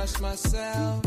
trust myself.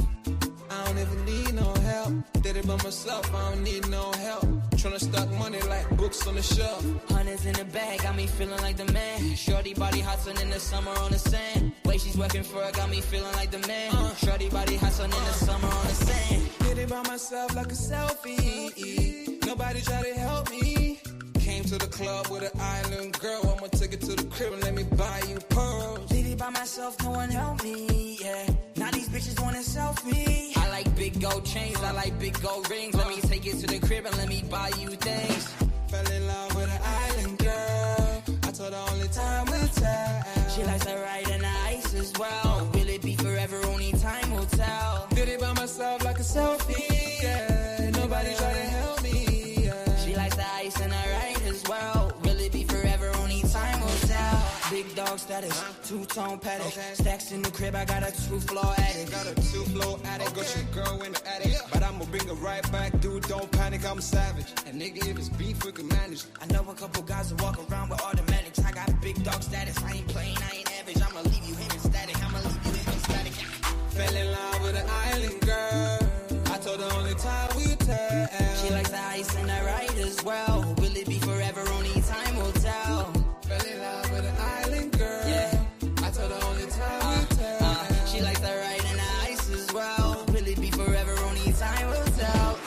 I don't even need no help. Did it by myself, I don't need no help. Tryna stack money like books on the shelf. Hundreds in the bag, got me feeling like the man. Shorty body hustling in the summer on the sand. Way she's working for it, got me feeling like the man. Shorty body hustling in the summer on the sand. Did it by myself like a selfie. Nobody try to help me. Came to the club with an island girl. I'ma take it to the crib and let me buy you pearls. Did it by myself, no one help me, yeah. Now these bitches want a selfie. I like big gold chains, I like big gold rings. Let me take it to the crib and let me buy you things. Fell in love with an island girl. I told her only time will tell. She likes to ride in the ice as well. Will it be forever? Only time will tell. Did it by myself like a selfie, yeah. Nobody try to help me, yeah. She likes the ice and the ride as well. Will it be forever? Only time will tell. Big dog status, two-tone paddock. Okay. Stacks in the crib, I got a two-floor attic. Got a two-floor attic, got your girl in the attic. But I'ma bring her right back, dude, don't panic, I'm savage. And nigga, if it's beef, we can manage. I know a couple guys who walk around with automatics. I got big dog status, I ain't playing, I ain't average. I'ma leave you in static, I'ma leave you in static. Fell in love with an island girl. I told her only time will tell. She likes the ice and the ride as well. Will it be forever? Only time will tell. Fell in love with an island girl. Yeah. I told her only time will tell. She likes the ride and the ice as well. Will it be forever? Only time will tell.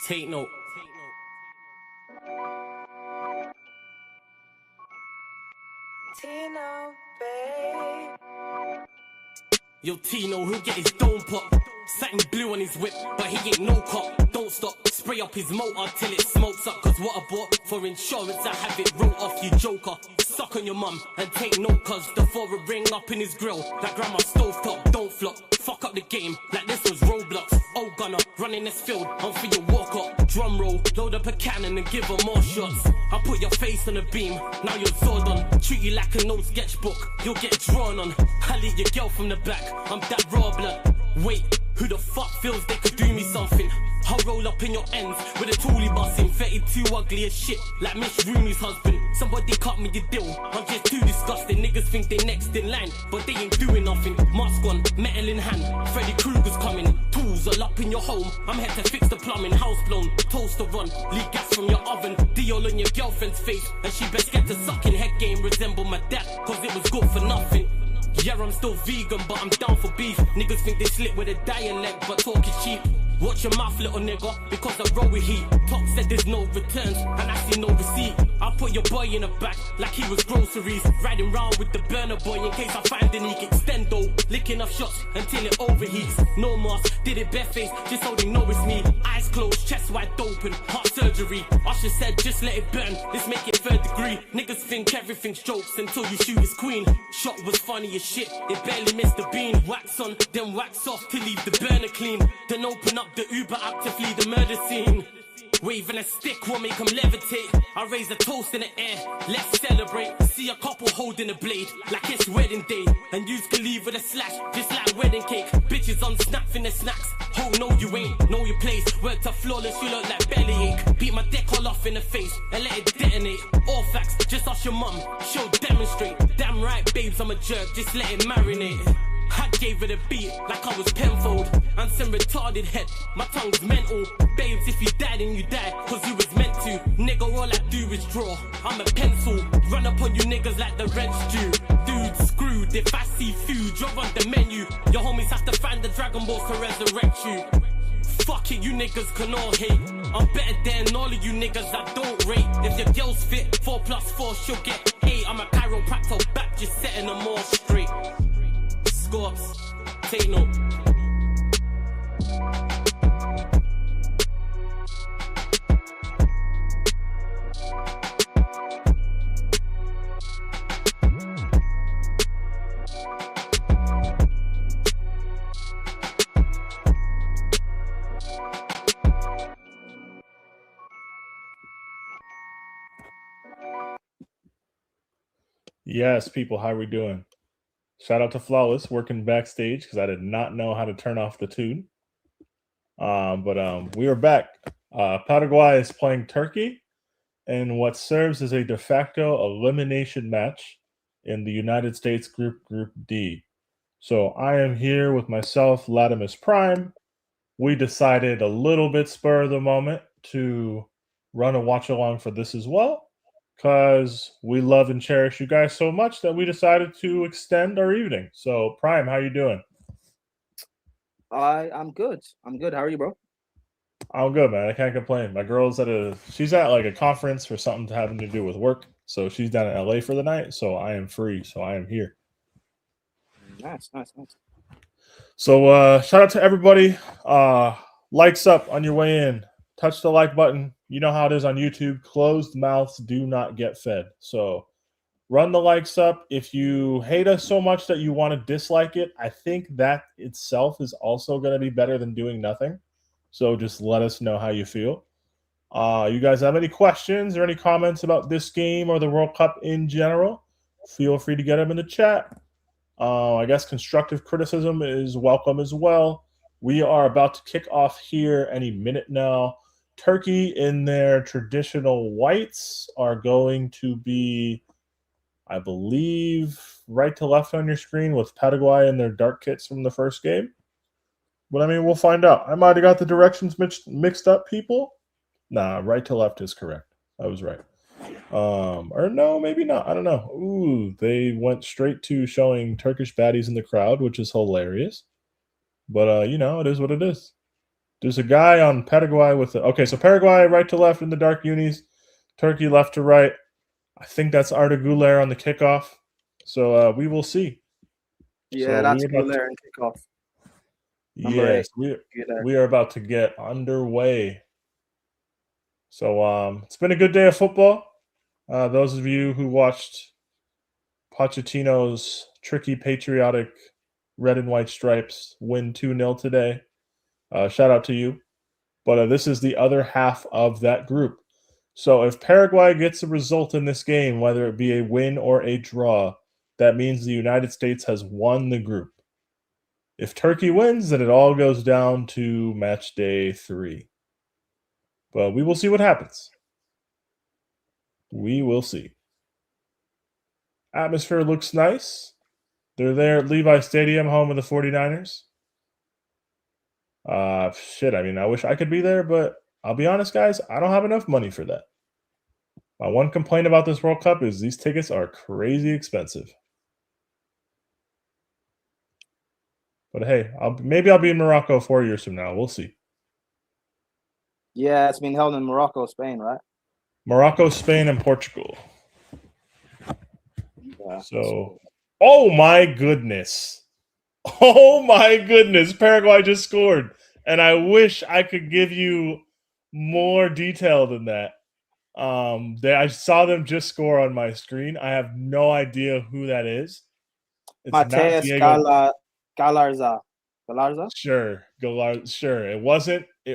Take note. Tino, babe. Yo, Tino, he'll get his dome pop. Satin blue on his whip, but he ain't no cop. Don't stop, spray up his motor till it smokes up. Cause what I bought for insurance, I have it wrote off, you joker. Suck on your mum and take note, cause the foreign ring up in his grill. That grandma stove top, don't flop. Fuck up the game, like this was Roblox. Oh gunner, running this field, I'm for your walk up. Drum roll, load up a cannon and give her more shots. I put your face on a beam, now you're Zordon. Treat you like an old sketchbook, you'll get drawn on. I lead your girl from the back, I'm that raw blood. Wait, who the fuck feels they could do me something? I'll roll up in your ends with a toolie busting. 32 ugly as shit, like Miss Rooney's husband. Somebody cut me a deal, I'm just too disgusting. Niggas think they next in line, but they ain't doing nothing. Mask on, metal in hand, Freddy Krueger's coming. Tools all up in your home, I'm here to fix the plumbing. House blown, toaster run, leak gas from your oven. Deal on your girlfriend's face, and she best get to sucking. Head game resemble my dad, cause it was good for nothing. Yeah, I'm still vegan, but I'm down for beef. Niggas think they slick with a dialect, but talk is cheap. Watch your mouth, little nigga, because I roll with heat. Top said there's no returns, and I see no receipt. I put your boy in the back like he was groceries. Riding round with the burner boy in case I find a leak. Extendo, licking off shots until it overheats. No mask, did it barefaced, just so they know it's me. Eyes closed, chest wide open, heart surgery. Usher said just let it burn, let's make it third degree. Niggas think everything's jokes until you shoot his queen. Shot was funny as shit, it barely missed the beam. Wax on, then wax off to leave the burner clean. Then open up the Uber app to flee the murder scene. Waving a stick will make them levitate. I raise a toast in the air, let's celebrate. See a couple holding a blade like it's wedding day. And you can leave with a slash, just like wedding cake. Bitches on snap in the snacks. Oh no you ain't, know your place. Worked up flawless, you look like bellyache. Beat my dick all off in the face and let it detonate. All facts, just ask your mum, she'll demonstrate. Damn right babes, I'm a jerk, just let it marinate. I gave it a beat like I was Penfold. And some retarded head, my tongue's mental. Babes, if you die then you die, cause you was meant to. Nigga, all I do is draw, I'm a pencil. Run up on you niggas like the rent's due. Dude, screwed, if I see food, you're on the menu. Your homies have to find the Dragon Balls to resurrect you. Fuck it, you niggas can all hate. I'm better than all of you niggas I don't rate. If your girl's fit, 4 plus 4, she'll get 8. I'm a chiropractor back, just setting them all straight. Scorps, take note. Yes, people, how are we doing? Shout out to Flawless working backstage because I did not know how to turn off the tune. But we are back. Paraguay is playing Turkey in what serves as a de facto elimination match in the United States Group D. So I am here with myself, Latimus Prime. We decided a little bit spur of the moment to run a watch along for this as well because we love and cherish you guys so much that we decided to extend our evening. So Prime, how you doing? I'm good. I'm good. How are you, bro? I'm good, man. I can't complain. My girl's she's at like a conference for something having to do with work. So she's down in LA for the night. So I am free. So I am here. Nice. So shout out to everybody. Likes up on your way in. Touch the like button. You know how it is on YouTube. Closed mouths do not get fed. So run the likes up. If you hate us so much that you want to dislike it, I think that itself is also going to be better than doing nothing. So just let us know how you feel. You guys have any questions or any comments about this game or the World Cup in general? Feel free to get them in the chat. I guess constructive criticism is welcome as well. We are about to kick off here any minute now. Turkey in their traditional whites are going to be, I believe, right to left on your screen with Paraguay in their dark kits from the first game. But I mean, we'll find out. I might have got the directions mixed up, people. Nah, right to left is correct. I was right. Or no, maybe not. I don't know. Ooh, they went straight to showing Turkish baddies in the crowd, which is hilarious. But you know, it is what it is. There's a guy on Paraguay with so Paraguay right to left in the dark unis, Turkey left to right. I think that's Arda Güler on the kickoff. So we will see. Yeah, so that's Güler and kickoff. Yes, we are about to get underway. So it's been a good day of football. Those of you who watched Pochettino's tricky, patriotic red and white stripes win 2-0 today, shout out to you. But this is the other half of that group. So if Paraguay gets a result in this game, whether it be a win or a draw, that means the United States has won the group. If Turkey wins, then it all goes down to match day 3. But we will see what happens. We will see. Atmosphere looks nice. They're there at Levi Stadium, home of the 49ers. Shit, I mean, I wish I could be there, but I'll be honest, guys, I don't have enough money for that. My one complaint about this World Cup is these tickets are crazy expensive. But hey, maybe I'll be in Morocco 4 years from now. We'll see. Yeah, it's been held in Morocco, Spain, right? Morocco, Spain, and Portugal. Yeah. So, oh my goodness. Oh my goodness. Paraguay just scored. And I wish I could give you more detail than that. I saw them just score on my screen. I have no idea who that is. It's Mateus Galarza. Galarza? Sure. Sure. It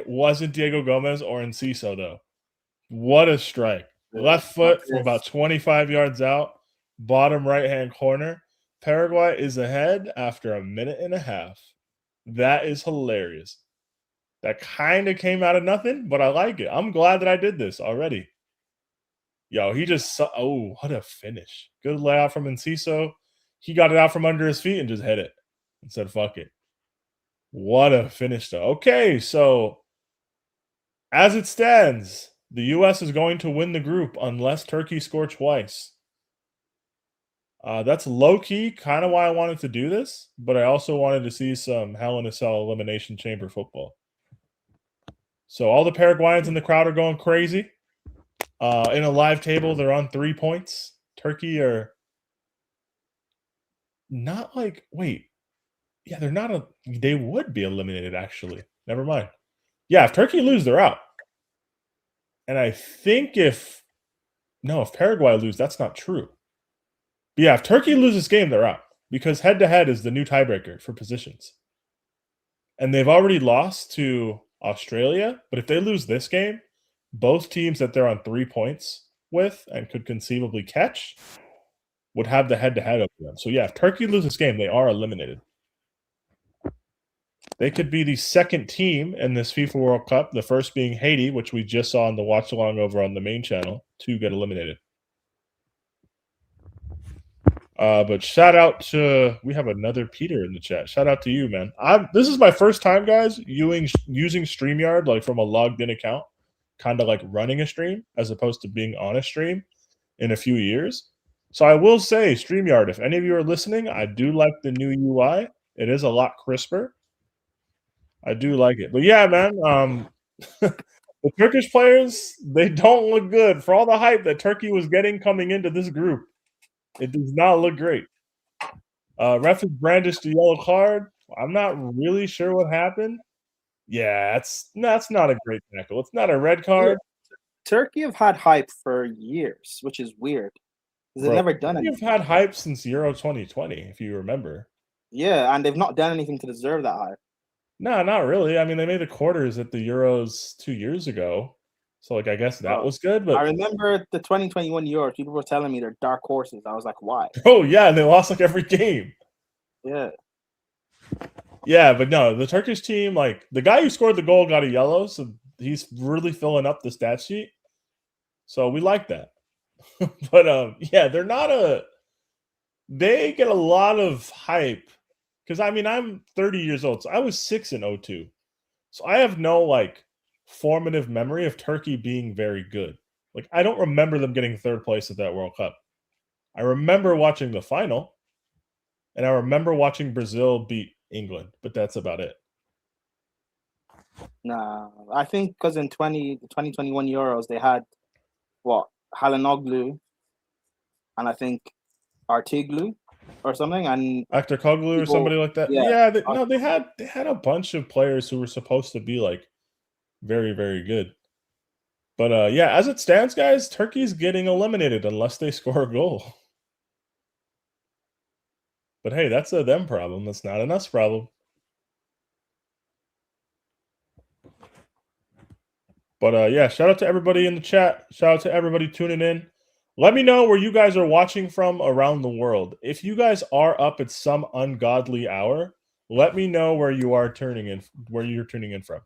wasn't Diego Gomez or Enciso, though. What a strike. Left foot from about 25 yards out, bottom right-hand corner. Paraguay is ahead after a minute and a half. That is hilarious. That kind of came out of nothing, but I like it. I'm glad that I did this already. Yo, he just saw, oh, what a finish. Good layout from Enciso. He got it out from under his feet and just hit it and said, fuck it. What a finish, though. Okay, so as it stands, the U.S. is going to win the group unless Turkey score twice. That's low-key kind of why I wanted to do this, but I also wanted to see some Hell in a Cell Elimination Chamber football. So all the Paraguayans in the crowd are going crazy. In a live table, they're on 3 points. Turkey are not like, wait. Yeah, they're not they would be eliminated, actually. Never mind. Yeah, if Turkey lose, they're out. And I think if Paraguay lose, that's not true. But yeah, if Turkey loses this game, they're out. Because head-to-head is the new tiebreaker for positions. And they've already lost to Australia. But if they lose this game, both teams that they're on 3 points with and could conceivably catch would have the head-to-head over them. So yeah, if Turkey loses this game, they are eliminated. They could be the second team in this FIFA World Cup, the first being Haiti, which we just saw in the watch along over on the main channel, to get eliminated. But shout out to, we have another Peter in the chat. Shout out to you, man. This is my first time, guys, using StreamYard like from a logged in account, kind of like running a stream as opposed to being on a stream in a few years. So I will say, StreamYard, if any of you are listening, I do like the new UI. It is a lot crisper. I do like it. But yeah, man, the Turkish players, they don't look good. For all the hype that Turkey was getting coming into this group, it does not look great. Ref has brandished the yellow card. I'm not really sure what happened. Yeah, that's not a great tackle. It's not a red card. Turkey have had hype for years, which is weird. They've never done anything. They've had hype since Euro 2020, if you remember. Yeah, and they've not done anything to deserve that hype. No, not really. I mean, they made the quarters at the Euros 2 years ago. So, like, I guess that was good. But I remember the 2021 Euros, people were telling me they're dark horses. I was like, why? Oh, yeah, and they lost, like, every game. Yeah. Yeah, but no, the Turkish team, like, the guy who scored the goal got a yellow, so he's really filling up the stat sheet. So we like that. But, yeah, they're not they get a lot of hype. Because, I mean, I'm 30 years old, so I was 6 in 02. So I have no, like, formative memory of Turkey being very good. Like, I don't remember them getting third place at that World Cup. I remember watching the final, and I remember watching Brazil beat England, but that's about it. Nah, I think because in 2021 Euros, they had, Halanoglu, and I think Artiglu or something, and Aktarkoglu or somebody like that. Yeah, they had a bunch of players who were supposed to be like very, very good. But yeah, as it stands, guys, Turkey's getting eliminated unless they score a goal. But hey, that's a them problem. That's not an us problem. But yeah, shout out to everybody in the chat. Shout out to everybody tuning in. Let me know where you guys are watching from around the world. If you guys are up at some ungodly hour, let me know where you are tuning in from.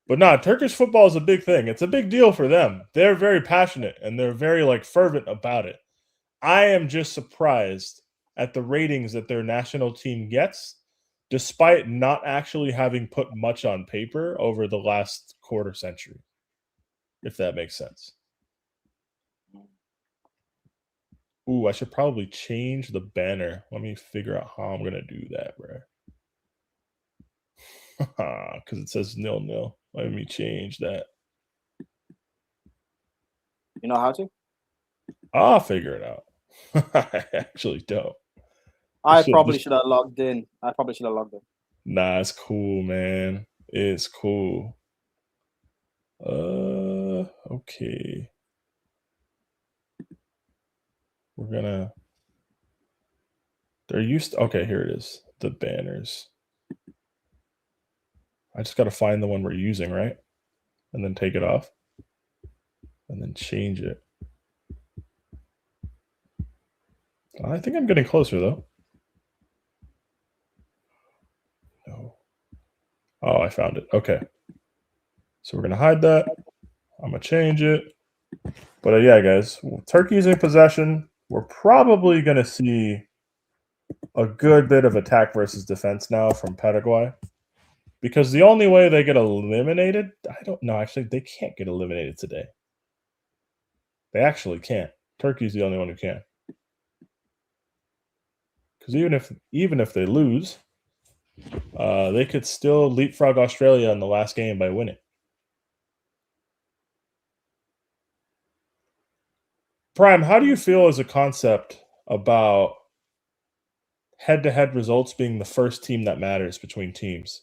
But nah, Turkish football is a big thing. It's a big deal for them. They're very passionate and they're very like fervent about it. I am just surprised at the ratings that their national team gets, despite not actually having put much on paper over the last quarter century, if that makes sense. Ooh, I should probably change the banner. Let me figure out how I'm going to do that, bro. Because it says 0-0. Let me change that. You know how to? I'll figure it out. I actually don't. I probably should have logged in. Nah, it's cool, man. It's cool. Okay. We're gonna. Okay, here it is. The banners. I just got to find the one we're using, right? And then take it off. And then change it. I think I'm getting closer, though. No. Oh, I found it. Okay. So we're going to hide that. I'm going to change it. But yeah, guys, Turkey's in possession. We're probably going to see a good bit of attack versus defense now from Paraguay. Because the only way they get eliminated, I don't know. Actually, they can't get eliminated today. They actually can't. Turkey's the only one who can. Because even if they lose, they could still leapfrog Australia in the last game by winning. Prime, how do you feel as a concept about head-to-head results being the first team that matters between teams?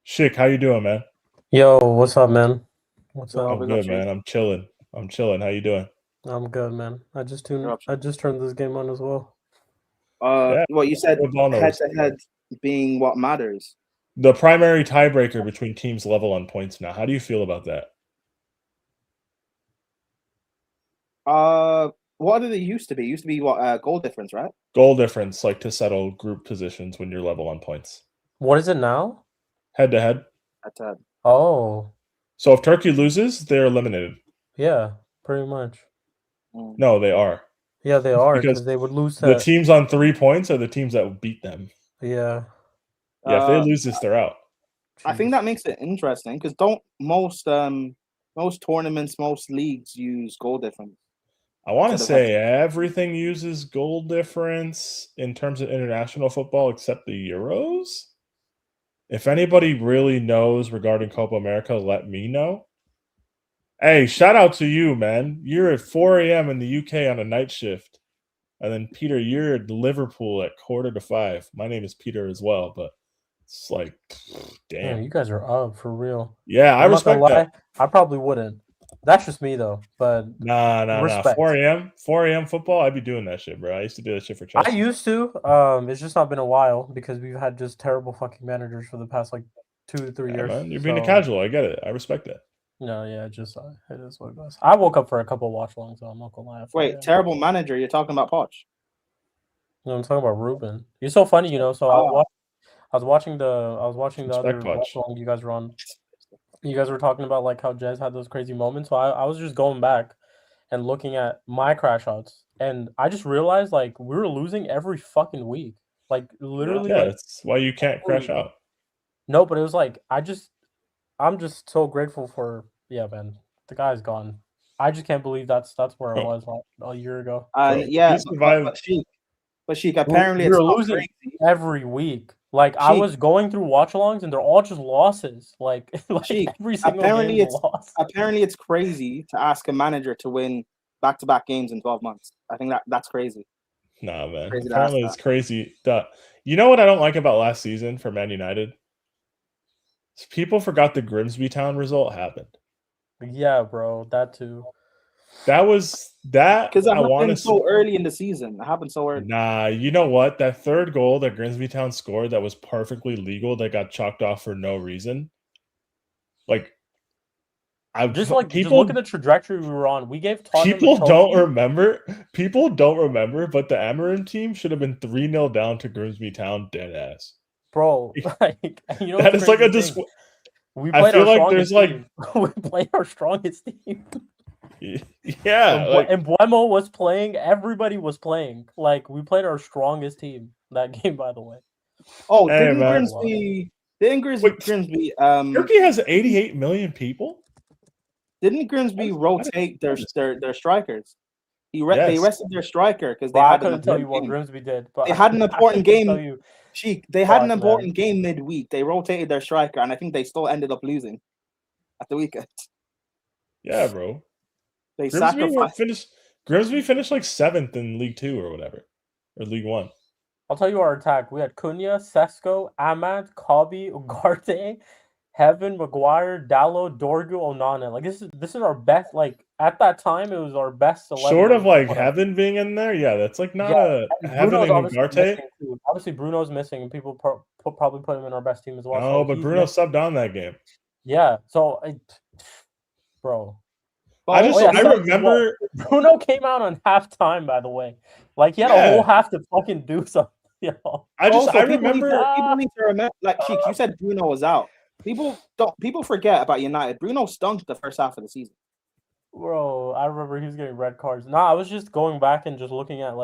Shik, how you doing, man? Yo, what's up, man? What's up? I'm good, man. I'm chilling. How you doing? I'm good, man. I just turned this game on as well. What you said, head-to-head being what matters. The primary tiebreaker between teams level on points now. How do you feel about that? What did it used to be? It used to be what goal difference, right? Goal difference, like to settle group positions when you're level on points. What is it now? Head to head. That's Oh, So if Turkey loses, they're eliminated. yeah, pretty much. No, they are. Yeah, they are Because because they would lose the to. teams on 3 points are the teams that would beat them. Yeah. Yeah, if they lose this, they're out. I think that makes it interesting because don't most tournaments, most leagues use goal difference. I want to say everything uses goal difference in terms of international football except the Euros. If anybody really knows regarding Copa America, let me know. Hey, shout out to you, man. You're at 4 a.m. in the UK on a night shift. And then, Peter, you're at Liverpool at 4:45. My name is Peter as well, but it's like, damn. Man, you guys are up for real. Yeah, I respect that. I probably wouldn't. That's just me, though. But nah. 4 a.m. football, I'd be doing that shit, bro. I used to do that shit for Chelsea. I used to. It's just not been a while because we've had just terrible fucking managers for the past, 2 to 3 years. Man, you're being a casual. I get it. I respect that. No, yeah, it is what it was. I woke up for a couple of watch-alongs, so I'm not gonna lie. Wait, terrible manager? You're talking about Poch? No, I'm talking about Ruben. He's so funny, So I was watching the other watch-along you guys were on. You guys were talking about how Jez had those crazy moments. So I was just going back and looking at my crash outs, and I just realized we were losing every fucking week. Literally. Yeah, that's why you can't crash out. No, but it was I'm just so grateful for man. The guy's gone. I just can't believe that's where I was a year ago. Yeah, but Sheik, apparently we're losing crazy every week. I was going through watch-alongs and they're all just losses. Sheik, every single game is a loss. Apparently it's crazy to ask a manager to win back-to-back games in 12 months. I think that's crazy. Nah, man. Apparently it's crazy. You know what I don't like about last season for Man United? People forgot the Grimsby Town result happened. Yeah, bro, that too. That was that because that happened so early in the season. It happened so early. Nah, you know what? That third goal that Grimsby Town scored that was perfectly legal that got chalked off for no reason. Just look at the trajectory we were on. We gave Tottenham People don't remember, but the Amarin team should have been 3-0 down to Grimsby Town, dead ass. Bro, that is like a we played our strongest team. We played our strongest team. Yeah. And Buemo was playing, everybody was playing. We played our strongest team that game, by the way. Oh, didn't Grimsby Turkey has 88 million people? Didn't Grimsby rotate their strikers? They rested their striker because I couldn't tell you what Grimsby did, but they had an important game. They had an important game midweek. They rotated their striker, and I think they still ended up losing at the weekend. Yeah, bro. They Grimsby finished 7th in League 2 or whatever, or League 1. I'll tell you our attack. We had Cunha, Sesko, Ahmad, Kobe, Ugarte, Heaven, Maguire, Dallo, Dorgu, Onana. This is our best. At that time, it was our best 11. Short of Heaven being in there, yeah, that's not a Heaven and Ugarte. Obviously, Bruno's missing, and people probably put him in our best team as well. No, but Bruno subbed on that game. Yeah, so, bro. I remember Bruno came out on halftime. By the way, he had a whole half to fucking do something. I remember. People need to remember. Sheik, you said Bruno was out. People forget about United. Bruno stunk the first half of the season. Bro, I remember he was getting red cards. I was just going back and just looking at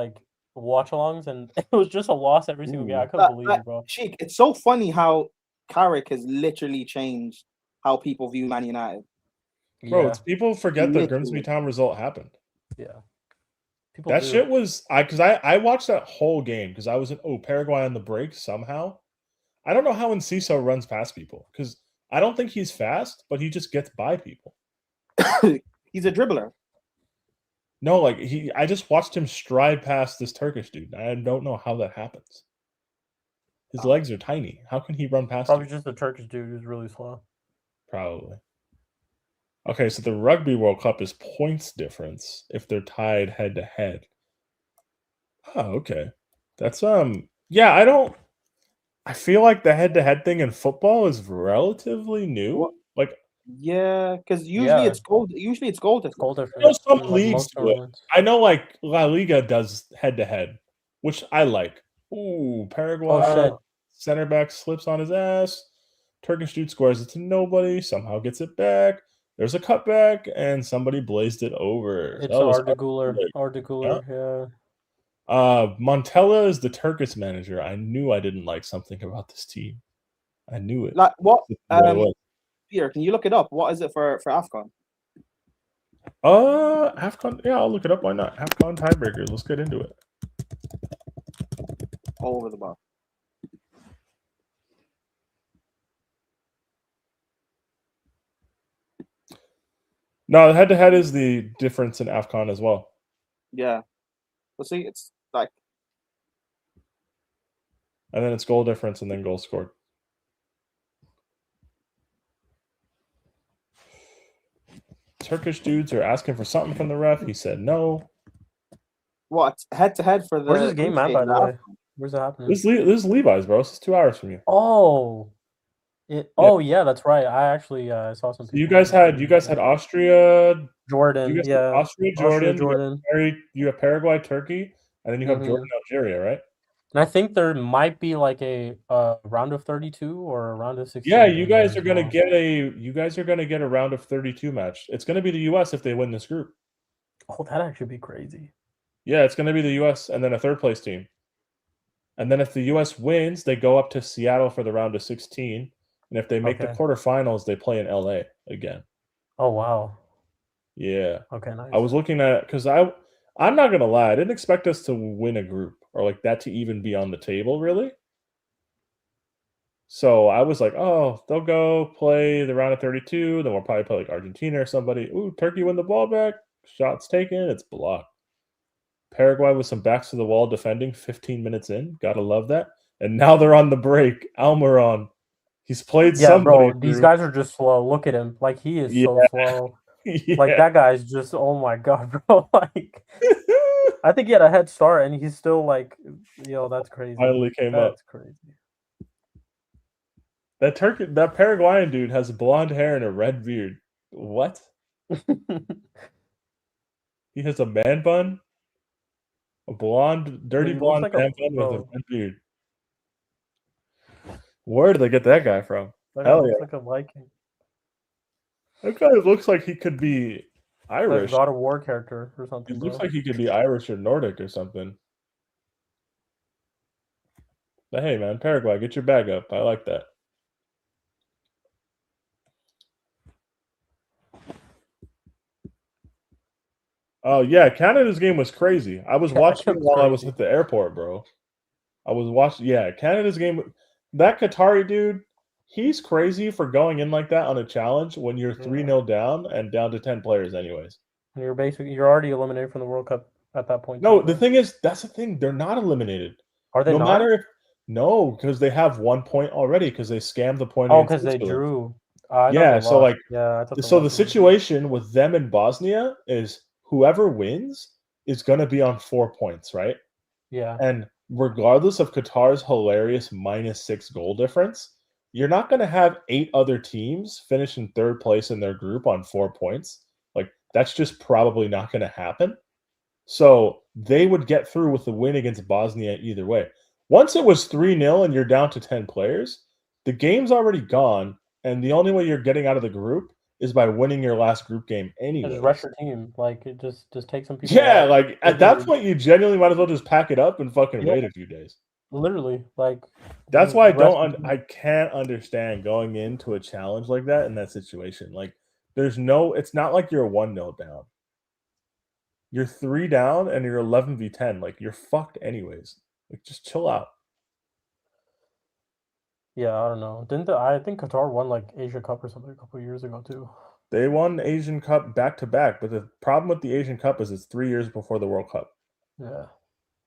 watch-alongs, and it was just a loss every single game. I couldn't believe it, bro. Sheik, it's so funny how Carrick has literally changed how people view Man United. Bro, people forget the Grimsby Town result happened. Yeah. Shit was I watched that whole game because I was in Paraguay on the break somehow. I don't know how Enciso runs past people because I don't think he's fast, but he just gets by people. He's a dribbler. No, I just watched him stride past this Turkish dude. I don't know how that happens. His legs are tiny. How can he run past? Probably just a Turkish dude who's really slow. Probably. Okay, so the Rugby World Cup is points difference if they're tied head to head. Oh, okay. That's I feel like the head to head thing in football is relatively new. Yeah, because usually it's gold. Usually it's gold. It's gold I know difference. some in, like, leagues most do it. tournaments. I know like La Liga does head to head, which I like. Ooh, Paraguay center back slips on his ass. Turkish dude scores it to nobody. Somehow gets it back. There's a cutback, and somebody blazed it over. It's That was Ardeguler, yeah. Montella is the Turkish manager. I knew I didn't like something about this team. I knew it. Like what? It was. Peter, can you look it up? What is it for AFCON? AFCON. Yeah, I'll look it up. Why not? AFCON tiebreakers. Let's get into it. All over the bar. No, the head-to-head is the difference in AFCON as well. Yeah. Let's see. It's like. And then it's goal difference and then goals scored. Turkish dudes are asking for something from the ref. He said no. What? Head-to-head for the... Where's this game at, by the way? Where's it happening? This is Levi's, bro. This is 2 hours from you. Oh. Yeah, that's right. I actually saw something. You guys had Austria, Jordan, Austria, Jordan. You have Paraguay, Turkey, and then you have Jordan, Algeria, right? And I think there might be like a round of 32 or a round of 16. Yeah, you guys are gonna get a round of 32 match. It's gonna be the US if they win this group. Oh, that'd actually be crazy. Yeah, it's gonna be the US and then a third place team. And then if the US wins, they go up to Seattle for the round of 16. And if they make the quarterfinals, they play in LA again. Oh wow. Yeah. Okay, nice. I was looking at it because I'm not gonna lie, I didn't expect us to win a group or like that to even be on the table, really. So I was like, oh, they'll go play the round of 32, then we'll probably play like Argentina or somebody. Ooh, Turkey win the ball back, shots taken, it's blocked. Paraguay with some backs to the wall defending 15 minutes in. Gotta love that. And now they're on the break. Almiron. He's played somebody. Bro, these guys are just slow. Look at him. Like, he is so slow. Like, that guy's just, oh my god, bro. Like, I think he had a head start, and he's still like, yo, that's crazy. Finally came up. That's crazy. That Paraguayan dude has blonde hair and a red beard. What? He has a man bun? A dirty blonde man bun with a red beard. Where did they get that guy from? Hell yeah. Like a Viking. That guy looks like he could be Irish. Like a God of War character or something. He looks like he could be Irish or Nordic or something. But hey, man, Paraguay, get your bag up. I like that. Oh, yeah, Canada's game was crazy. I was watching it while I was at the airport, bro. I was watching, Canada's game. That Qatari dude, he's crazy for going in like that on a challenge when you're 3-0 down and down to 10 players anyways. You're already eliminated from the World Cup at that point. No, the thing is, that's the thing. They're not eliminated. Are they not? No, because they have 1 point already because they scammed the point. Oh, because they drew. So the situation with them in Bosnia is whoever wins is going to be on 4 points, right? Yeah. And regardless of Qatar's hilarious -6 goal difference, you're not going to have 8 other teams finish in 3rd place in their group on 4 points. Like, that's just probably not going to happen. So they would get through with the win against Bosnia either way. Once it was 3-0 and you're down to 10 players, the game's already gone, and the only way you're getting out of the group is by winning your last group game anyway. Just rush your team. Like, it just take some people. Yeah, like at that point, you genuinely might as well just pack it up and fucking wait a few days. Literally, like that's why I can't understand going into a challenge like that in that situation. Like, it's not like you're 1-0 down. You're 3 down and you're 11v10. Like, you're fucked anyways. Like, just chill out. Yeah, I don't know. I think Qatar won like Asia Cup or something a couple of years ago too. They won Asian Cup back to back, but the problem with the Asian Cup is it's 3 years before the World Cup. Yeah.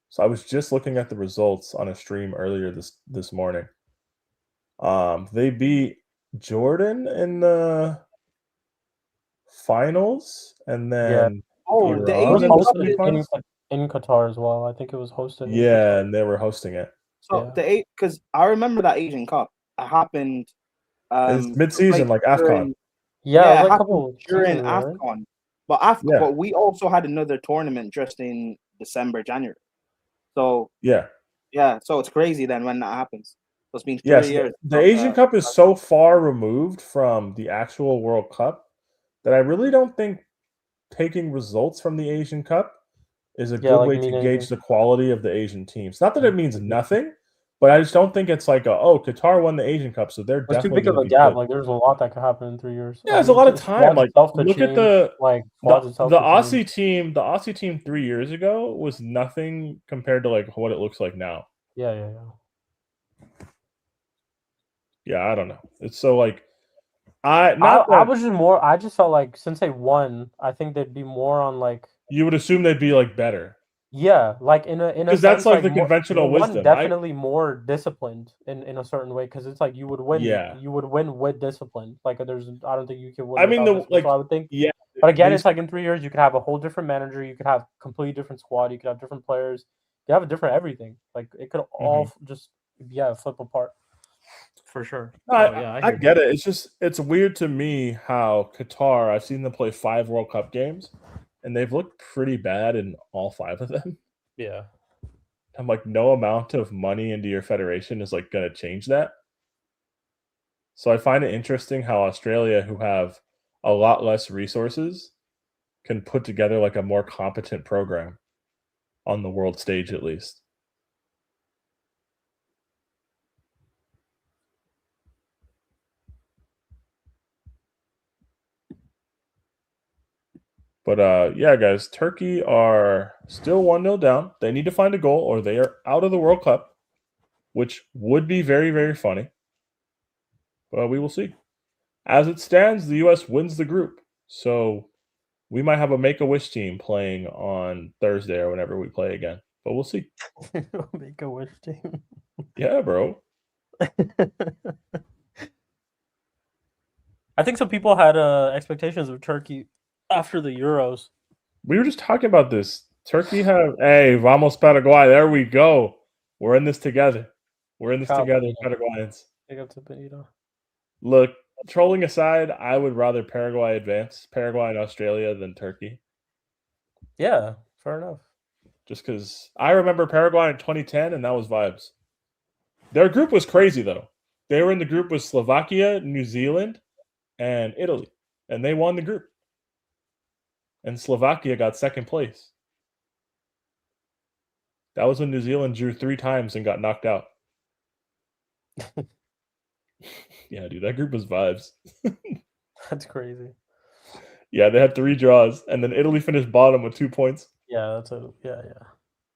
So I was just looking at the results on a stream earlier this morning. They beat Jordan in the finals, and then in Qatar as well. I think it was hosted. Yeah, and they were hosting it. So because I remember that Asian Cup. It happened. It's mid-season, like AFCON. Yeah, it was it like a happened couple during seasons ago, right? AFCON. But Yeah. but we also had another tournament just in December, January. So Yeah. yeah, so it's crazy then when that happens. So it's been 3 Yes, years. the Asian Cup is so far removed from the actual World Cup that I really don't think taking results from the Asian Cup is a Yeah, good like way mean to gauge anything. the quality of the Asian teams. Not that it means nothing, but I just don't think it's like Qatar won the Asian Cup, so they're It's too definitely big of going to a be gap. good. Like there's a lot that could happen in 3 years. Yeah, I there's a mean, lot of time. squads Like, itself could look at change. Like squads itself the could change. Aussie team 3 years ago was nothing compared to like what it looks like now. Yeah. Yeah, I don't know. It's so like I was just more. I just felt like since they won, I think they'd be more on like. you would assume they'd be like better. Yeah, like in a Because that's sense, like like the conventional one wisdom. definitely more disciplined in a certain way because it's like you would win. Yeah. You would win with discipline. Like I don't think you can win. I mean, without discipline. So I would think. yeah. But again, it's like in 3 years you could have a whole different manager. You could have completely different squad. You could have different players. You have a different everything. Like it could all just flip apart. For sure. No, So, yeah, I get it. It's weird to me how Qatar. I've seen them play 5 World Cup games, and they've looked pretty bad in all 5 of them. Yeah. I'm like, no amount of money into your federation is like going to change that. So I find it interesting how Australia, who have a lot less resources, can put together like a more competent program on the world stage, at least. But yeah, guys, Turkey are still 1-0 down. They need to find a goal or they are out of the World Cup, which would be very, very funny. But we will see. As it stands, the U.S. wins the group. So we might have a Make-A-Wish team playing on Thursday or whenever we play again. But we'll see. Make-A-Wish team. Yeah, bro. I think some people had expectations of Turkey after the Euros. We were just talking about this. Turkey hey, vamos Paraguay. There we go. We're in this together. We're in this together, Paraguayans. Big up to Benito. Look, trolling aside, I would rather Paraguay advance, Paraguay and Australia, than Turkey. Yeah, fair enough. Just because I remember Paraguay in 2010, and that was vibes. Their group was crazy, though. They were in the group with Slovakia, New Zealand, and Italy, and they won the group. And Slovakia got second place. That was when New Zealand drew 3 times and got knocked out. Yeah, dude, that group was vibes. That's crazy. Yeah, they had 3 draws, and then Italy finished bottom with 2 points. Yeah, yeah.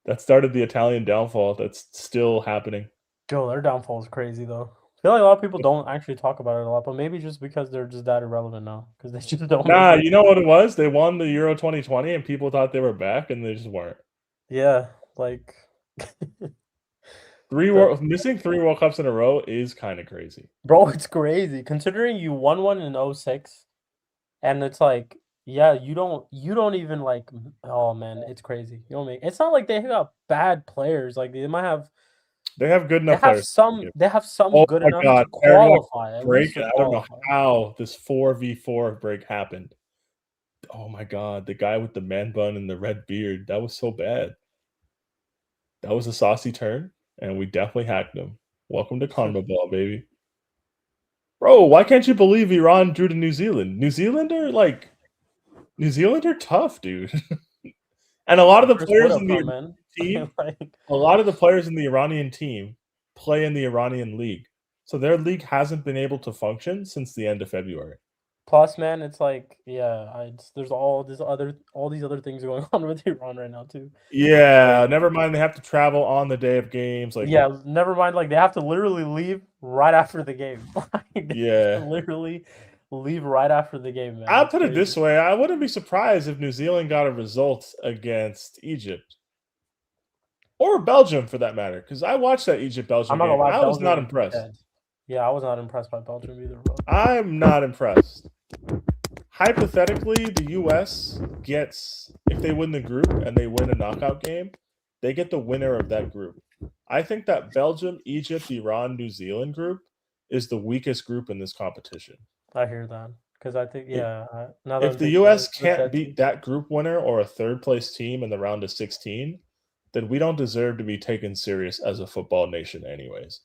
That started the Italian downfall. That's still happening. Yo, their downfall is crazy, though. I feel like a lot of people don't actually talk about it a lot, but maybe just because they're just that irrelevant now, because they just don't. Nah, you know what it was? They won the Euro 2020, and people thought they were back, and they just weren't. Yeah, like missing 3 World Cups in a row is kind of crazy, bro. It's crazy considering you won one in 2006, and it's like, yeah, you don't even like. Oh man, it's crazy. You don't make. It's not like they got bad players. Like they might have. They have good enough players. They have some good enough to qualify. Break. I don't know how this 4v4 break happened. Oh my god, the guy with the man bun and the red beard. That was so bad. That was a saucy turn, and we definitely hacked him. Welcome to CONMEBOL, baby. Bro, why can't you believe Iran drew to New Zealand? New Zealand are tough, dude. And a lot of the players in the team, a lot of the players in the Iranian team play in the Iranian league. So their league hasn't been able to function since the end of February. Plus, man, it's like, yeah, there's all these other things going on with Iran right now too. Yeah, never mind. They have to travel on the day of games. Like, yeah, never mind. Like they have to literally leave right after the game. Yeah, literally leave right after the game, man. I'll put it this way: I wouldn't be surprised if New Zealand got a result against Egypt or Belgium, for that matter. Because I watched that Egypt-Belgium game. I was not impressed. Yeah, I was not impressed by Belgium either, bro. I'm not impressed. Hypothetically, the U.S. gets, if they win the group and they win a knockout game, they get the winner of that group. I think that Belgium, Egypt, Iran, New Zealand group is the weakest group in this competition. I hear that. Because I think, now that If I'm the thinking U.S. it's can't that beat team. that group winner or a third place team in the round of 16, then we don't deserve to be taken serious as a football nation, anyways.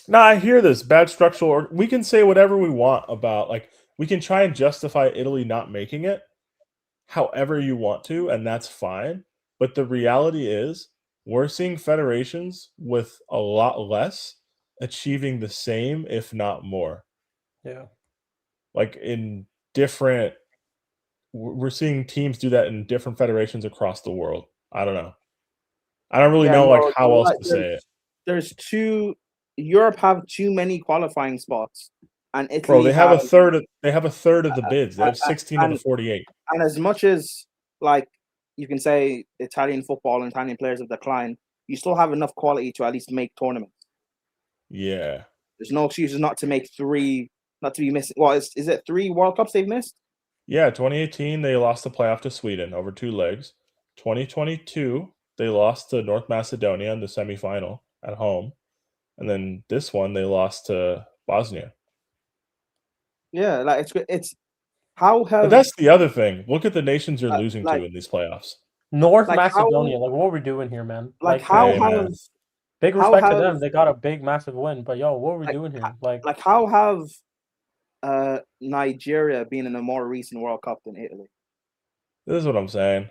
Now, I hear this bad structural. We can say whatever we want about, like, we can try and justify Italy not making it however you want to, and that's fine. But the reality is, we're seeing federations with a lot less achieving the same, if not more. Yeah. Like in different, we're seeing teams do that in different federations across the world. I don't know. I don't really know like how else to say it. There's Europe have too many qualifying spots, and Italy Bro, they have a third. They have a third of the bids. They have 16 of the 48. And as much as like you can say Italian football and Italian players have declined, you still have enough quality to at least make tournaments. Yeah. There's no excuses not to make three, not to be missing. Well, is it 3 World Cups they've missed? Yeah, 2018 they lost the playoff to Sweden over 2 legs. 2022 they lost to North Macedonia in the semifinal at home, and then this one they lost to Bosnia. Yeah, like it's how have. But that's the other thing. Look at the nations you're losing to in these playoffs. North Macedonia. Like, what are we doing here, man? Like how hey, have. Big respect to them. They got a big, massive win. But yo, what are we doing here? Like how have Nigeria been in a more recent World Cup than Italy? This is what I'm saying.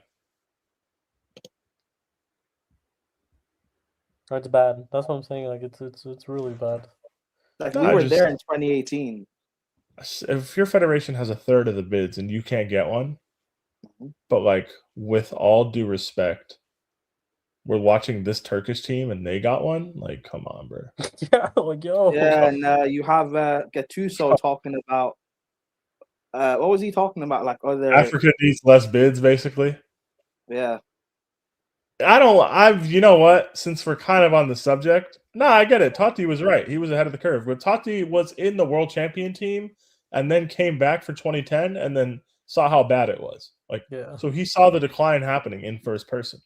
It's bad. That's what I'm saying. Like it's really bad. Like we were there in 2018. If your federation has a third of the bids and you can't get one, but like with all due respect, we're watching this Turkish team and they got one. Like, come on, bro. Yeah, like yo. Yeah, and you have Gattuso talking about. What was he talking about? Like other Africa needs less bids, basically. Yeah. You know what? Since we're kind of on the subject, I get it. Totti was right. He was ahead of the curve. But Totti was in the world champion team and then came back for 2010 and then saw how bad it was. Like, so he saw the decline happening in first person.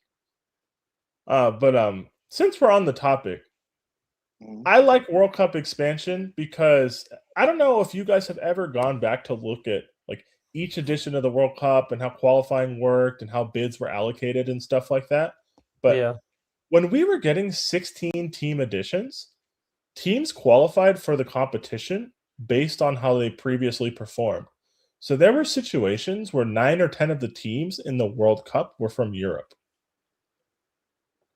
But since we're on the topic, I like World Cup expansion because I don't know if you guys have ever gone back to look at like each edition of the World Cup and how qualifying worked and how bids were allocated and stuff like that. But when we were getting 16 team editions, teams qualified for the competition based on how they previously performed. So there were situations where 9 or 10 of the teams in the World Cup were from Europe.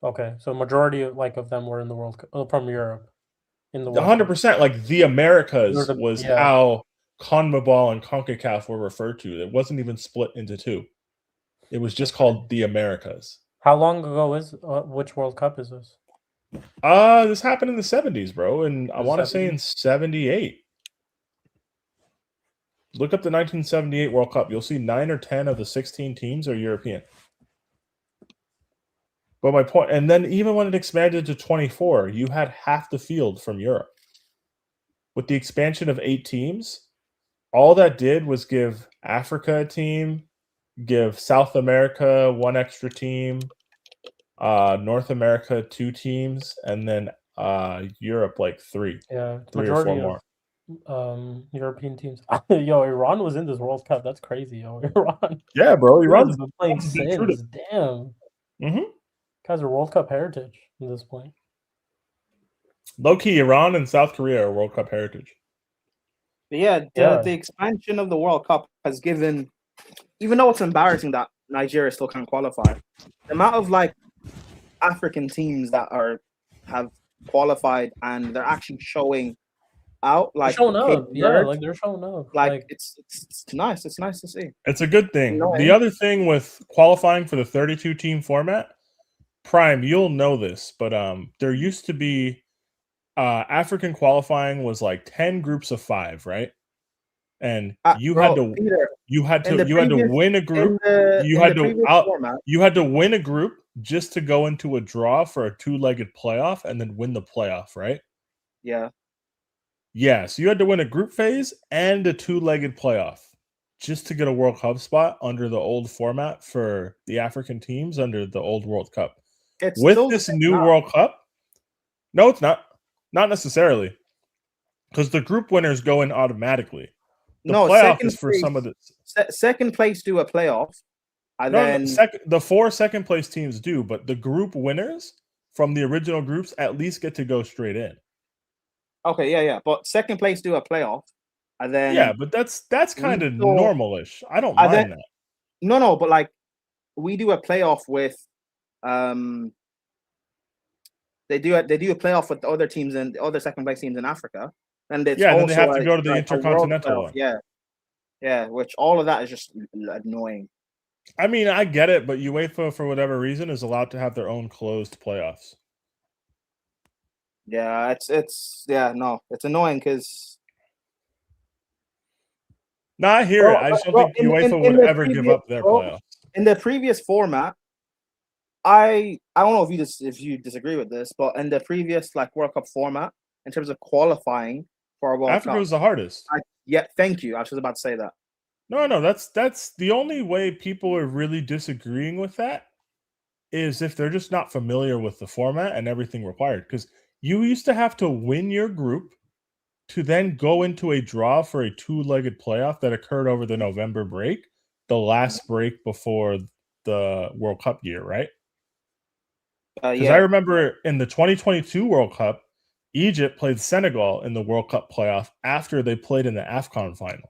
Okay, so majority of them were in the World Cup from Europe. In the 100%, like the Americas was how CONMEBOL and CONCACAF were referred to. It wasn't even split into two. It was just called the Americas. How long ago is which World Cup is this? This happened in the 70s, bro, and I want to say in 78. Look up the 1978 World Cup. You'll see 9 or 10 of the 16 teams are European. But my point, and then even when it expanded to 24, you had half the field from Europe. With the expansion of 8 teams, all that did was give Africa a team, give South America 1 extra team, North America 2 teams, and then Europe like 3. Yeah, 3 or 4 more. European teams. Yo, Iran was in this World Cup. That's crazy, yo. Iran. Yeah, bro. Iran's been playing since. Damn. Guys are World Cup heritage at this point. Low-key, Iran and South Korea are World Cup heritage. But yeah, the expansion of the World Cup has given, even though it's embarrassing that Nigeria still can't qualify, the amount of like African teams that have qualified and they're actually showing out, like they're showing up. Yeah, like they're showing up. Like it's nice. It's nice to see. It's a good thing. The other thing with qualifying for the 32 team format, Prime, you'll know this, but there used to be African qualifying was like 10 groups of 5, right? And you had to win a group. You had to win a group just to go into a draw for a 2-legged playoff and then win the playoff, right? Yeah. Yeah, so you had to win a group phase and a 2-legged playoff just to get a World Cup spot under the old format for the African teams under the old World Cup. With this new World Cup, no, it's not. Not necessarily. Because the group winners go in automatically. The No, playoff is for some of the second place do a playoff, and then the 4 second place teams do, but the group winners from the original groups at least get to go straight in. Okay, yeah. But second place do a playoff, and then yeah, but that's kind of normalish. I don't mind that. No, but like we do a playoff with they do a playoff with the other teams and the other second place teams in Africa, and it's then they have to go to the intercontinental one. Yeah, which all of that is just annoying. I mean, I get it, but UEFA, for whatever reason, is allowed to have their own closed playoffs. Yeah, it's annoying because. No, I hear it. I just don't think UEFA would ever give up their playoffs. In the previous format, I don't know if you disagree with this, but in the previous like World Cup format, in terms of qualifying for a World Cup, Africa was the hardest. Thank you. I was just about to say that. No, that's the only way people are really disagreeing with that is if they're just not familiar with the format and everything required. Because you used to have to win your group to then go into a draw for a 2-legged playoff that occurred over the November break, the last break before the World Cup year, right? Because I remember in the 2022 World Cup, Egypt played Senegal in the World Cup playoff after they played in the AFCON final.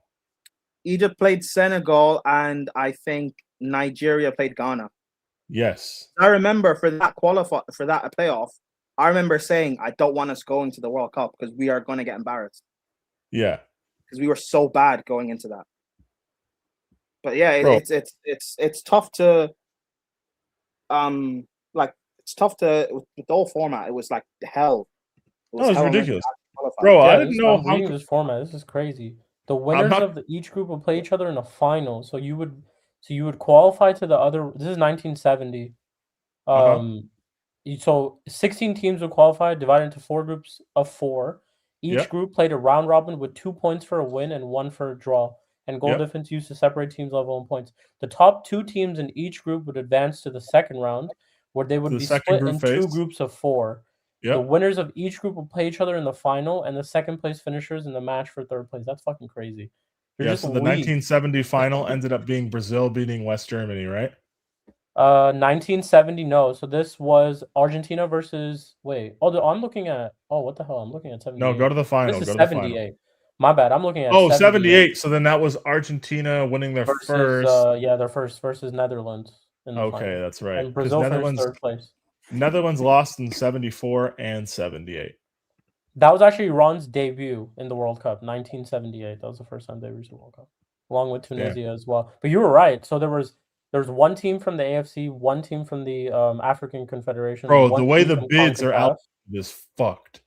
Egypt played Senegal, and I think Nigeria played Ghana. Yes. I remember for that playoff, I remember saying, I don't want us going to the World Cup because we are going to get embarrassed. Yeah. Because we were so bad going into that. But yeah, it's tough to it's tough to with the whole format. It was like hell. It was ridiculous. Bro, I didn't know how this format. This is crazy. The winners of each group will play each other in a final. So you would qualify to the other. This is 1970. So 16 teams would qualify, divided into 4 groups of 4. Each group played a round robin with 2 points for a win and 1 for a draw, and goal difference used to separate teams level in points. The top 2 teams in each group would advance to the second round, where they would be split in 2 groups of 4. The winners of each group will play each other in the final, and the second place finishers in the match for third place. That's fucking crazy. So the 1970 final ended up being Brazil beating West Germany, right? 1970, no. So this was Argentina versus. Wait. I'm looking at. What the hell? I'm looking at 78. No, go to the final. This is 78. My bad. I'm looking at. 78. So then that was Argentina winning their first. Their first versus Netherlands. Okay, that's right. And Brazil finished third place. Netherlands lost in 74 and 78. That was actually Ron's debut in the World Cup, 1978. That was the first time they reached the World Cup, along with Tunisia as well. But you were right. So there was 1 team from the AFC, 1 team from the African Confederation. Bro, the way the bids are out is fucked.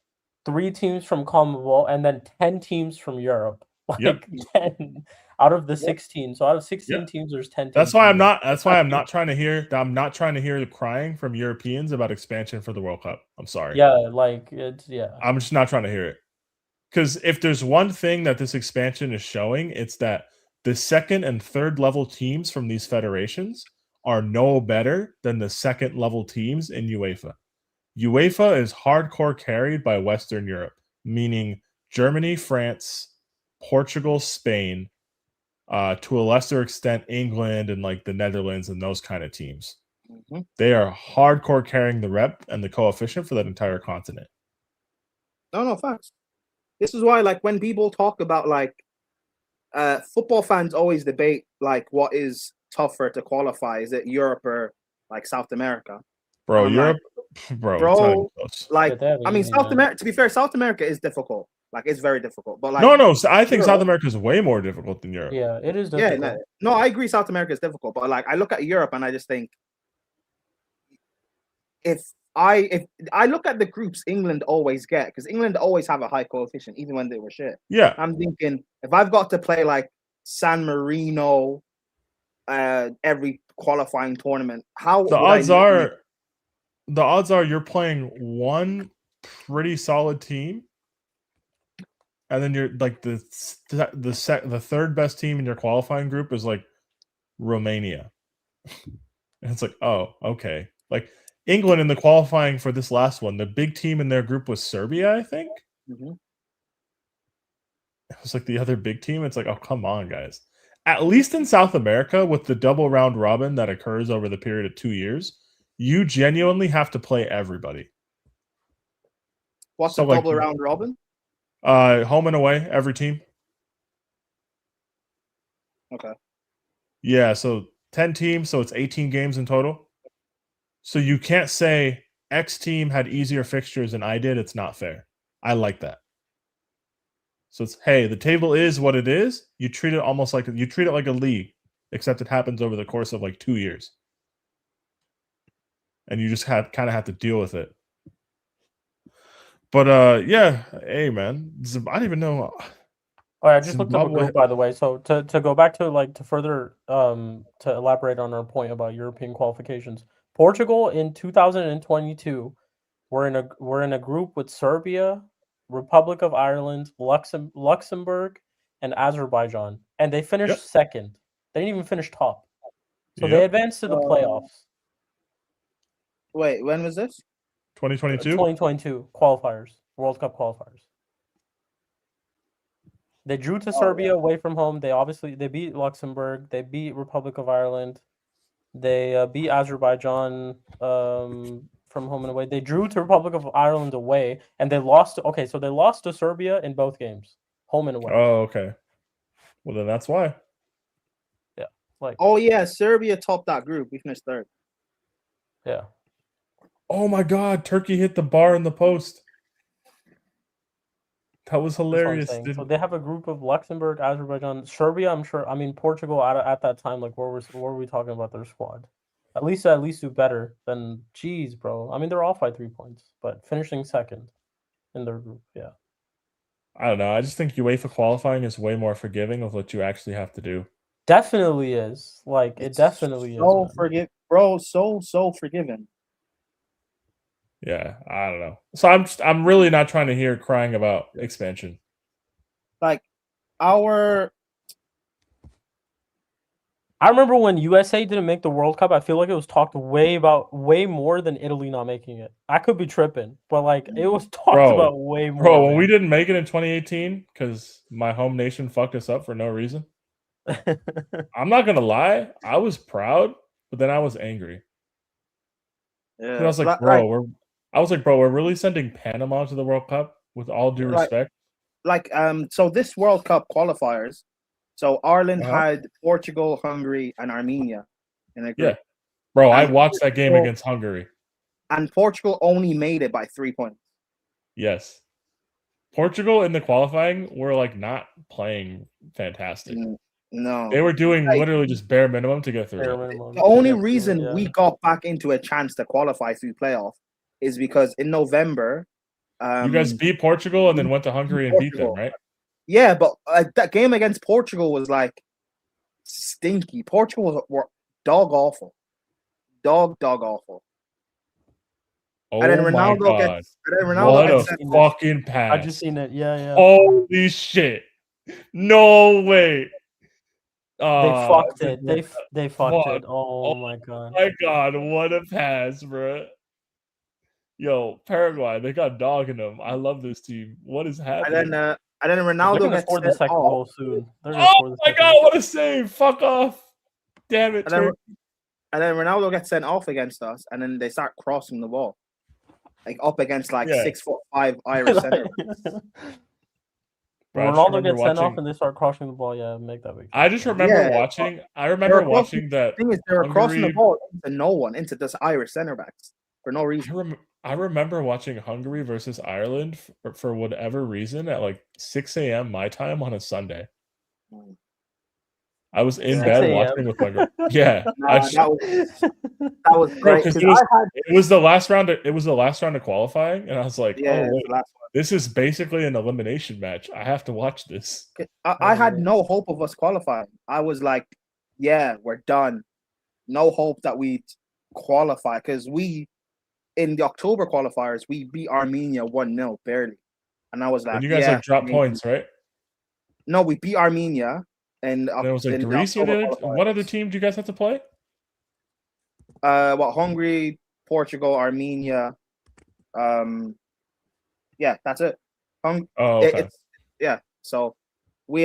3 teams from CONMEBOL, and then 10 teams from Europe. 10 out of the 16. So out of 16 teams, there's 10 teams. That's why I'm not trying to hear the crying from Europeans about expansion for the World Cup. I'm sorry. I'm just not trying to hear it. Because if there's one thing that this expansion is showing, it's that the second and third level teams from these federations are no better than the second level teams in UEFA. UEFA is hardcore carried by Western Europe, meaning Germany, France, Portugal, Spain, to a lesser extent, England and like the Netherlands and those kind of teams. Mm-hmm. They are hardcore carrying the rep and the coefficient for that entire continent. No, facts. This is why, like, when people talk about like football fans always debate like what is tougher to qualify. Is it Europe or like South America? Bro, Europe, bro. Like, I mean, South America. To be fair, South America is difficult. Like, it's very difficult. But like, no, I think South America is way more difficult than Europe. Yeah, it is difficult. Yeah, no, I agree. South America is difficult, but like, I look at Europe and I just think, if I look at the groups England always get, because England always have a high coefficient, even when they were shit. Yeah, I'm thinking if I've got to play like San Marino, every qualifying tournament, the odds are you're playing one pretty solid team, and then you're like the third best team in your qualifying group is like Romania, and it's like, oh, okay, like. England in the qualifying for this last one, the big team in their group was Serbia, I think. Mm-hmm. it was like the other big team. It's like, oh, come on, guys. At least in South America, with the double round robin that occurs over the period of 2 years, you genuinely have to play everybody. What's the double round robin? Home and away, every team. Okay. Yeah, so 10 teams, so it's 18 games in total. So you can't say X team had easier fixtures than I did. It's not fair. I like that. So it's, hey, the table is what it is. You treat it almost like you treat it like a league, except it happens over the course of like 2 years, and you just kind of have to deal with it. But yeah, hey man, I don't even know. Oh, I just looked up a group, by the way. So to go back to like to further to elaborate on our point about European qualifications, Portugal in 2022 we're in a group with Serbia, Republic of Ireland, Luxembourg, and Azerbaijan, and they finished second. They didn't even finish top, so they advanced to the playoffs. Wait, when was this? 2022. 2022 qualifiers, World Cup qualifiers. They drew to Serbia away from home. They beat Luxembourg. They beat Republic of Ireland. They beat Azerbaijan from home and away. They drew to Republic of Ireland away, and they lost. So they lost to Serbia in both games, home and away. Oh, okay. Well, then that's why. Yeah. Like. Oh yeah, Serbia topped that group. We finished third. Yeah. Oh my God! Turkey hit the bar in the post. That was hilarious. So they have a group of Luxembourg, Azerbaijan, Serbia. I'm sure. I mean, Portugal at that time. Like, what were we talking about their squad? At least do better than. Jeez, bro. I mean, they're off by 3 points, but finishing second in their group. Yeah. I don't know. I just think UEFA qualifying is way more forgiving of what you actually have to do. Definitely is. Like, it definitely is. So bro. So forgiving. Yeah, I don't know. So I'm really not trying to hear crying about expansion. Like I remember when USA didn't make the World Cup, I feel like it was talked way more than Italy not making it. I could be tripping, but like it was talked about way more. Bro, when we didn't make it in 2018 because my home nation fucked us up for no reason. I'm not gonna lie, I was proud, but then I was angry. Yeah, I was like, bro, we're really sending Panama to the World Cup with all due respect. So this World Cup qualifiers, so Ireland had Portugal, Hungary, and Armenia in a group. Yeah. Bro, I watched that game against Hungary. And Portugal only made it by 3 points. Yes. Portugal in the qualifying were like not playing fantastic. No. They were doing literally just bare minimum to get through. The only reason we got back into a chance to qualify through playoff is because in November, you guys beat Portugal and then went to Hungary and beat them, right? Yeah, but that game against Portugal was like stinky. Portugal were dog awful. Dog awful. Oh and then Ronaldo gets a fucking pass. I just seen it. Yeah. Holy shit. No way. They fucked it. They fucked it. Oh my god. My god, what a pass, bro. Yo, Paraguay, they got dog in them. I love this team. What is happening? And then Ronaldo gets scored the second goal soon. Oh my god, what a save! Fuck off! Damn it! And then Ronaldo gets sent off against us, and then they start crossing the ball, like up against 6'5" Irish center. Ronaldo gets sent off, and they start crossing the ball. Yeah, make that big. I just remember watching. I remember watching that. The thing is, they were crossing the ball into no one, into this Irish center backs for no reason. I remember watching Hungary versus Ireland for whatever reason at like 6 a.m. my time on a Sunday. I was in bed watching with my girl. Yeah, that was great. It was the last round. It was the last round of qualifying, and I was like, "Oh, wait, this is basically an elimination match. I have to watch this." I had no hope of us qualifying. I was like, "Yeah, we're done. No hope that we qualify because we." In the October qualifiers, we beat Armenia 1-0 barely, and I was like, and you guys dropped points, right? No, we beat Armenia, and it was like Greece. You did. What other team do you guys have to play? Hungary, Portugal, Armenia. Yeah, that's it. Okay. So We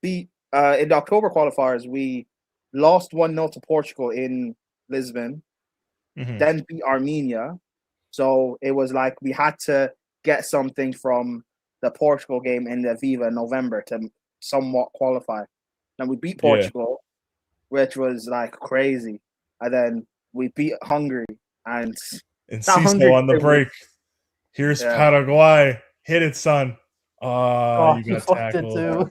beat in the October qualifiers. We lost 1-0 to Portugal in Lisbon, then beat Armenia. So it was like we had to get something from the Portugal game in the Viva in November to somewhat qualify. And we beat Portugal, which was like crazy. And then we beat Hungary. And Ciso on the break. Here's Paraguay. Hit it, son. Oh, you got tackled. It too.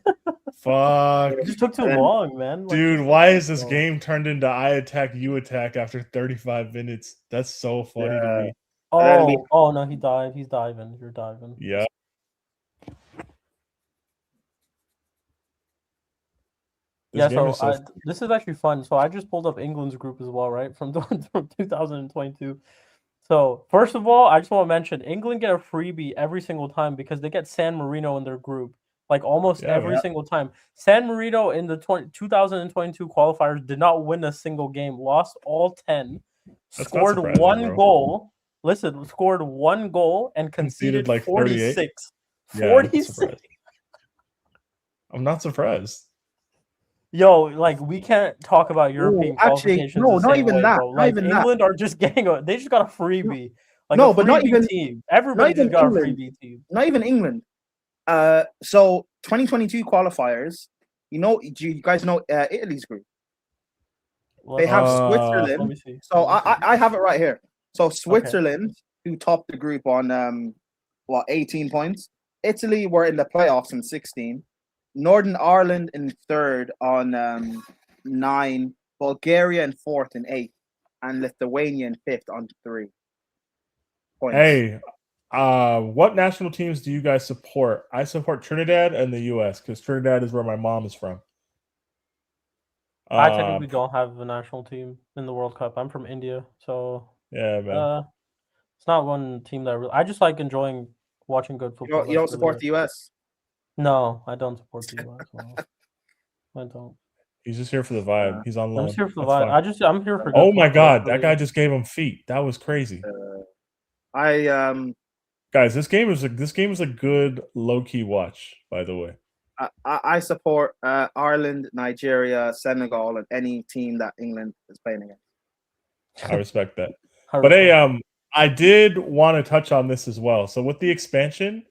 Fuck. It just took too long, man. Dude, why is this game turned into I attack, you attack after 35 minutes? That's so funny to me. Oh no, he dived. He's diving. You're diving. Yeah. This is actually fun. So I just pulled up England's group as well, right? From 2022. So first of all, I just want to mention England get a freebie every single time because they get San Marino in their group. Like almost every single time. San Marino in the 2022 qualifiers did not win a single game, lost all 10, scored one goal. Listen, scored one goal and conceded like 46. 46. I'm not surprised. Yo, like we can't talk about European qualifications. No, not even that. Like England are just getting they just got a freebie. Like no, but not even team. Everybody just got a freebie team. Not even England. So 2022 qualifiers. Do you guys know Italy's group? They have Switzerland. Let me see. So I have it right here. So Switzerland, who topped the group on 18 points. Italy were in the playoffs in 16. Northern Ireland in 3rd on 9. Bulgaria in 4th in 8. And Lithuania in 5th on 3 points. Hey, what national teams do you guys support? I support Trinidad and the U.S. because Trinidad is where my mom is from. I technically don't have a national team in the World Cup. I'm from India, so yeah, man. It's not one team that I just like enjoying watching good football. You don't support the U.S.? No, I don't support the U.S. I don't. He's just here for the vibe. He's on loan. I'm just here for the vibe. I'm here for. Oh my god, that guy just gave him feet. That was crazy. Guys, this game is a good low key watch. By the way, I support Ireland, Nigeria, Senegal, and any team that England is playing against. I respect that. But hey, I did want to touch on this as well. So with the expansion,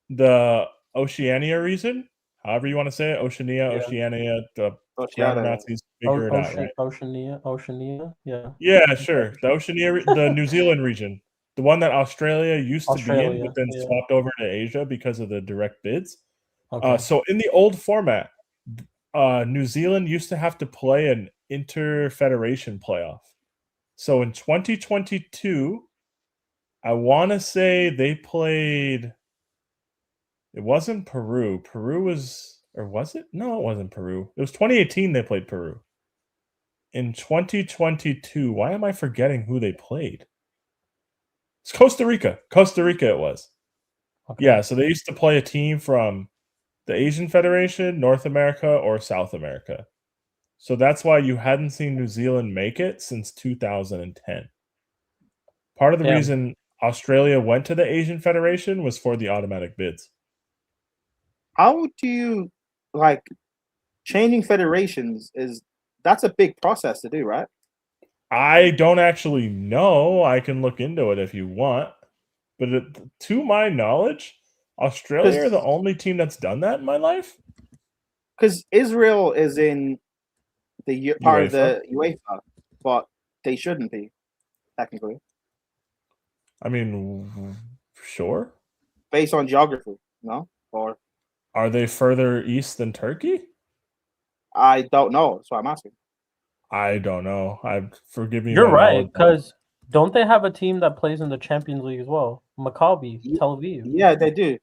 the Oceania region, however you want to say it, Oceania, the Nazis figure it out, right? Oceania, yeah. Yeah, sure. The Oceania, the New Zealand region, the one that Australia used to be in, but then swapped over to Asia because of the direct bids. Okay. So in the old format, New Zealand used to have to play an inter-federation playoff. So in 2022, I want to say they played. It wasn't Peru. Peru was, or was it? No, it wasn't Peru. It was 2018 they played Peru. In 2022, why am I forgetting who they played? It's Costa Rica. Costa Rica it was. Okay. Yeah, so they used to play a team from the Asian Federation, North America, or South America. So that's why you hadn't seen New Zealand make it since 2010. Part of the reason Australia went to the Asian Federation was for the automatic bids. How do you changing federations? That's a big process to do, right? I don't actually know. I can look into it if you want. But to my knowledge, Australia are the only team that's done that in my life. Because Israel is in the part of the UEFA, but they shouldn't be, technically. I mean, sure. Based on geography, no? Or are they further east than Turkey? I don't know. That's what I'm asking. I don't know. Forgive me. You're right, because don't they have a team that plays in the Champions League as well? Maccabi, Tel Aviv. Yeah, they do.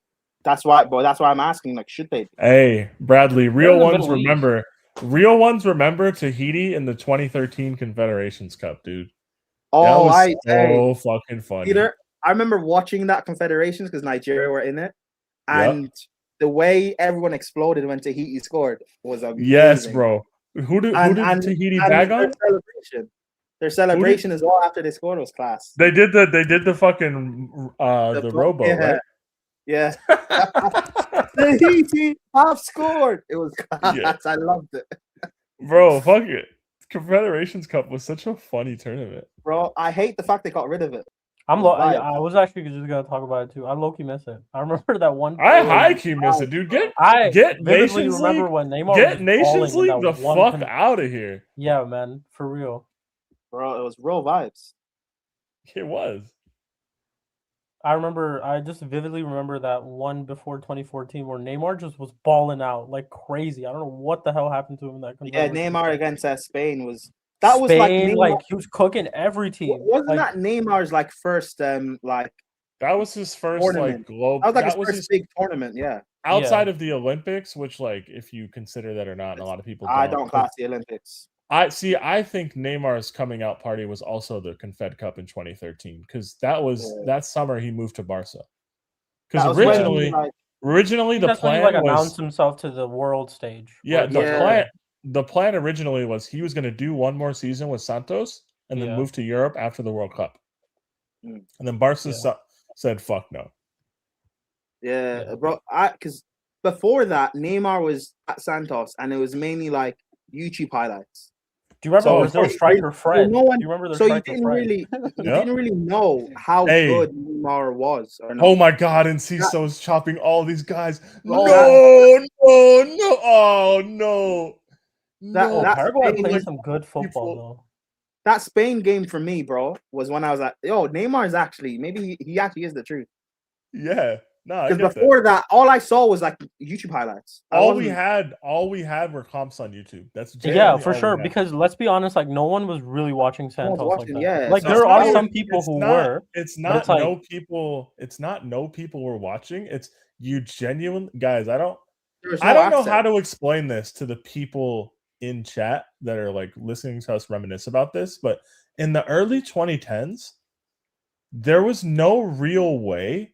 That's why I'm asking. Should they? Hey, Bradley, real ones remember. Real ones remember Tahiti in the 2013 Confederations Cup, dude. Oh, that was so fucking funny. Peter, I remember watching that Confederations because Nigeria were in it, and the way everyone exploded when Tahiti scored was amazing. Yes, bro. Who did Tahiti bag on? Their celebration as well after they scored was class. They did the fucking the rowboat, right? Yeah. Tahiti have scored. It was class. Yeah. I loved it. Bro, fuck it. Confederations Cup was such a funny tournament. Bro, I hate the fact they got rid of it. I was actually just gonna talk about it too. I low-key miss it. I remember that one. I high-key miss it, dude. Get Nations League. When Neymar get Nations League the fuck out of here. Yeah, man, for real. Bro, it was real vibes. It was. I just vividly remember that one before 2014 where Neymar just was balling out like crazy. I don't know what the hell happened to him in that. Yeah, Neymar against Spain was was like Neymar, he was cooking every team. Wasn't that Neymar's like first like? That was his first tournament. like global. That was like his first big tournament. Yeah. Outside of the Olympics, which like if you consider that or not, and a lot of people I don't class the Olympics. I think Neymar's coming out party was also the Confed Cup in 2013 because that summer he moved to Barca. Because originally the plan was announced himself to the world stage. Yeah, the plan originally was he was going to do one more season with Santos and then move to Europe after the World Cup. And then Barca said, "Fuck no." Yeah, bro. Because before that, Neymar was at Santos, and it was mainly like YouTube highlights. Do you remember Brazil striker Fred? Do you remember the striker Fred? You didn't really know how good Neymar was. Or not. Oh my God! And Cisso's chopping all these guys. No! Oh no! Paraguay played some good football though. That Spain game for me, bro, was when I was like, "Yo, Neymar's actually maybe he actually is the truth." Yeah. No, because before that, all I saw was like YouTube highlights. All we had were comps on YouTube. That's for sure. Because let's be honest, like no one was really watching Santos like that. Yeah, like there are some people who were. It's not no people. It's not no people were watching. It's you genuine guys. I don't know how to explain this to the people in chat that are like listening to us reminisce about this, but in the early 2010s, there was no real way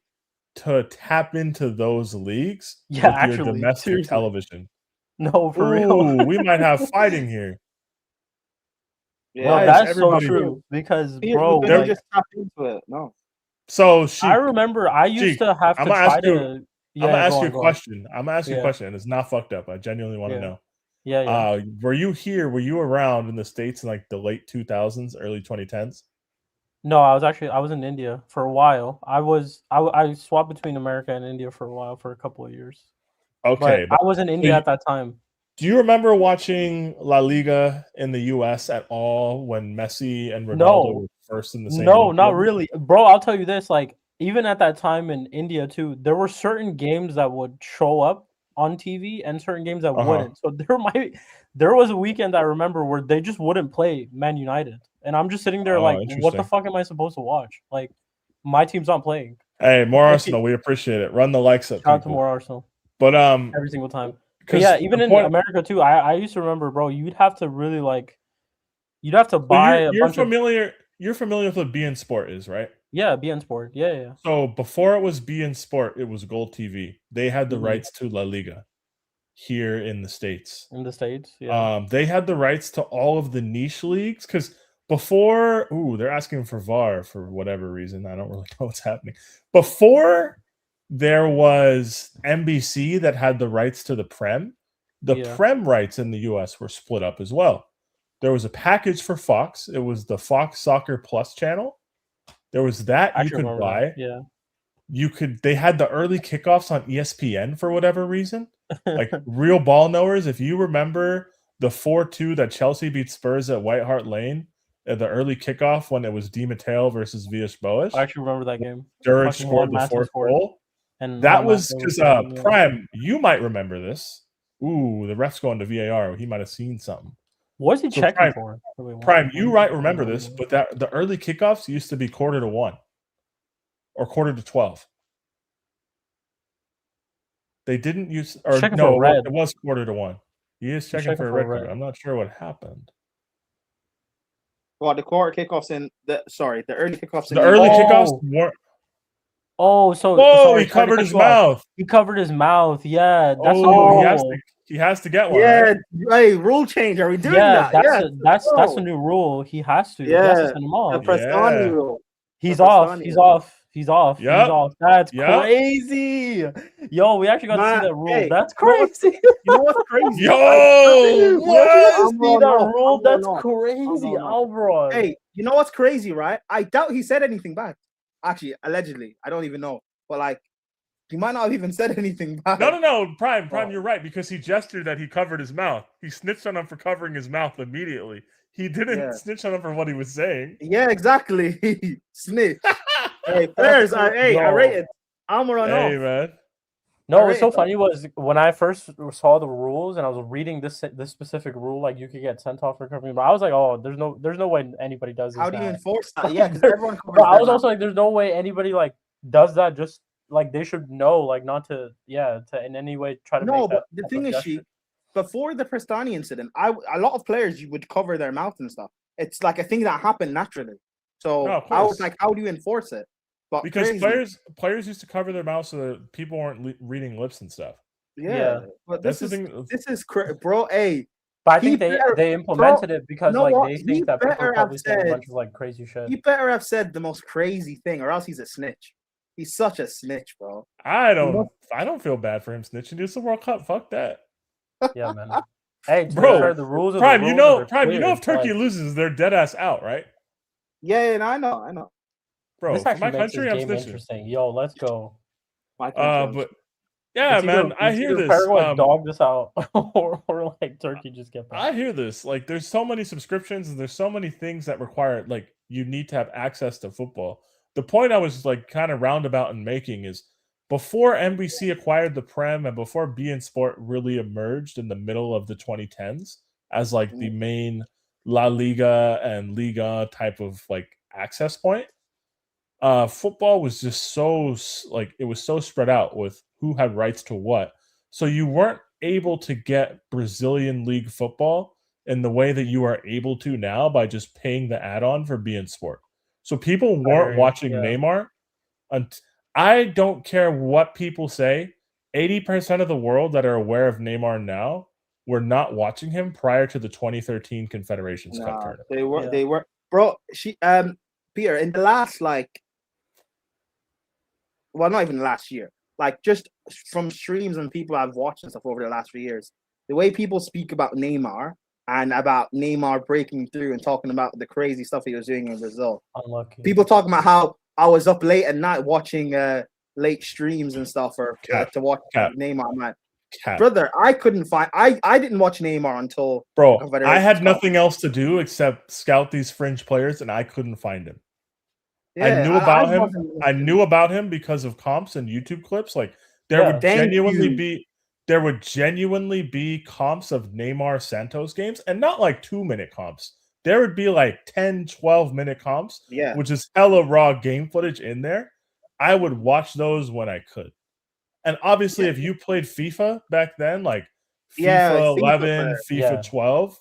to tap into those leagues with your domestic television. No, for real. We might have fighting here. Yeah, no, that's so true. Because bro, they just tap into it. No. So I remember I used to have to try to. I'm gonna ask you a question. I'm gonna ask you a question, and it's not fucked up. I genuinely want to know. Yeah. Were you here? Were you around in the States in like the late 2000s, early 2010s? No, I was in India for a while. I swapped between America and India for a while, for a couple of years. Okay. But I was in India at that time. Do you remember watching La Liga in the US at all when Messi and Ronaldo were first in the same No, not really. Bro, I'll tell you this, like even at that time in India too, there were certain games that would show up on TV and certain games that wouldn't. So there was a weekend I remember where they just wouldn't play Man United. And I'm just sitting there like, what the fuck am I supposed to watch? Like, my team's not playing. Hey, more Arsenal. We appreciate it. Run the likes up. Shout out to more Arsenal. But every single time. But yeah, even in America too, I used to remember, bro, you'd have to really like, you'd have to buy You're familiar with what beIN Sport is, right? Yeah, beIN Sport. Yeah. So before it was beIN Sport, it was Gold TV. They had the rights to La Liga here in the States. Yeah. They had the rights to all of the niche leagues because before, they're asking for VAR for whatever reason. I don't really know what's happening. Before there was NBC that had the rights to the Prem. The Prem rights in the US were split up as well. There was a package for Fox. It was the Fox Soccer Plus channel. There was that you could buy. Yeah. They had the early kickoffs on ESPN for whatever reason. Like real ball knowers. If you remember the 4-2 that Chelsea beat Spurs at White Hart Lane at the early kickoff when it was Di Matteo versus Villas-Boas. I actually remember that game. Sturridge scored the fourth goal. And that was because Prime, you might remember this. The ref's going to VAR. He might have seen something. What was he checking for? Prime, you might remember this, but that the early kickoffs used to be 1:45 or 11:45. They didn't use it was 1:45. He is checking for a red card. I'm not sure what happened. Well, the quarter kickoffs in the early kickoffs. The early kickoffs weren't. He covered his mouth. He covered his mouth. Yeah, that's he has to get one. Yeah, hey, rule change. Are we doing that? That's a new rule. He has to. Yeah, send him off. The Prestani rule. He's off. He's off. Yep. He's off. That's Yep. crazy. Yo, we actually got to see that rule. Hey, That's crazy. You know what's crazy? Yo, We actually got to what? see that no, rule. That's no. crazy, No. Alvarez. Hey, you know what's crazy, right? I doubt he said anything back. Actually, allegedly, I don't even know. But like, he might not have even said anything back. No, Prime, you're right, because he gestured that he covered his mouth. He snitched on him for covering his mouth immediately. He didn't snitch on him for what he was saying. Yeah, exactly. Snitch. Hey, players, I rate it. I'm on Hey, off. man. No, what's so funny was when I first saw the rules and I was reading this specific rule, like you could get sent off for covering. But I was like, oh, there's no way anybody does this. How do you enforce that? Yeah, because everyone covers I was their also like, there's no way anybody like does that. Just like they should know, like not to to in any way try to no, make that. but the thing is, before the Prestani incident, a lot of players would cover their mouth and stuff. It's like a thing that happened naturally. So I was like, how do you enforce it? But because players used to cover their mouths so that people weren't reading lips and stuff. Yeah. But this is bro. Hey, but I think they implemented it because they think that people probably said a bunch of like crazy shit. He better have said the most crazy thing, or else he's a snitch. He's such a snitch, bro. I don't feel bad for him snitching. It's the World Cup. Fuck that. Yeah, man. Hey, bro, the rules are Prime. the rules, You know, if Turkey loses, they're dead ass out, right? Yeah, I know. Bro, this for actually my makes country, this I'm game snitching. interesting. Yo, let's go. But yeah, man, I hear this. Paraguay dog this out, or like Turkey just get back. I hear this. Like, there's so many subscriptions and there's so many things that require like you need to have access to football. The point I was like kind of roundabout in making is before NBC acquired the Prem and before beIN Sport really emerged in the middle of the 2010s as like the main La Liga and Liga type of like access point. Football was just so like it was so spread out with who had rights to what, so you weren't able to get Brazilian league football in the way that you are able to now by just paying the add-on for beIN Sport. So people weren't watching Neymar. And I don't care what people say. 80% of the world that are aware of Neymar now were not watching him prior to the 2013 Confederations Cup tournament. They were, bro. Peter, in the last not even last year, like just from streams and people I've watched and stuff over the last 3 years, the way people speak about Neymar and about Neymar breaking through and talking about the crazy stuff he was doing in Brazil. Unlucky. People talking about how I was up late at night watching late streams and stuff to watch Neymar. I'm like, brother, I couldn't find. I didn't watch Neymar until I had nothing else to do except scout these fringe players, and I couldn't find him. Yeah, I knew about him. I knew about him because of comps and YouTube clips. Like there would genuinely be comps of Neymar Santos games, and not like 2-minute comps. There would be like 10, 12-minute comps, which is hella raw game footage in there. I would watch those when I could. And obviously, if you played FIFA back then, like FIFA 11, FIFA 12,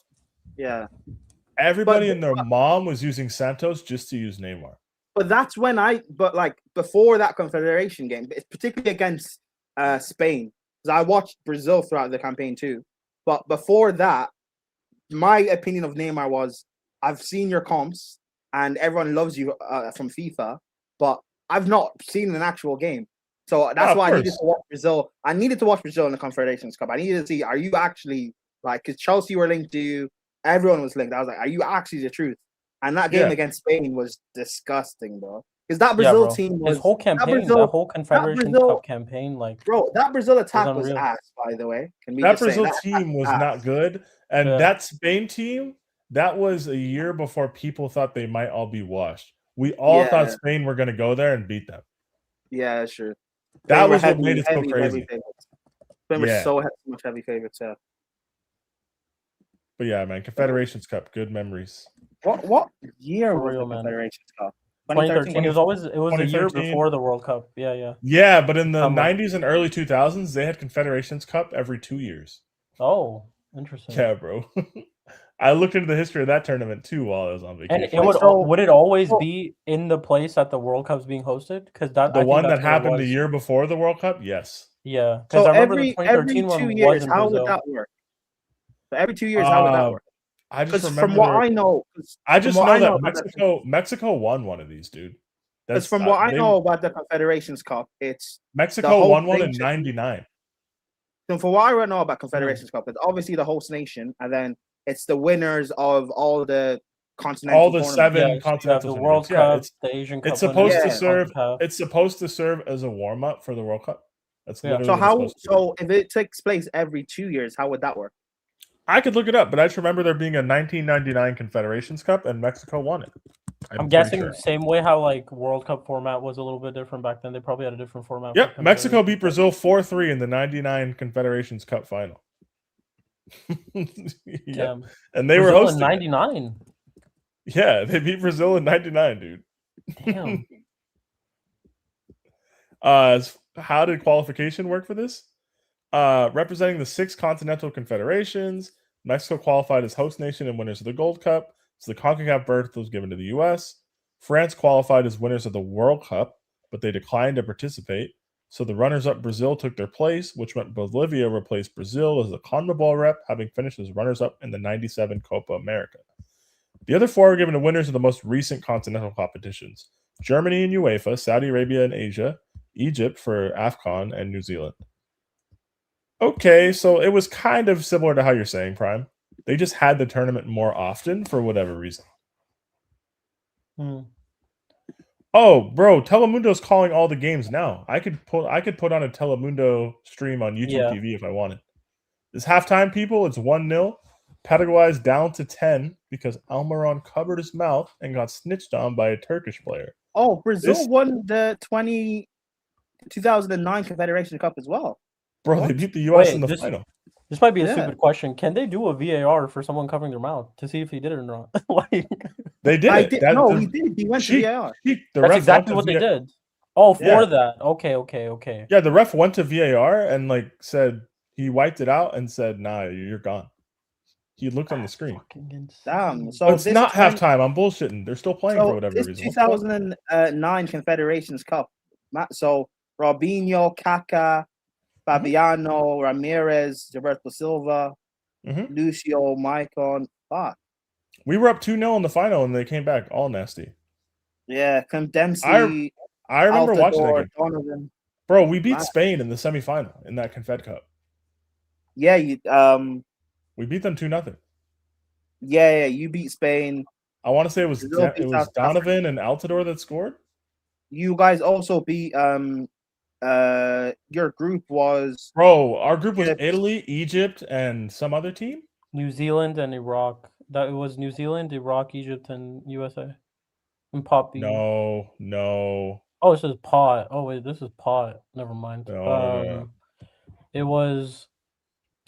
everybody and their mom was using Santos just to use Neymar. But that's when before that Confederation game, particularly against Spain, because I watched Brazil throughout the campaign too. But before that, my opinion of Neymar was, I've seen your comps and everyone loves you from FIFA, but I've not seen an actual game. So that's why I needed to watch Brazil. I needed to watch Brazil in the Confederations Cup. I needed to see, are you actually, like, because Chelsea were linked to you, everyone was linked. I was like, are you actually the truth? And that game against Spain was disgusting, bro. Because that Brazil team was... His whole campaign, the whole Confederations Cup campaign, like... Bro, that Brazil attack was ass, by the way. That Brazil team was not good. And that Spain team, that was a year before people thought they might all be washed. We all thought Spain were going to go there and beat them. Yeah, sure. That was what made it so crazy. Spain were so much heavy favorites, But yeah, man, Confederations Cup, good memories. What year was the Confederations Cup? 2013. It was a year before the World Cup. Yeah. Yeah, but in the 90s and early 2000s, they had Confederations Cup every 2 years. Oh, interesting. Yeah, bro. I looked into the history of that tournament too while I was on vacation. And would it always be in the place that the World Cup's being hosted? Because the one that happened the year before the World Cup, yes. Yeah, because I remember the 2013 one was in Brazil. How would that work? So every 2 years, how would that work? I just remember. From what I know, I just know that Mexico won one of these, dude. Because from what I know about the Confederations Cup, it's Mexico won one in '99. So from what I know about Confederations Cup, it's obviously the host nation, and then it's the winners of all the continental, all the 7 continental, the World Cup, the Asian Cup. It's supposed to serve. It's supposed to serve as a warm up for the World Cup. That's literally so if it takes place every 2 years, how would that work? I could look it up, but I just remember there being a 1999 Confederations Cup and Mexico won it. I'm guessing the same way how like World Cup format was a little bit different back then. They probably had a different format. Yep, Mexico beat Brazil 4-3 in the '99 Confederations Cup final. Yep. And they Brazil were hosting in '99. Yeah, they beat Brazil in '99, dude. Damn. How did qualification work for this? Representing the 6 continental confederations, Mexico qualified as host nation and winners of the Gold Cup. So the CONCACAF berth was given to the U.S. France qualified as winners of the World Cup, but they declined to participate. So the runners-up Brazil took their place, which meant Bolivia replaced Brazil as the CONMEBOL rep, having finished as runners-up in the '97 Copa America. The other 4 were given to winners of the most recent continental competitions: Germany and UEFA, Saudi Arabia and Asia, Egypt for AFCON, and New Zealand. Okay, so it was kind of similar to how you're saying, Prime. They just had the tournament more often for whatever reason. Oh, bro, Telemundo's calling all the games now. I could put on a Telemundo stream on YouTube TV if I wanted. It's halftime, people. It's 1-0. Paraguay's down to 10 because Almiron covered his mouth and got snitched on by a Turkish player. Oh, Brazil won the 2009 Confederation Cup as well. Bro, they beat the U.S. in the final. This might be a stupid question. Can they do a VAR for someone covering their mouth to see if he did it or not? They did. He did. He went to VAR. That's exactly what they did. Oh, for that. Okay. Yeah, the ref went to VAR and said he wiped it out and said, "Nah, you're gone." He looked on the screen. Damn. So it's not halftime. I'm bullshitting. They're still playing for whatever reason. 2009 Confederations Cup. So Robinho, Kaká, Fabiano, Ramirez, Gilberto Silva, Lucio, Maicon. We were up 2-0 in the final, and they came back all nasty. Yeah, Dempsey. I remember watching that game. Donovan. Bro, we beat Spain in the semifinal in that Confed Cup. Yeah, we beat them 2-0. Yeah, you beat Spain. I want to say it was Donovan and Altidore that scored. You guys also beat your group was our group was Italy, Egypt, and some other team. New Zealand and Iraq. That it was New Zealand, Iraq, Egypt, and USA. And Pot B. No. Oh, this is Pot. Oh wait, this is Pot. Never mind. No. It was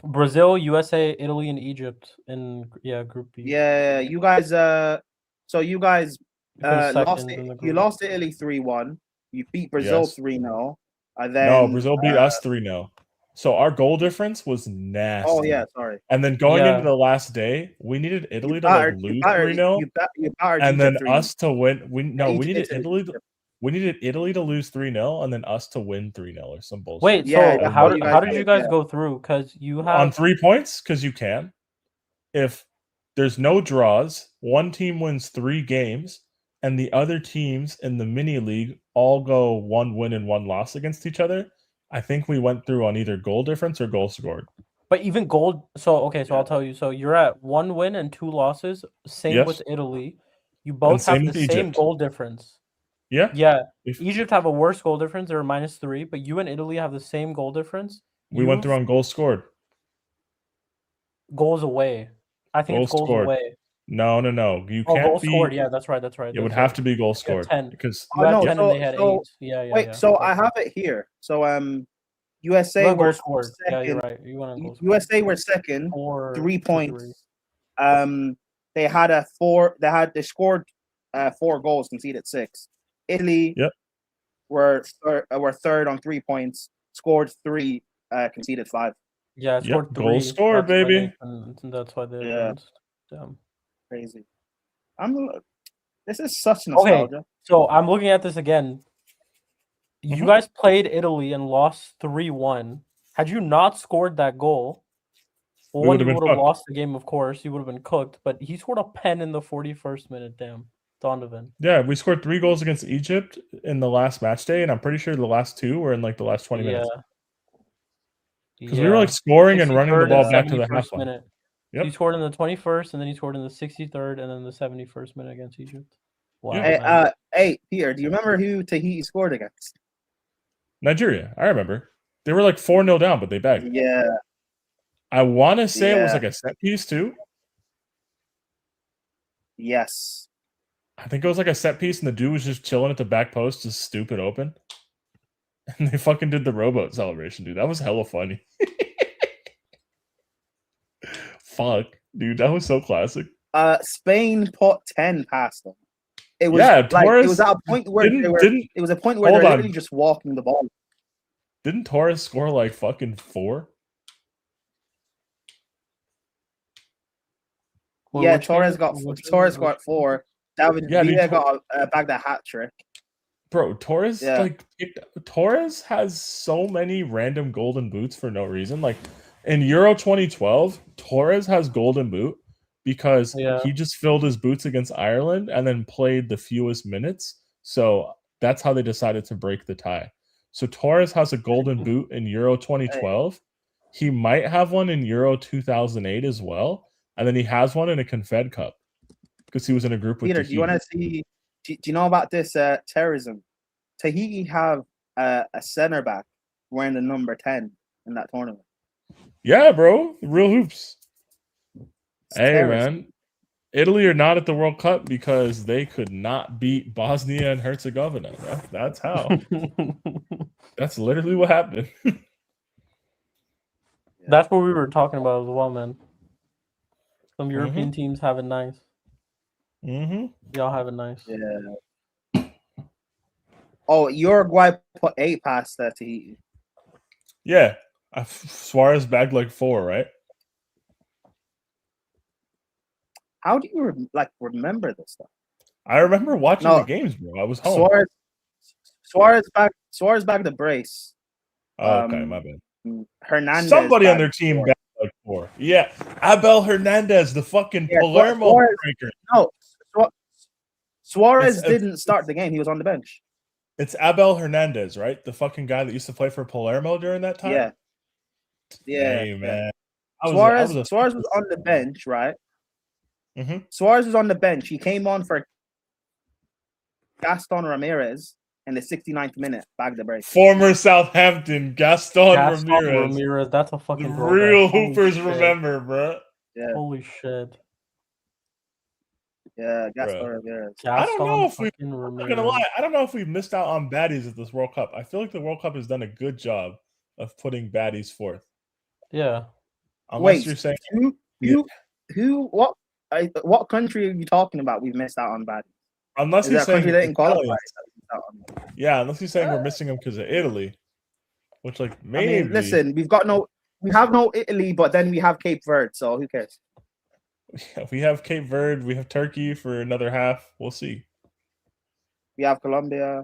Brazil, USA, Italy, and Egypt in Group B. Yeah, you guys. So you guys lost. You lost to Italy 3-1. You beat Brazil 3-0. And then Brazil beat us 3-0. So our goal difference was nasty. Oh yeah, sorry. And then going into the last day, we needed Italy to lose 3-0, and then us to win. We needed Italy. We needed Italy to lose 3-0, and then us to win 3-0 or some bullshit. Wait, so how did you guys go through? Because you have on 3 points, because you can. If there's no draws, one team wins 3 games, and the other teams in the mini league all go 1 win and 1 loss against each other. I think we went through on either goal difference or goal scored. But even goal, so I'll tell you. So you're at 1 win and 2 losses. Same with Italy. You both have the same goal difference. Yeah. Egypt have a worse goal difference. They're -3, but you and Italy have the same goal difference. We went through on goals scored. Goals away. I think it's goals away. No. You can't goal scored. Yeah, that's right. It would have to be goal scored. 10. Because you had 10 and they had 8. Yeah. Wait, so I have it here. So USA were scored. Second. Yeah, you're right. You went on goal scored. USA were second. 3 points. They scored 4 goals, conceded 6. Italy were third on 3 points, scored 3, conceded 5. Yeah, scored 3. Goal scored, baby. And that's why they advanced. Damn. Crazy. This is such nostalgia. Okay, so I'm looking at this again. You guys played Italy and lost 3-1. Had you not scored that goal, you would have lost the game, of course. You would have been cooked. But he scored a pen in the 41st minute. Damn. Donovan. Yeah, we scored 3 goals against Egypt in the last match day, and I'm pretty sure the last 2 were in like the last 20 minutes. Because we were like scoring and running the ball back to the half line. Minute. Yep. He scored in the 21st, and then he scored in the 63rd, and then the 71st minute against Egypt. Wow. Yeah. Hey, Peter, do you remember who Tahiti scored against? Nigeria. I remember. They were like 4-0 down, but they bagged. Yeah. I want to say it was like a set piece too. Yes. I think it was like a set piece, and the dude was just chilling at the back post, just stupid open. And they fucking did the rowboat celebration, dude. That was hella funny. Fuck, dude, that was so classic. Spain put 10 past them. It was Torres it was at a point where it was a point where they're literally just walking the ball. Didn't Torres score like fucking 4? Yeah, Torres got 4. David Villa got back that hat trick. Bro, Torres Torres has so many random golden boots for no reason. Like in Euro 2012, Torres has golden boot because he just filled his boots against Ireland and then played the fewest minutes. So that's how they decided to break the tie. So Torres has a golden boot in Euro 2012. He might have one in Euro 2008 as well. And then he has one in a Confed Cup because he was in a group with Peter, Tahiti. do you want to see? Do you know about this terrorism? Tahiti have a center back wearing the number 10 in that tournament. Yeah, bro. Real hoops. Hey, terrorism. man. Italy are not at the World Cup because they could not beat Bosnia and Herzegovina. That's how. That's literally what happened. That's what we were talking about as well, man. Some European teams have it nice. Y'all have it nice. Yeah. Oh, Uruguay put 8 past Tahiti. Yeah. Suarez bagged like 4, right? How do you remember this stuff? I remember watching the games, bro. I was home. Suarez bagged the brace. Oh, okay, my bad. Hernandez. Somebody on their team bagged like 4. Yeah, Abel Hernandez, the fucking Palermo breaker. No, Suarez didn't start the game. He was on the bench. It's Abel Hernandez, right? The fucking guy that used to play for Palermo during that time? Yeah. Hey, man. Suarez was on the bench, right? Suarez was on the bench. He came on for Gaston Ramirez in the 69th minute, bagged the break. Former Southampton, Gaston Ramirez. That's a fucking real hoopers remember, bro. Yeah. Holy shit. Yeah, Gaston Ramirez. I don't know if I'm not gonna lie. I don't know if we've missed out on baddies at this World Cup. I feel like the World Cup has done a good job of putting baddies forth. Yeah. Unless you're saying what country are you talking about? We've missed out on baddies. Unless you're saying country that didn't qualify. Yeah, unless you're saying we're missing them because of Italy, which maybe. I mean, listen, we have no Italy, but then we have Cape Verde, so who cares? Yeah, we have Cape Verde, we have Turkey for another half. We'll see. We have Colombia.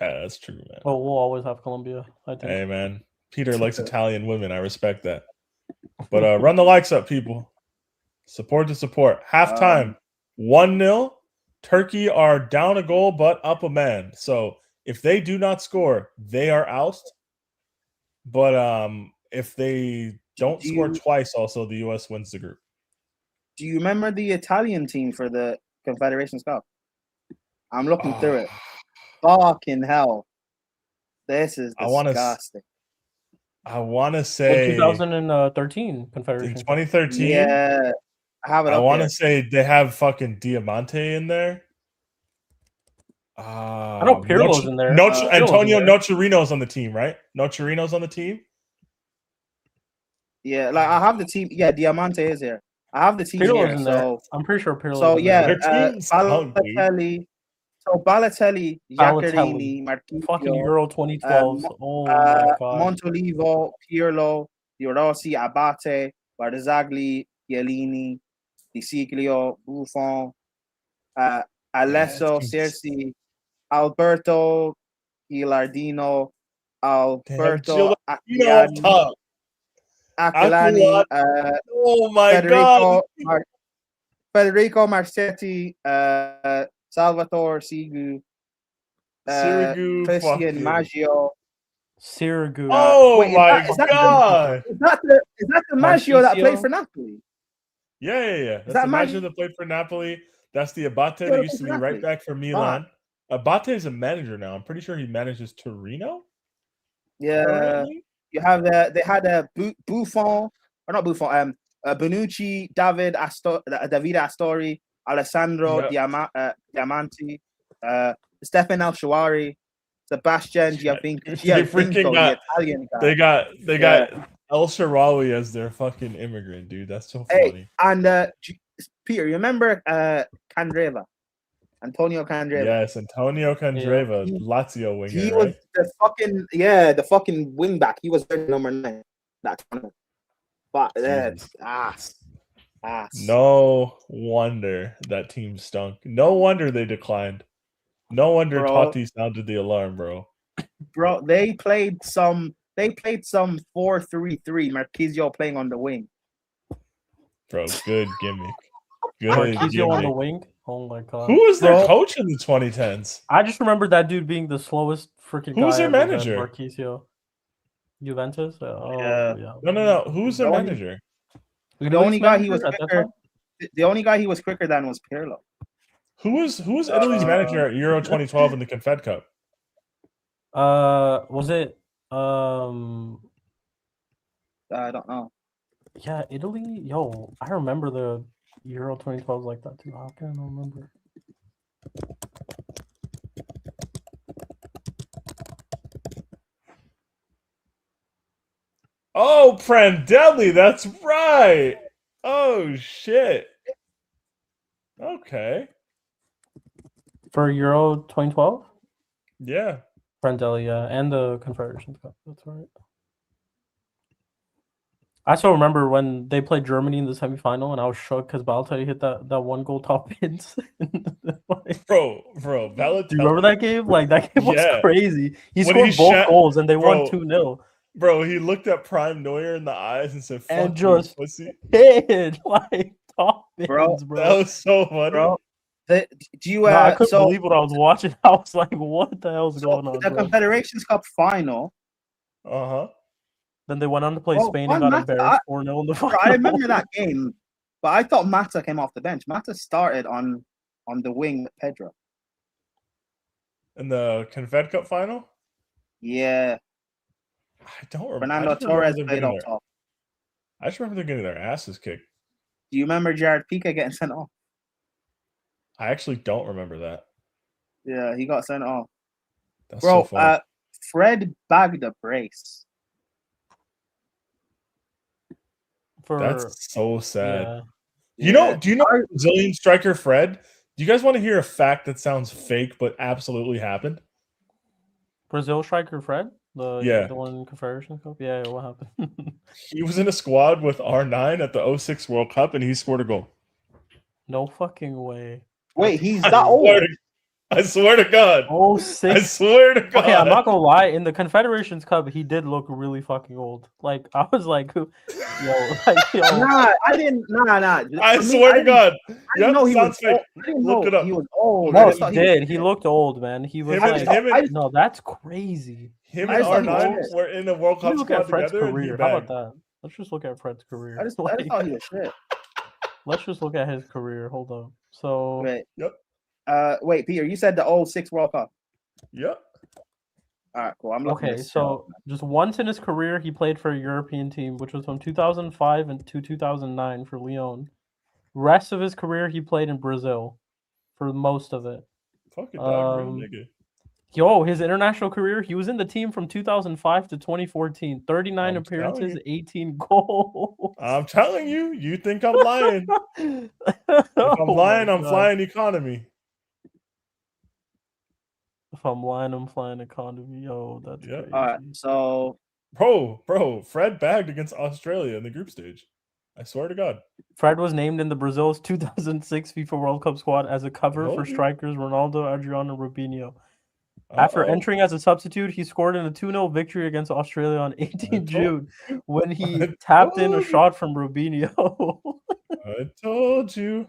Yeah, that's true, man. Oh, we'll always have Colombia, I think. Hey, man. Peter likes Italian women. I respect that. But run the likes up, people. Support to support. Halftime, 1-0. Turkey are down a goal, but up a man. So if they do not score, they are ousted. But if they don't score twice, also, the U.S. wins the group. Do you remember the Italian team for the Confederations Cup? I'm looking through it. Fucking hell. This is disgusting. I want to say 2013 Confederation. 2013. Yeah, I have it. I want to say they have fucking Diamante in there. I know Pirlo's in there. Antonio Nocerino's on the team, right? Nocerino's on the team. Yeah, I have the team. Yeah, Diamante is here. I have the team Pirlo's here. In so there. I'm pretty sure Pirlo's. So yeah, Balotelli. Balotelli, Giaccherini, Marquinhos, fucking Euro 2012. Oh my god. Montolivo, Pirlo, Di Rossi, Abate, Barzagli, Chiellini, Di Siglio, Buffon, Alesso, Cerci, Alberto, Gilardino, Alberto Aquilani, oh my Federico, god. Federico Marchetti, Salvatore Sigu, Sirigu, Christian Maggio. Sirigu. Oh my god! Is that the Maggio that played for Napoli? Yeah. That's the Maggio that played for Napoli. That's the Abate that used to be right back for Milan. Abate is a manager now. I'm pretty sure he manages Torino. Yeah. Currently? You have they had a Buffon, or not Buffon. Bonucci, Davide Astori, Alessandro Diamanti, Stefan El-Shawari, Sebastian Gianfinco, the Italian guy. They got El Shaarawy as their fucking immigrant, dude. That's so funny. And Peter, you remember Candreva? Antonio Candreva. Yes, Antonio Candreva, Lazio winger. He was the fucking wing back. He was number 9 that tournament. But ass. No wonder that team stunk. No wonder they declined. No wonder Totti sounded the alarm, bro. Bro, they played some 4-3-3. Marquisio playing on the wing. Bro, good gimmick. Marquisio on the wing. Oh my god. Who was their coach in the 2010s? I just remember that dude being the slowest freaking guy. Who's their manager? Marquisio. Juventus? Yeah. No. Who's their manager? The only guy he was quicker. The only guy he was quicker than was Pirlo. Who was Italy's manager at Euro 2012 in the Confed Cup? Was it I don't know. Yeah, Italy. Yo, I remember the Euro 2012 like that too. How can I not remember? Oh, Prandelli, that's right. Oh shit. Okay. For Euro 2012? Yeah. Prandelli, yeah, and the Confederations Cup. That's right. I still remember when they played Germany in the semifinal, and I was shook because Balotelli hit that 1-goal top pins. bro, Balotelli. Do you remember that game? Like, that game was crazy. He scored both goals, and they won 2-0. Bro, he looked at Prime Neuer in the eyes and said, "Fuck and you, just pussy." Hit like top pins, bro. That was so funny. Bro. I couldn't believe what I was watching. I was like, "What the hell's going on?" The Confederations Cup final. Then they went on to play Spain and got embarrassed 4-0 in the final. I remember that game, but I thought Mata came off the bench. Mata started on the wing with Pedro. In the Confed Cup final? Yeah. I don't remember. Fernando Torres played on top. I just remember them getting their asses kicked. Do you remember Jared Piqué getting sent off? I actually don't remember that. Yeah, he got sent off. That's so funny. Fred bagged a brace. That's so sad. Yeah. Do you know Brazilian striker Fred? Do you guys want to hear a fact that sounds fake but absolutely happened? Brazil striker Fred? The one in Confederation Cup? Yeah, what happened? He was in a squad with R9 at the 06 World Cup and he scored a goal. No fucking way. Wait, he's that old? I swear to God. 06. I swear to God. Okay, I'm not gonna lie. In the Confederations Cup, he did look really fucking old. Like, I was like, yo. Nah, I didn't. Nah. I swear to God. I didn't know he was old. I didn't know he was old. No, he did. He looked old, man. He was no, that's crazy. Him and R9 were in the World Cup squad together. Fred's career. How about that? Let's just look at Fred's career. I just thought he was shit. Let's just look at his career. Hold on. So. Wait, Peter, you said the 06 World Cup. Yep. All right, cool. I'm looking. Okay, so just once in his career, he played for a European team, which was from 2005 to 2009 for Lyon. Rest of his career, he played in Brazil for most of it. Fucking real nigga. Yo, his international career, he was in the team from 2005 to 2014. 39 appearances, 18 goals. I'm telling you, you think I'm lying. If I'm lying, I'm flying economy. If I'm lying, I'm flying economy. Yo, that's crazy. All right, so Bro, Fred bagged against Australia in the group stage. I swear to God. Fred was named in the Brazil's 2006 FIFA World Cup squad as a cover for strikers Ronaldo, Adriano, and Robinho. After entering as a substitute, he scored in a 2-0 victory against Australia on 18 June when he tapped in a shot from Robinho. I told you.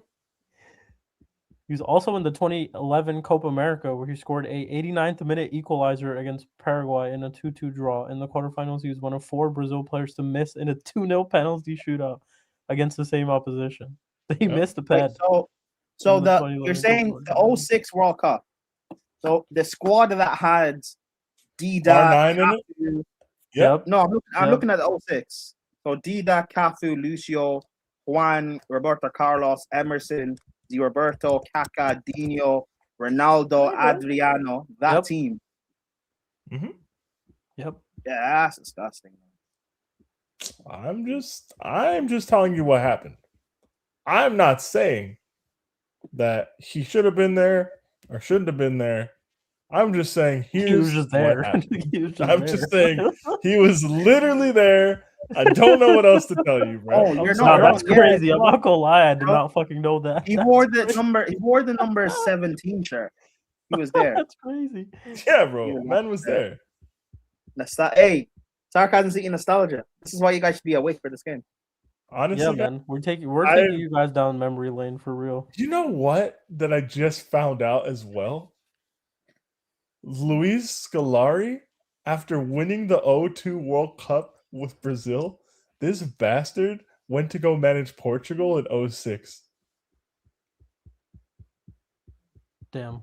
He was also in the 2011 Copa America, where he scored a 89th minute equalizer against Paraguay in a 2-2 draw. In the quarterfinals, he was one of 4 Brazil players to miss in a 2-0 penalty shootout against the same opposition. He missed the pen. So you're saying the 06 World Cup. So the squad that had Dida, R9 in it? Yep. No, I'm looking at the 06. So Dida, Cafu, Lucio, Juan, Roberto Carlos, Emerson, Di Roberto, Kaká, Dino, Ronaldo, Adriano. That team. Mm-hmm. Yep. Yeah, that's disgusting. I'm just telling you what happened. I'm not saying that he should have been there or shouldn't have been there. I'm just saying he was just there. I'm just saying he was literally there. I don't know what else to tell you, bro. Oh, you're not that's crazy. I'm not gonna lie. I did not fucking know that. He wore the number 17 shirt. He was there. That's crazy. Yeah, bro. Man was there. Hey, sarcasm seeking nostalgia. This is why you guys should be awake for this game. Honestly, yeah, man, we're taking you guys down memory lane for real. You know what? That I just found out as well. Luis Scolari, after winning the 0-2 World Cup with Brazil, this bastard went to go manage Portugal in 06. Damn,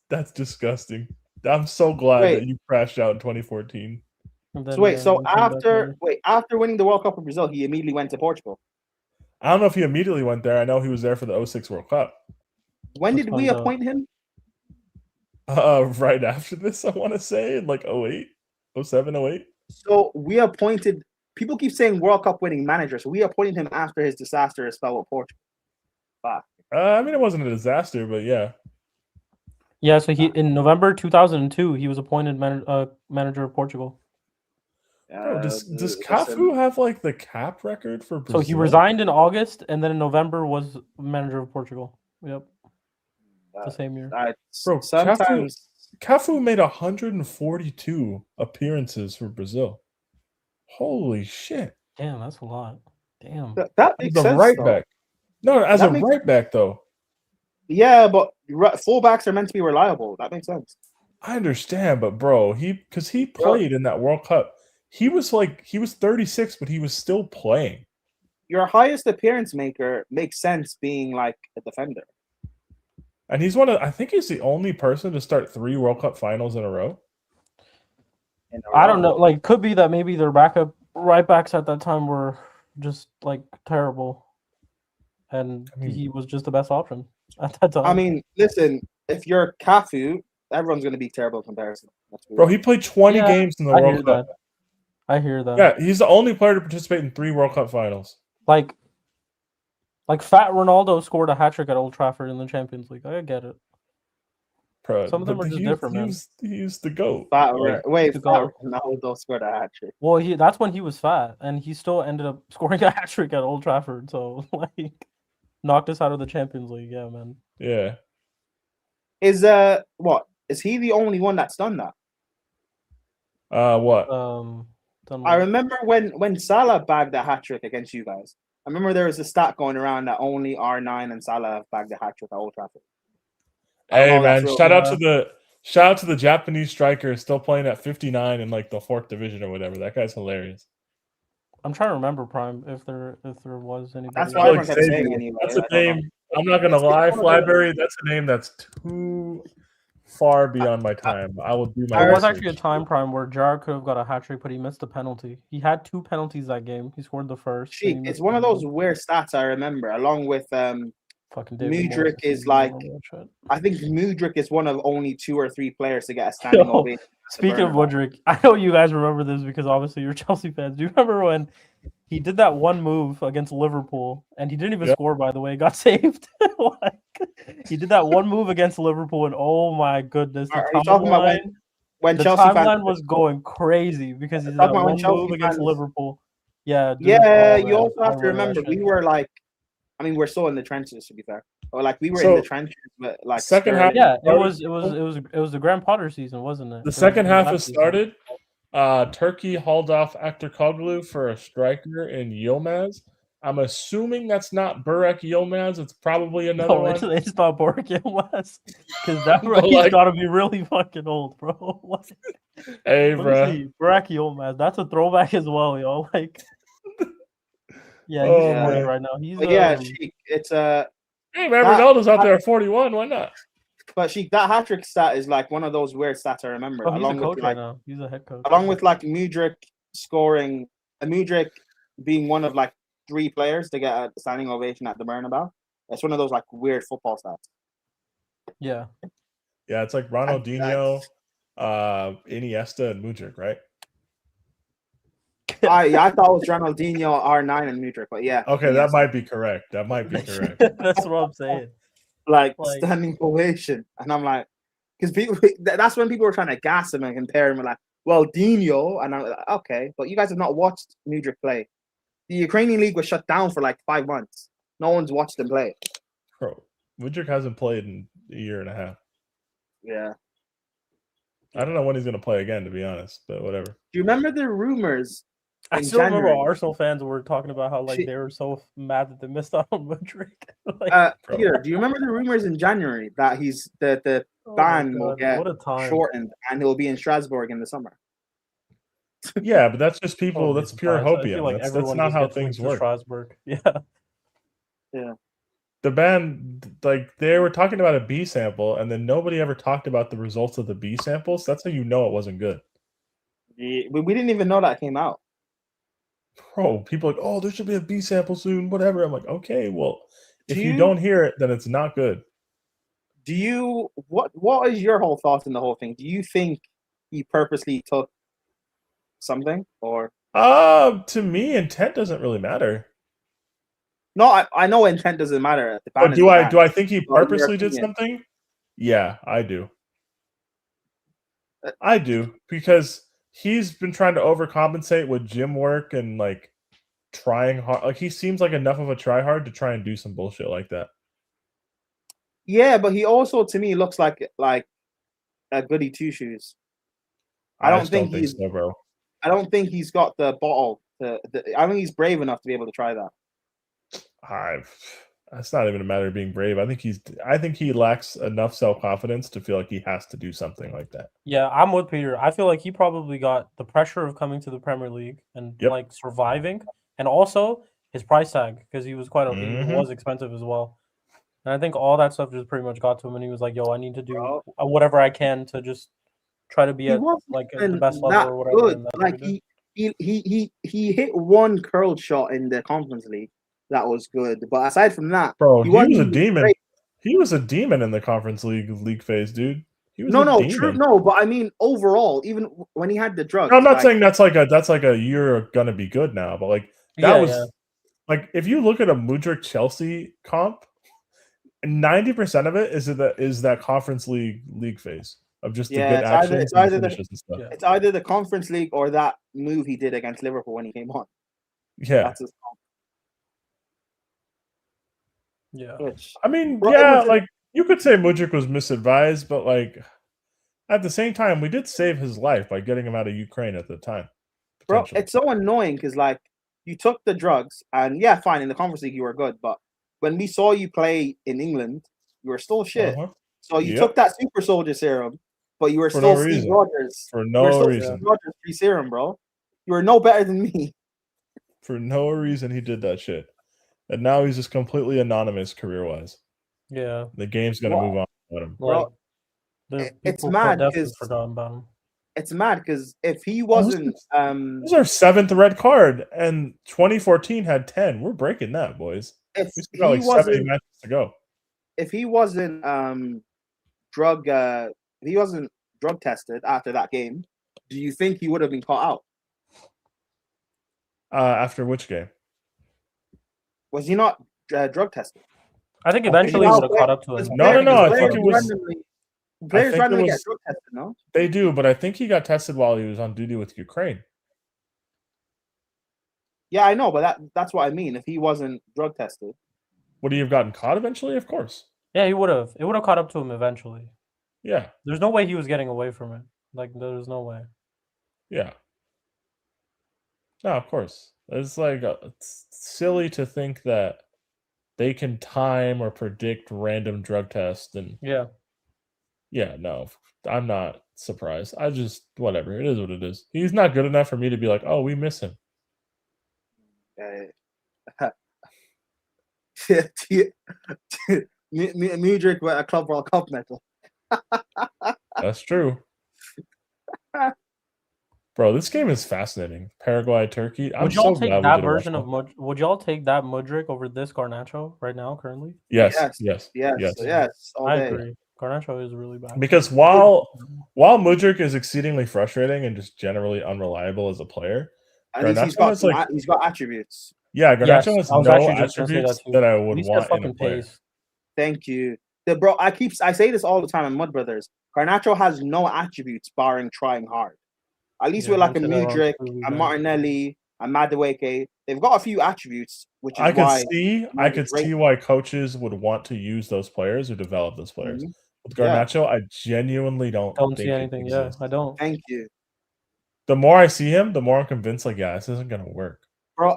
that's disgusting. I'm so glad that you crashed out in 2014. So after winning the World Cup with Brazil, he immediately went to Portugal. I don't know if he immediately went there. I know he was there for the 06 World Cup. When did we appoint him? Right after this, I want to say, in like 08, 07, 08. So we appointed, people keep saying World Cup winning manager, so we appointed him after his disastrous spell with Portugal. I mean, it wasn't a disaster, but yeah. Yeah, so in November 2002, he was appointed manager of Portugal. Bro, does Cafu have like the cap record for Brazil? So he resigned in August, and then in November was manager of Portugal. Yep, the same year. Bro, sometimes Cafu made 142 appearances for Brazil. Holy shit! Damn, that's a lot. Damn. That makes sense. Right back. No, as a right back though. Yeah, but fullbacks are meant to be reliable. That makes sense. I understand, but bro, because he played in that World Cup. He was 36, but he was still playing. Your highest appearance maker makes sense being like a defender. And I think he's the only person to start 3 World Cup finals in a row. I don't know. Like, could be that maybe their backup right backs at that time were just like terrible. And he was just the best option at that time. I mean, listen, if you're Cafu, everyone's going to be terrible in comparison. Bro, he played 20 games in the World Cup. I hear that. Yeah, he's the only player to participate in 3 World Cup finals. Like Fat Ronaldo scored a hat-trick at Old Trafford in the Champions League. I get it. Bro, some of them are just different, man. He's the GOAT. Ronaldo scored a hat-trick. Well, that's when he was fat, and he still ended up scoring a hat-trick at Old Trafford. So, knocked us out of the Champions League. Yeah, man. Yeah. Is he the only one that's done that? What? I remember when Salah bagged a hat trick against you guys. I remember there was a stat going around that only R9 and Salah bagged a hat trick at Old Trafford. Hey man, shout out to the Japanese striker still playing at 59 in like the 4th division or whatever. That guy's hilarious. I'm trying to remember Prime if there was anybody. That's why everyone kept saying anyway. That's a name. I'm not gonna lie, Flyberry. That's a name that's too far beyond my time. I will do my. There was actually a time, Prime, where Jar could have got a hat trick, but he missed a penalty. He had 2 penalties that game. He scored the first. It's one of those weird stats I remember, along with Mudryk is like. I think Mudryk is one of only 2 or 3 players to get a standing ovation. Speaking of Mudryk, I know you guys remember this because obviously you're Chelsea fans. Do you remember when he did that one move against Liverpool and he didn't even score, by the way, he got saved? He did that one move against Liverpool and oh my goodness, the timeline was going crazy because he did that one move against Liverpool. Yeah. You also have to remember we're still in the trenches, to be fair. Or we were in the trenches, but second half. Yeah, it was the Graham Potter season, wasn't it? The second half has started. Turkey hauled off Aktürkoğlu for a striker in Yilmaz, I'm assuming that's not Burak Yilmaz. It's probably another one. It's not Burak Yilmaz. Because he's got to be really fucking old, bro. Hey, bro. Burak Yilmaz. That's a throwback as well, yo. Like, yeah, he's 40 right now. He's Sheik, it's Hey, man, Ronaldo's out there at 41. Why not? But Sheik, that hat-trick stat is like one of those weird stats I remember. He's a coach right now. He's a head coach. Along with like Mudryk scoring, Mudryk being one of like 3 players to get a standing ovation at the Bernabeu. It's one of those like weird football stats. Yeah. Yeah, it's like Ronaldinho, Iniesta, and Mudryk, right? I thought it was Ronaldinho, R9, and Mudryk, but yeah. Okay, that might be correct. That might be correct. That's what I'm saying. Like standing ovation, and I'm like, because people, that's when people were trying to gas him and compare him with like, well, Dino, and I'm like, okay, but you guys have not watched Mudryk play. The Ukrainian league was shut down for like 5 months. No one's watched him play. Bro, Mudryk hasn't played in a year and a half. Yeah. I don't know when he's going to play again, to be honest, but whatever. Do you remember the rumors? I still remember Arsenal fans were talking about how like they were so mad that they missed out on Mudryk. Peter, do you remember the rumors in January that he's the ban will get shortened and he'll be in Strasbourg in the summer? Yeah, but that's just people. That's pure hopium. Like that's not how things work. Strasbourg. Yeah. Yeah. The ban, like they were talking about a B sample, and then nobody ever talked about the results of the B samples. That's how you know it wasn't good. Yeah, we didn't even know that came out. Bro, people are like, oh, there should be a B sample soon, whatever. I'm like, okay, well, if you don't hear it, then it's not good. Do you what is your whole thoughts in the whole thing? Do you think he purposely took something or to me, intent doesn't really matter. No, I know intent doesn't matter. But do I think he purposely did something? Yeah, I do. I do, because he's been trying to overcompensate with gym work and like trying hard. Like he seems like enough of a tryhard to try and do some bullshit like that. Yeah, but he also to me looks like a goody two shoes. I don't think so, bro. I don't think he's got the bottle. I don't think he's brave enough to be able to try that. That's not even a matter of being brave. I think he lacks enough self-confidence to feel like he has to do something like that. Yeah, I'm with Peter. I feel like he probably got the pressure of coming to the Premier League and like surviving, and also his price tag, because he was quite he was expensive as well. And I think all that stuff just pretty much got to him, and he was like, "Yo, I need to do whatever I can to just try to be at like the best level or whatever." Good. Like he hit one curled shot in the Conference League. That was good, but aside from that, bro, he was a demon. Great. He was a demon in the Conference League phase, dude. He was true, but I mean overall, even when he had the drugs. I'm not saying that's like a you're gonna be good now, but like that was like if you look at a Mudryk Chelsea comp, 90% of it is that Conference League phase of just the good actions and finishes and stuff. It's either the Conference League or that move he did against Liverpool when he came on. Yeah. That's his comp. Yeah, I mean, like you could say Mudryk was misadvised, but like at the same time, we did save his life by getting him out of Ukraine at the time. Bro, it's so annoying because like you took the drugs and fine, in the Conference League you were good, but when we saw you play in England, you were still shit. So you took that super soldier serum, but you were still Steve Rogers. For no reason. Steve Rogers free serum, bro. You were no better than me. For no reason he did that shit. And now he's just completely anonymous career-wise. Yeah. The game's going to move on about him. Bro, it's mad because it's mad because if he wasn't... This is our 7th red card, and 2014 had 10. We're breaking that, boys. We still got like 70 matches to go. If he wasn't drug tested after that game, do you think he would have been caught out? After which game? Was he not drug tested? I think eventually he would have caught up to him. No. I think it was. Players randomly get drug tested, no? They do, but I think he got tested while he was on duty with Ukraine. Yeah, I know, but that's what I mean. If he wasn't drug tested, would he have gotten caught eventually? Of course. Yeah, he would have. It would have caught up to him eventually. Yeah. There's no way he was getting away from it. Like, there's no way. Yeah. No, of course. It's like it's silly to think that they can time or predict random drug tests and no, I'm not surprised. I just whatever. It is what it is. He's not good enough for me to be like, oh, we miss him. Mudryk with a Club World Cup medal. That's true. Bro, this game is fascinating. Paraguay, Turkey. Would y'all take that version of Would y'all take that Mudryk over this Garnacho right now, currently? Yes. I agree. Garnacho is really bad. Because while Mudryk is exceedingly frustrating and just generally unreliable as a player, Garnacho he's got attributes. Yeah, Garnacho has no attributes that I would want in a player. Thank you. Bro, I say this all the time in Mud Brothers. Garnacho has no attributes barring trying hard. At least with like a Mudryk, a Martinelli, a Madueke, they've got a few attributes, which is I could see why coaches would want to use those players or develop those players. Mm-hmm. With Garnacho, I genuinely don't see anything. Yeah, I don't. Thank you. The more I see him, the more I'm convinced. Like, yeah, this isn't gonna work, bro.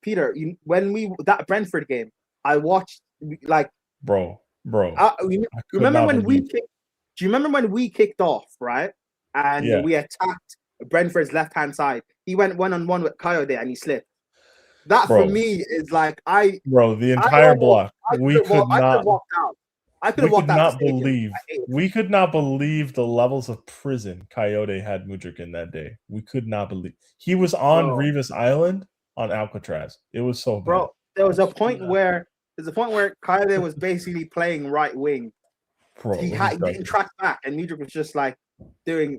Peter, when that Brentford game, I watched like, bro. Remember when we kicked? Do you remember when we kicked off, right? And we attacked Brentford's left-hand side. He went one-on-one with Coyote and he slipped. That for me is like the entire block. We could not walk out. We could not believe the levels of prison Coyote had Mudryk in that day. We could not believe he was on Rivas Island on Alcatraz. It was so bad. Bro, there was a point where Coyote was basically playing right wing. Bro, he didn't track back, and Mudryk was just like doing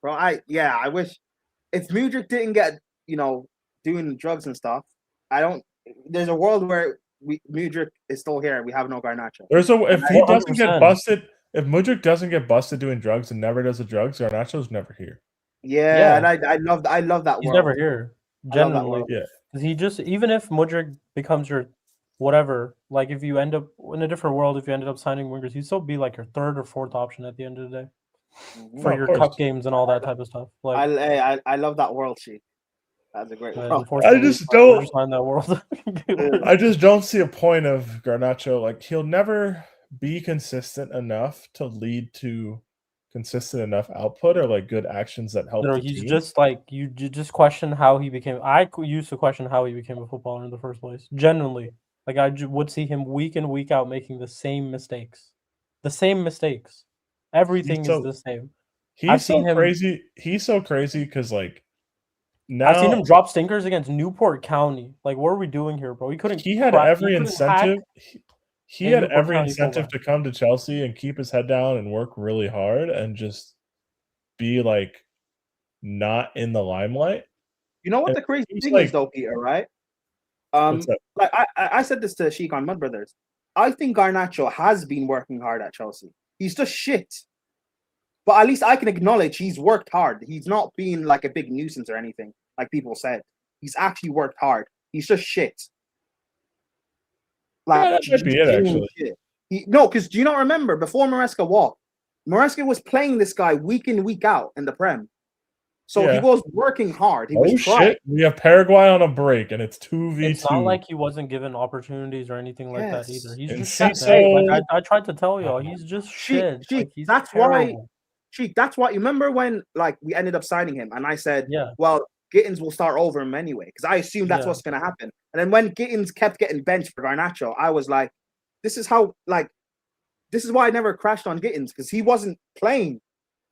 bro. I wish if Mudryk didn't get doing drugs and stuff. There's a world where Mudryk is still here. We have no Garnacho. If he doesn't get busted, if Mudryk doesn't get busted doing drugs and never does the drugs, Garnacho's never here. Yeah, and I love that. He's never here. Generally, because he just even if Mudryk becomes your whatever, like if you end up in a different world, if you ended up signing wingers, he'd still be like your third or fourth option at the end of the day for your cup games and all that type of stuff. Like I love that world, Sheik. That's a great world. I just don't find that world. I just don't see a point of Garnacho. Like he'll never be consistent enough to lead to consistent enough output or like good actions that help. He's just like you just question how he became. I used to question how he became a footballer in the first place. Genuinely, like I would see him week in week out making the same mistakes. Everything is the same. He's so crazy. He's so crazy because like. Now, I've seen him drop stinkers against Newport County. Like, what are we doing here, bro? He had every incentive. He had every incentive to come to Chelsea and keep his head down and work really hard and just be like not in the limelight. You know what the crazy thing is, though, Peter? Right? Like I said this to Sheik on Mud Brothers. I think Garnacho has been working hard at Chelsea. He's just shit. But at least I can acknowledge he's worked hard. He's not been like a big nuisance or anything, like people said. He's actually worked hard. He's just shit. Like, that should be it, actually. Because do you not remember, before Maresca walked, Maresca was playing this guy week in, week out in the Prem. So he was working hard. He was trying. Shit. We have Paraguay on a break, and it's 2v2. It's not like he wasn't given opportunities or anything like that either. He's just shit. Like, I tried to tell y'all, he's just shit. That's why... Sheik, that's why you remember when like we ended up signing him, and I said, well, Gittins will start over him anyway, because I assumed that's what's going to happen. And then when Gittins kept getting benched for Garnacho, I was like, this is why I never crashed on Gittins, because he wasn't playing.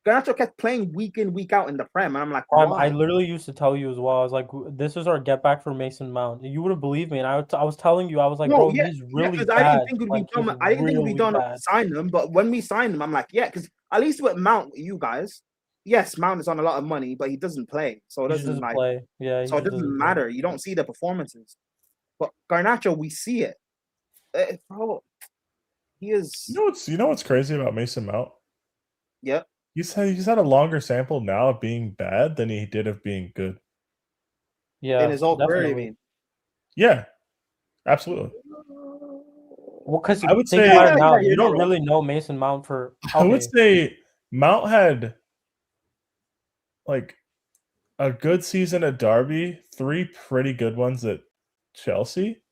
Garnacho kept playing week in, week out in the Prem, and I'm like, I literally used to tell you as well. I was like, this is our get back for Mason Mount. You would have believed me, and I was telling you, I was like, bro, he's really bad. I didn't think it would be done to sign him, but when we signed him, I'm like, because at least with Mount, you guys, yes, Mount is on a lot of money, but he doesn't play, so it doesn't play. Yeah, so it doesn't matter. You don't see the performances, but Garnacho, we see it. Bro, he is. You know what's crazy about Mason Mount? Yeah. He's had a longer sample now of being bad than he did of being good. Yeah, in his old career, you mean? Yeah, absolutely. Well, because I would say now, you don't really know Mason Mount for. I would say Mount had like a good season at Derby, 3 pretty good ones at Chelsea,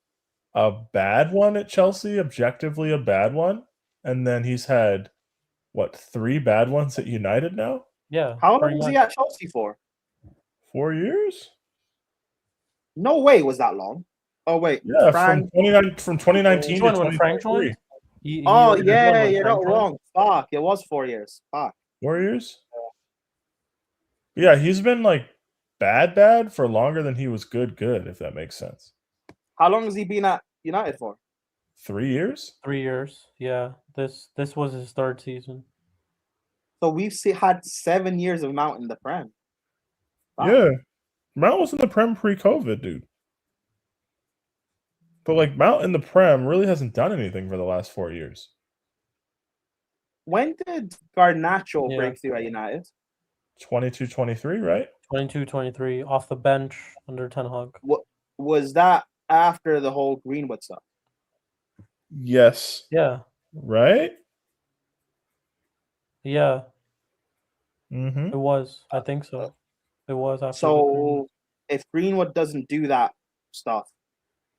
a bad one at Chelsea, objectively a bad one, and then he's had, what, 3 bad ones at United now? Yeah. How long was he at Chelsea for? 4 years? No way was that long. Oh wait, Yeah, Frank. from 2019 to 2023. You're not wrong. Fuck, it was 4 years. Fuck. 4 years? Yeah, he's been like bad for longer than he was good, if that makes sense. How long has he been at United for? 3 years? 3 years. Yeah. This was his 3rd season. So we've had 7 years of Mount in the Prem. Wow. Yeah. Mount was in the Prem pre-COVID, dude. But like Mount in the Prem really hasn't done anything for the last 4 years. When did Garnacho break through at United? 22-23, right? 22-23, off the bench under Ten Hag. What was that after the whole Greenwood stuff? Yes. Yeah. Right? Yeah. Mm-hmm. It was. I think so. It was after. So if Greenwood doesn't do that stuff,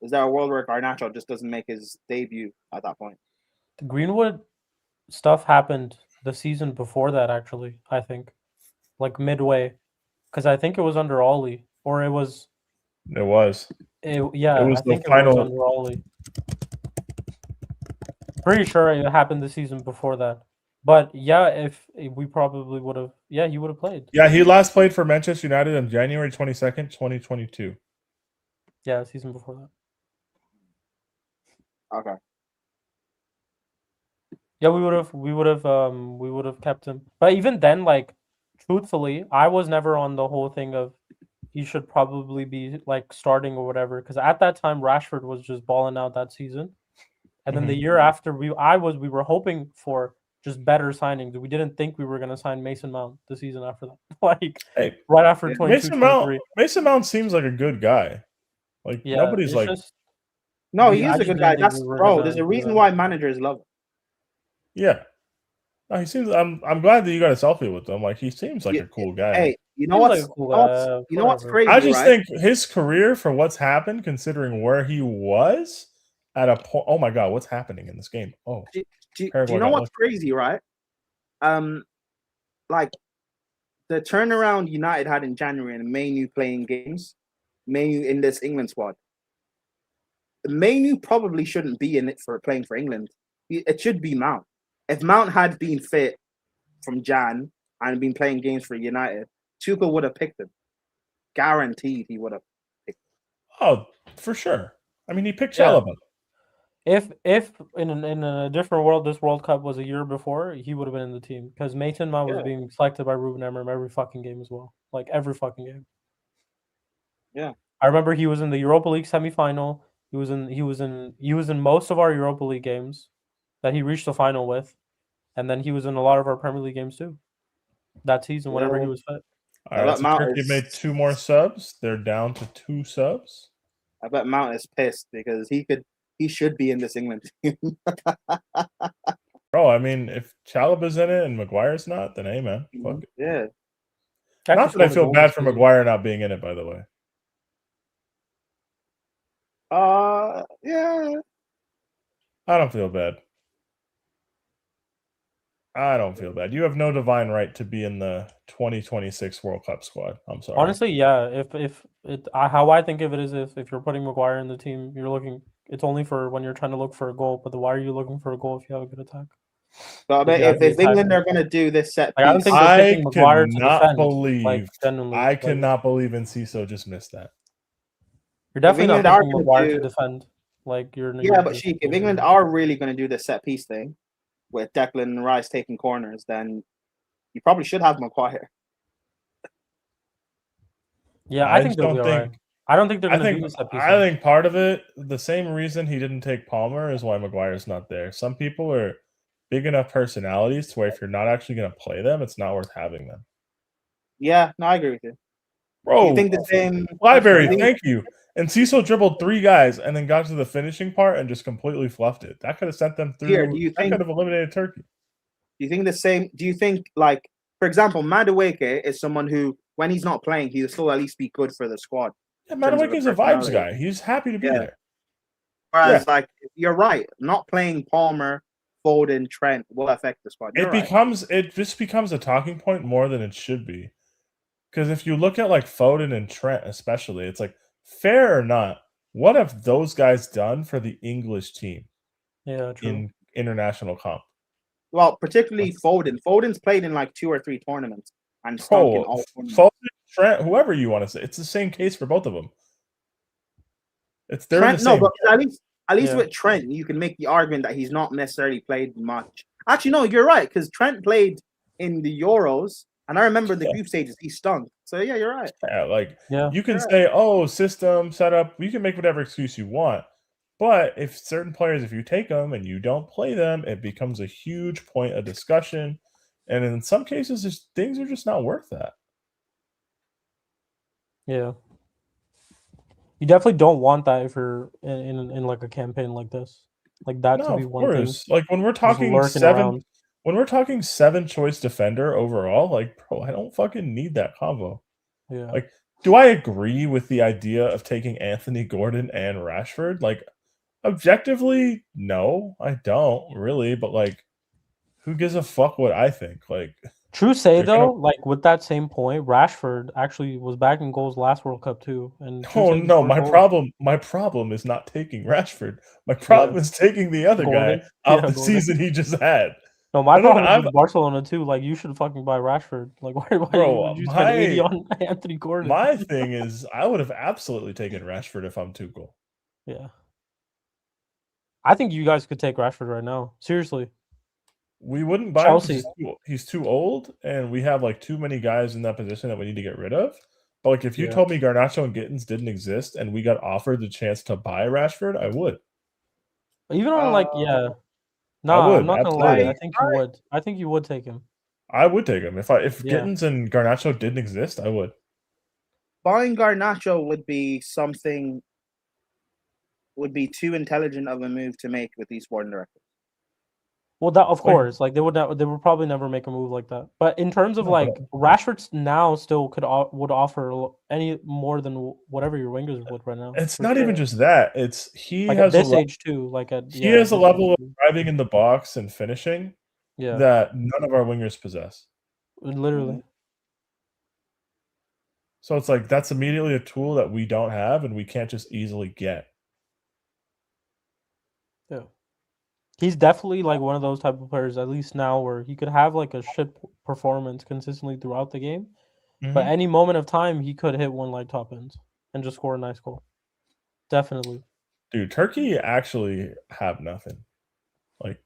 is there a world where Garnacho just doesn't make his debut at that point? The Greenwood stuff happened the season before that, actually, I think. Like midway. Because I think it was under Ollie. Or it was... It was. It was I think it was under Ollie. Pretty sure it happened the season before that. But yeah, if we probably would have... Yeah, he would have played. Yeah, he last played for Manchester United on January 22nd, 2022. Yeah, season before that. Okay. Yeah, we would have kept him. But even then, like, truthfully, I was never on the whole thing of he should probably be like starting or whatever. Because at that time, Rashford was just balling out that season, and then the year after, we were hoping for just better signings. We didn't think we were gonna sign Mason Mount the season after that. Like right after 22-23. Mason Mount seems like a good guy. Like nobody's like. No, he is a good guy. That's there's a reason why managers love him. Yeah. No, he seems. I'm glad that you got a selfie with him. Like he seems like a cool guy. Hey, you know what's what's crazy? I just think his career for what's happened, considering where he was at a point. Oh my god, what's happening in this game? Oh, do you know what's crazy, right? Like the turnaround United had in January and Mainu playing games, Mainu in this England squad. Mainu probably shouldn't be in it for playing for England. It should be Mount. If Mount had been fit from Jan and been playing games for United, Tuchel would have picked him. Guaranteed he would have picked him. Oh, for sure. I mean, he picked Chalobah. If in a different world, this World Cup was a year before, he would have been in the team. Because Mason Mount was being selected by Ruben Amorim every fucking game as well. Like, every fucking game. Yeah. I remember he was in the Europa League semifinal. He was in most of our Europa League games that he reached the final with, and then he was in a lot of our Premier League games too. That season, whenever he was fit. All right, so Turkey made 2 more subs. They're down to 2 subs. I bet Mount is pissed because he should be in this England team. Bro, I mean, if Chalobah's in it and Maguire's not, then hey man, fuck it. Yeah. Not that I feel bad for Maguire not being in it, by the way. Yeah. I don't feel bad. You have no divine right to be in the 2026 World Cup squad. I'm sorry. Honestly, yeah. How I think of it is if you're putting Maguire in the team, it's only for when you're trying to look for a goal. But why are you looking for a goal if you have a good attack? But if England are going to do this set piece, I don't think they're picking Maguire to defend. I cannot believe Enciso just missed that. You're definitely not picking Maguire to defend. But Sheik, if England are really going to do this set piece thing with Declan and Rice taking corners, then you probably should have Maguire. Yeah, I think they'll be all right. I don't think they're going to do this set piece. I think part of it, the same reason he didn't take Palmer, is why Maguire's not there. Some people are big enough personalities to where if you're not actually going to play them, it's not worth having them. Yeah, no, I agree with you. Bro, you think the same Library, thank you. And Cecil dribbled 3 guys and then got to the finishing part and just completely fluffed it. That could have sent them through. That could have eliminated Turkey. Do you think the same? Do you think, like, for example, Madueke is someone who when he's not playing, he'll still at least be good for the squad. Yeah, Madueke's a vibes guy. He's happy to be there. Whereas, like, you're right, not playing Palmer, Foden, Trent will affect the squad. It just becomes a talking point more than it should be. Because if you look at like Foden and Trent, especially, it's like, fair or not, what have those guys done for the English team? Yeah, true. In international comp. Well, particularly Foden. Foden's played in like 2 or 3 tournaments and stunk in all tournaments. Foden, Trent, whoever you want to say, it's the same case for both of them. Trent, no, but at least with Trent, you can make the argument that he's not necessarily played much. Actually, no, you're right, because Trent played in the Euros, and I remember the group stages, he stunk. So, yeah, you're right. Yeah, you can say, oh, system, setup, you can make whatever excuse you want. But if certain players, if you take them and you don't play them, it becomes a huge point of discussion. And in some cases, things are just not worth that. Yeah. You definitely don't want that if you're in like a campaign like this. Like that to be one thing. Like when we're talking when we're talking 7 choice defender overall, like, bro, I don't fucking need that combo. Yeah. Like, do I agree with the idea of taking Anthony Gordon and Rashford? Like, objectively, no, I don't really, but like, who gives a fuck what I think? Like, true say though, like with that same point, Rashford actually was back in goals last World Cup too. And no, my problem is not taking Rashford. My problem is taking the other guy out the season he just had. No, my problem is Barcelona too. Like, you should fucking buy Rashford. Like, why would you spend 80 on Anthony Gordon? My thing is, I would have absolutely taken Rashford if I'm Tuchel. Yeah. I think you guys could take Rashford right now. Seriously. We wouldn't buy Chelsea. Him. He's too old, and we have like too many guys in that position that we need to get rid of. But like, if you told me Garnacho and Gittins didn't exist, and we got offered the chance to buy Rashford, I would. Even on no, I'm not gonna lie. I think you would. I think you would take him. I would take him if Gittins and Garnacho didn't exist. I would. Buying Garnacho would be too intelligent of a move to make with these sporting directors. Well, that of course, like they would probably never make a move like that. But in terms of like Rashford now still would offer any more than whatever your wingers would right now. It's not even just that. It's he like has at this age too. Like he has a level of driving in the box and finishing Yeah. that none of our wingers possess. Literally. So it's like that's immediately a tool that we don't have and we can't just easily get. Yeah. He's definitely like one of those type of players, at least now, where he could have like a shit performance consistently throughout the game. Mm-hmm. But any moment of time, he could hit one like top ends and just score a nice goal. Definitely. Dude, Turkey actually have nothing. Like,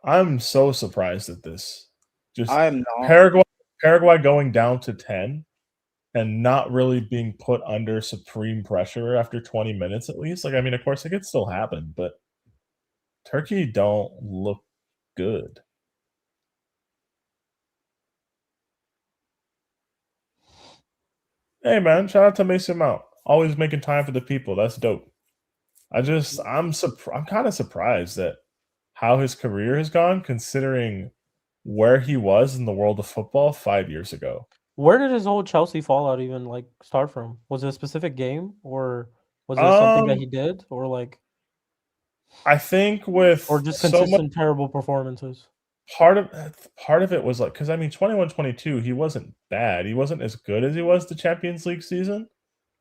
I'm so surprised at this. Just I am not. Paraguay going down to 10 and not really being put under supreme pressure after 20 minutes at least. Like, I mean, of course, it could still happen, but Turkey don't look good. Hey, man, shout out to Mason Mount. Always making time for the people. That's dope. I'm kind of surprised at how his career has gone, considering where he was in the world of football 5 years ago. Where did his whole Chelsea fallout even like start from? Was it a specific game, or was it something that he did, or like? I think or just consistent terrible performances. Part of it was like, because I mean, 21-22, he wasn't bad. He wasn't as good as he was the Champions League season,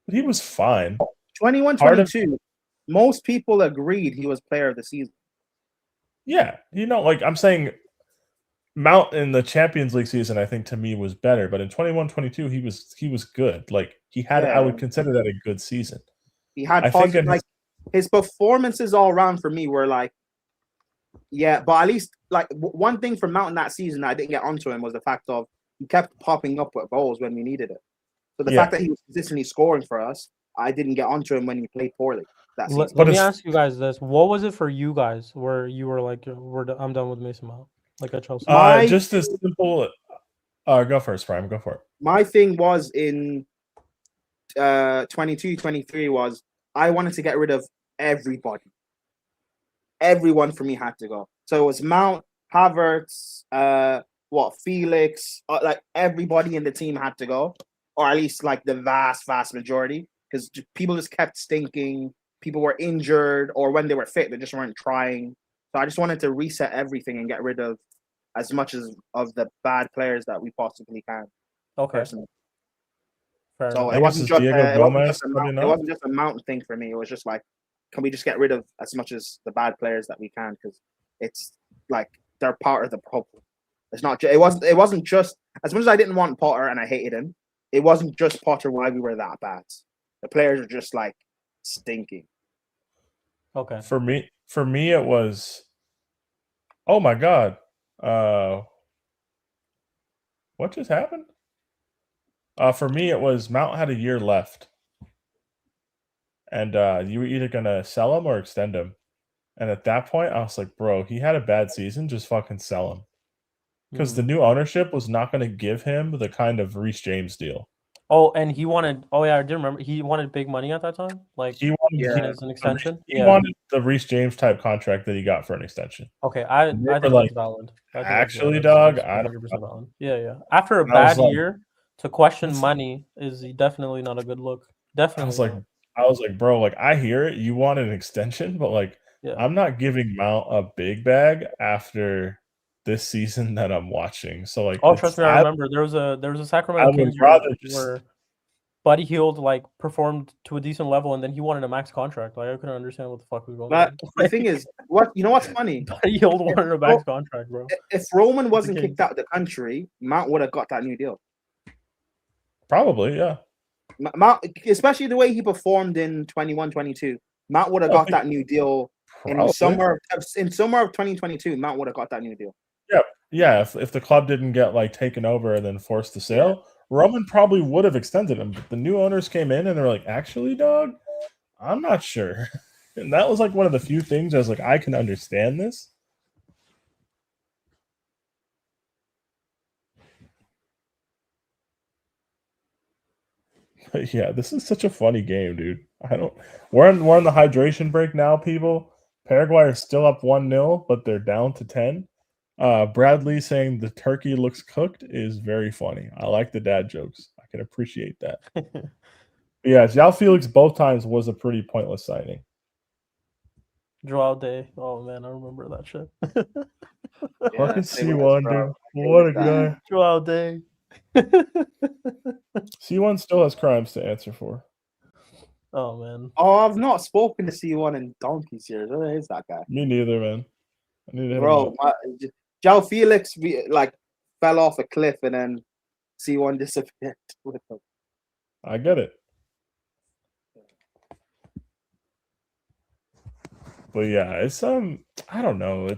but he was fine. 21-22, most people agreed he was player of the season. Yeah, like I'm saying, Mount in the Champions League season, I think to me was better, but in 21-22, he was good. Like he had, I would consider that a good season. He had his performances all around for me were like, yeah, but at least like one thing for Mount in that season that I didn't get onto him was the fact of he kept popping up with goals when we needed it. So the fact that he was consistently scoring for us, I didn't get onto him when he played poorly. Let me ask you guys this: what was it for you guys where you were like, I'm done with Mason Mount, like at Chelsea? Just as simple. Go first, Prime. Go for it. My thing was in 22-23 was I wanted to get rid of everybody. Everyone for me had to go. So it was Mount, Havertz, Felix, like everybody in the team had to go. or at least like the vast majority, because people just kept stinking. People were injured, or when they were fit, they just weren't trying. So I just wanted to reset everything and get rid of as much of the bad players that we possibly can. Okay. Personally. Fair So enough. it wasn't just a Mount thing for me. It was just like, can we just get rid of as much as the bad players that we can? Because it's like they're part of the problem. It's not. It wasn't just as much as I didn't want Potter and I hated him. It wasn't just Potter why we were that bad. The players are just like stinking. Okay. For me, it was. Oh my god! What just happened? For me, it was Mount had a year left, and you were either gonna sell him or extend him. And at that point, I was like, bro, he had a bad season. Just fucking sell him, because the new ownership was not going to give him the kind of Reece James deal. Oh, and he wanted. Oh yeah, I do remember. He wanted big money at that time. Like he wanted as an extension. He wanted the Reece James type contract that he got for an extension. Okay, I think like, that's valid. Actually, dog, I don't. 100% valid. Yeah. After a bad year, to question money is definitely not a good look. Definitely. I was like, bro, like I hear it. You want an extension, but like, I'm not giving Mount a big bag after this season that I'm watching. So like, trust me, I remember there was a Sacramento Kings where Buddy Hield like performed to a decent level, and then he wanted a max contract. Like I couldn't understand what the fuck was going on. The thing is, what's funny? Buddy Hield wanted a max contract, bro. If Roman wasn't kicked out of the country, Mount would have got that new deal. Probably, yeah. Mount, especially the way he performed in 21-22, Mount would have got that new deal in summer of 2022. Mount would have got that new deal. Yeah. If the club didn't get like taken over and then forced to sell, Roman probably would have extended him. But the new owners came in and they're like, actually, dog, I'm not sure. And that was like one of the few things I was like, I can understand this. But yeah, this is such a funny game, dude. We're on the hydration break now, people. Paraguay are still up 1-0, but they're down to 10. Bradley saying the turkey looks cooked is very funny. I like the dad jokes. I can appreciate that. Yeah, João Felix both times was a pretty pointless signing. Joao Day. Oh man, I remember that shit. Fucking C1, dude. What a guy. Joao Day. C1 still has crimes to answer for. Oh man. Oh, I've not spoken to C1 in donkey's years. Where is that guy? Me neither, man. I need to hit Bro, João Felix fell off a cliff and then C1 disappeared with him. I get it. But yeah, it's I don't know.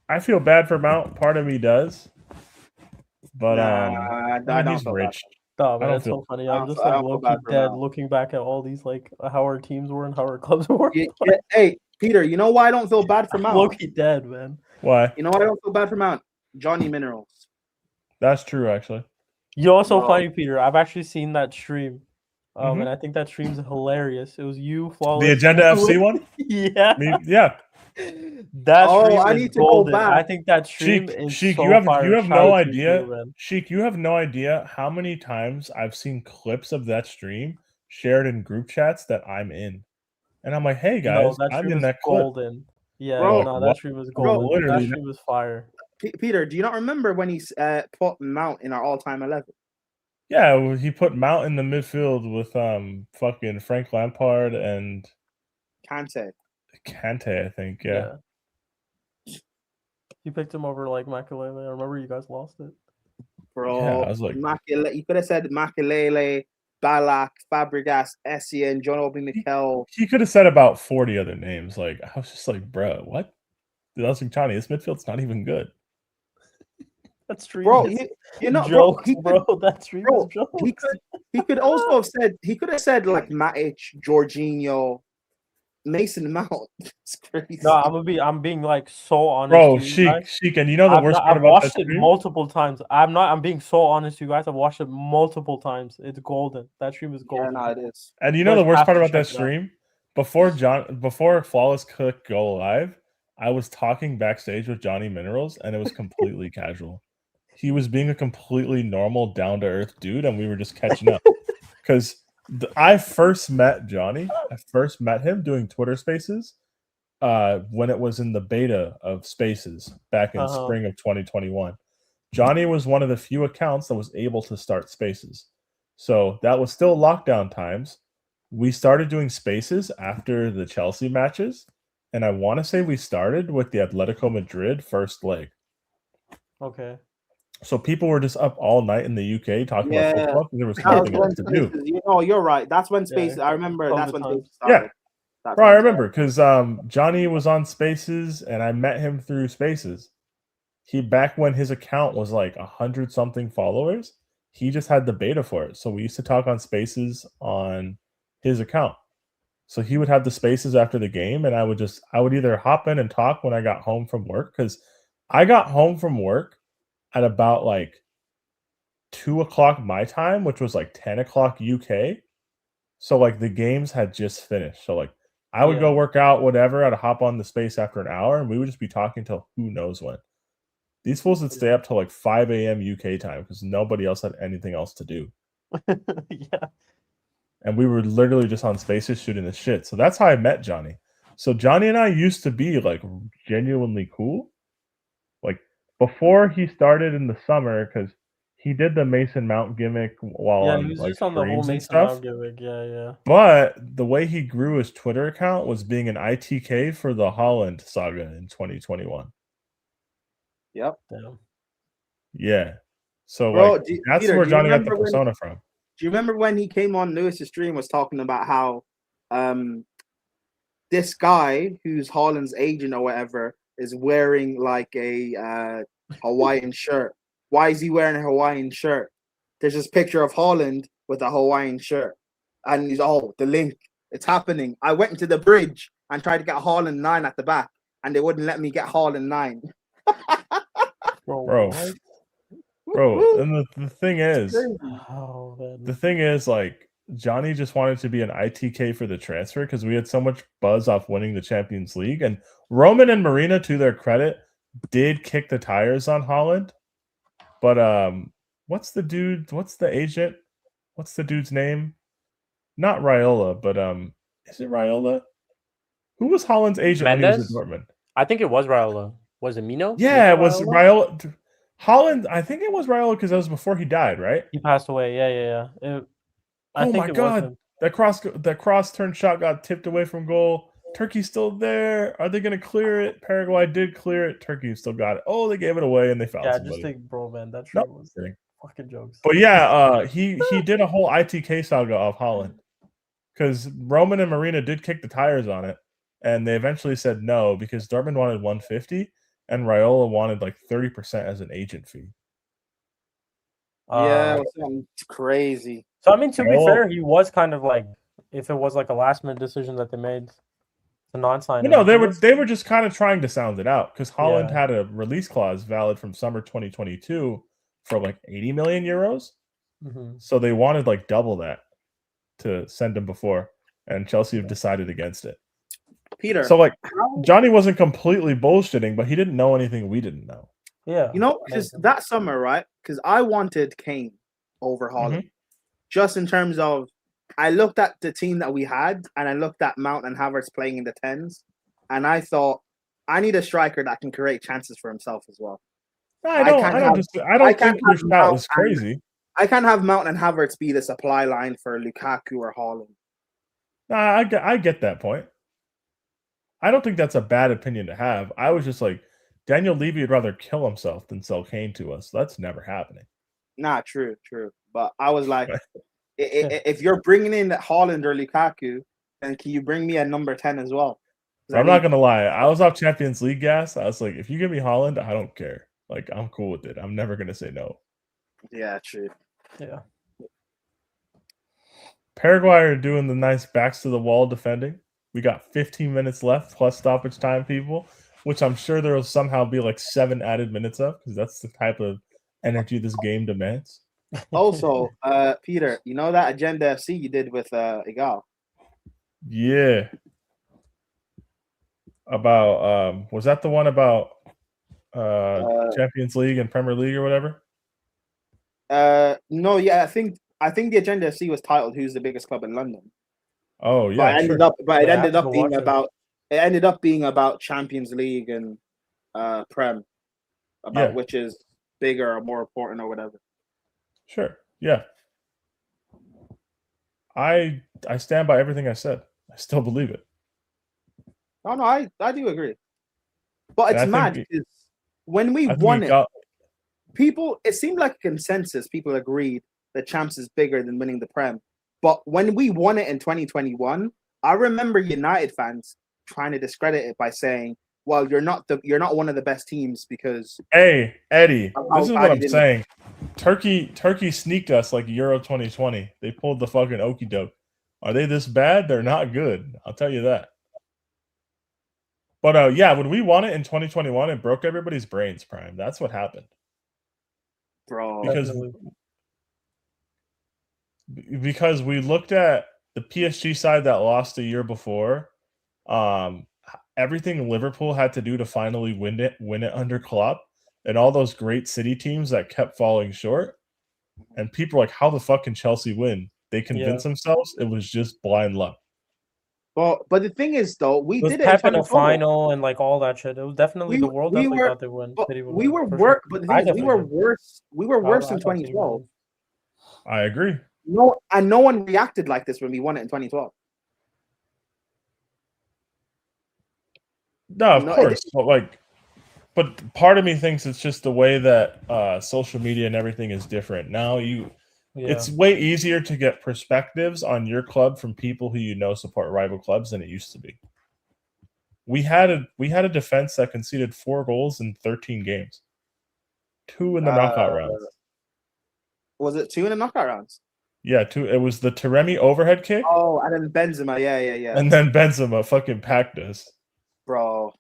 I feel bad for Mount. Part of me does. But he's rich. Oh man, it's so funny. I'm just like low-key dead looking back at all these like how our teams were and how our clubs were. Hey, Peter, you know why I don't feel bad for Mount? Low-key dead, man. Why? You know why I don't feel bad for Mount? Johnny Minerals. That's true, actually. You're also funny, Peter. I've actually seen that stream. And I think that stream's hilarious. It was you, Flawless. The Agenda FC one? Yeah. Yeah. That stream I need to go back. I think that stream is Sheik, so you have no idea. Sheik, you have no idea how many times I've seen clips of that stream shared in group chats that I'm in. And I'm like, hey guys, I'm in that clip. Golden. Yeah, bro, that stream was golden. Bro, that stream was fire. Peter, do you not remember when he put Mount in our all-time 11? Yeah, he put Mount in the midfield with fucking Frank Lampard and Kante, I think. Yeah. You picked him over like Makelele. I remember you guys lost it. Bro, yeah, I was like, you could have said Makelele, Balak, Fabregas, Essien, John Obi Mikel. He could have said about 40 other names. Like, I was just like, bro, what? Dude, I was like, Johnny, this midfield's not even good. That's true. Bro, jokes, bro. That's true. He could also have said, said like Matic, Jorginho, Mason Mount. It's crazy. No, I'm being like so honest. Bro, Sheik, and you know the worst part about that stream? I've watched it multiple times. I'm being so honest, you guys. I've watched it multiple times. It's golden. That stream is golden. Yeah, no, it is. And you know the worst part about that stream? Before Flawless could go live, I was talking backstage with Johnny Minerals, and it was completely casual. he was being a completely normal, down to earth dude, and we were just catching up. Because I first met Johnny. I first met him doing Twitter Spaces when it was in the beta of Spaces back in spring of 2021. Johnny was one of the few accounts that was able to start Spaces. So that was still lockdown times. We started doing Spaces after the Chelsea matches, and I want to say we started with the Atletico Madrid first leg. Okay. So people were just up all night in the UK talking about football because there was nothing else to do. You know, you're right. That's when Spaces. I remember that's when Spaces started. Yeah, bro, I remember because Johnny was on Spaces and I met him through Spaces. He back when his account was like 100-something followers, he just had the beta for it. So we used to talk on Spaces on his account. So he would have the Spaces after the game, and I would either hop in and talk when I got home from work, because I got home from work at about like 2 o'clock my time, which was like 10 o'clock UK. So like the games had just finished. So like I would go work out, whatever. I'd hop on the Space after an hour, and we would just be talking till who knows when. These fools would stay up till like 5 a.m. UK time because nobody else had anything else to do. Yeah. And we were literally just on Spaces shooting the shit. So that's how I met Johnny. So Johnny and I used to be like genuinely cool. Like before he started in the summer, because he did the Mason Mount gimmick while on he was like just on the whole streams and Mason stuff. Mount gimmick. Yeah. But the way he grew his Twitter account was being an ITK for the Holland saga in 2021. Yep. Damn. Yeah. So bro, like that's Peter, where Johnny got the persona from. Do you remember when he came on Lewis's stream, was talking about how this guy who's Holland's agent or whatever is wearing like a Hawaiian shirt? Why is he wearing a Hawaiian shirt? There's this picture of Holland with a Hawaiian shirt. And he's, the link, it's happening. I went into the bridge and tried to get Holland 9 at the back, and they wouldn't let me get Holland 9. Bro, and the thing is, like, Johnny just wanted to be an ITK for the transfer because we had so much buzz off winning the Champions League. And Roman and Marina, to their credit, did kick the tires on Holland. But what's the agent? What's the dude's name? Not Raiola, but is it Raiola? Who was Holland's agent when he was at Dortmund? I think it was Raiola. Was it Mino? Yeah, it was Raiola. Holland, I think it was Raiola because that was before he died, right? He passed away. Yeah. Oh my god, that cross turn shot got tipped away from goal. Turkey's still there. Are they going to clear it? Paraguay did clear it. Turkey still got it. Oh, they gave it away and they found somebody. Just think, bro, man, that shit was fucking jokes. But yeah, he did a whole ITK saga of Holland because Roman and Marina did kick the tires on it, and they eventually said no because Dortmund wanted 150 and Raiola wanted like 30% as an agent fee. It's crazy. So I mean, to be fair, he was kind of like, if it was like a last minute decision that they made to non-sign. No, they were just kind of trying to sound it out because Holland had a release clause valid from summer 2022 for like 80 million euros. Mm-hmm. So they wanted like double that to send him before, and Chelsea have decided against it. Peter, so like Johnny wasn't completely bullshitting, but he didn't know anything we didn't know. Yeah, you know, because that summer, right? Because I wanted Kane over Holland, just in terms of I looked at the team that we had, and I looked at Mount and Havertz playing in the 10s, and I thought I need a striker that can create chances for himself as well. I don't think your shout is crazy. I can't have Mount and Havertz be the supply line for Lukaku or Haaland. Nah, I get that point. I don't think that's a bad opinion to have. I was just like, Daniel Levy would rather kill himself than sell Kane to us. That's never happening. Nah, true. But I was like, if you're bringing in Haaland or Lukaku, then can you bring me a number 10 as well? I'm not going to lie. I was off Champions League gas. I was like, if you give me Haaland, I don't care. Like, I'm cool with it. I'm never going to say no. Yeah, true. Yeah. Paraguay are doing the nice backs to the wall defending. We got 15 minutes left plus stoppage time, people, which I'm sure there will somehow be like 7 added minutes of because that's the type of energy this game demands. Also, Peter, you know that Agenda FC you did with Igal? Yeah. About was that the one about Champions League and Premier League or whatever? No, yeah, I think the agenda FC was titled "Who's the biggest club in London?" Oh yeah, it ended up being about Champions League and Prem, about which is bigger or more important or whatever. Sure. Yeah. I stand by everything I said. I still believe it. Oh no, I do agree. But it's mad because when we won it, people, it seemed like a consensus. People agreed the champs is bigger than winning the Prem. But when we won it in 2021, I remember United fans trying to discredit it by saying, "Well, you're not one of the best teams because." Hey, Eddie, this is what I'm saying. Turkey sneaked us like Euro 2020. They pulled the fucking okie doke. Are they this bad? They're not good. I'll tell you that. But yeah, when we won it in 2021, it broke everybody's brains, Prime. That's what happened. Bro. Because we looked at the PSG side that lost the year before. Everything Liverpool had to do to finally win it under Klopp, and all those great City teams that kept falling short. And people are like, how the fuck can Chelsea win? They convinced themselves it was just blind luck. Well, but the thing is, though, we did Pep in a final and like all that shit. It was definitely the world definitely thought they win. We were worse. But the thing is, we were worse. We were worse in 2012. I agree. No one reacted like this when we won it in 2012. No, of course. But part of me thinks it's just the way that social media and everything is different. Now it's way easier to get perspectives on your club from people who you know support rival clubs than it used to be. We had a defense that conceded 4 goals in 13 games. 2 in the knockout rounds. Was it 2 in the knockout rounds? Yeah, 2. It was the Taremi overhead kick. Oh, and then Benzema. Yeah. And then Benzema fucking packed us. Bro.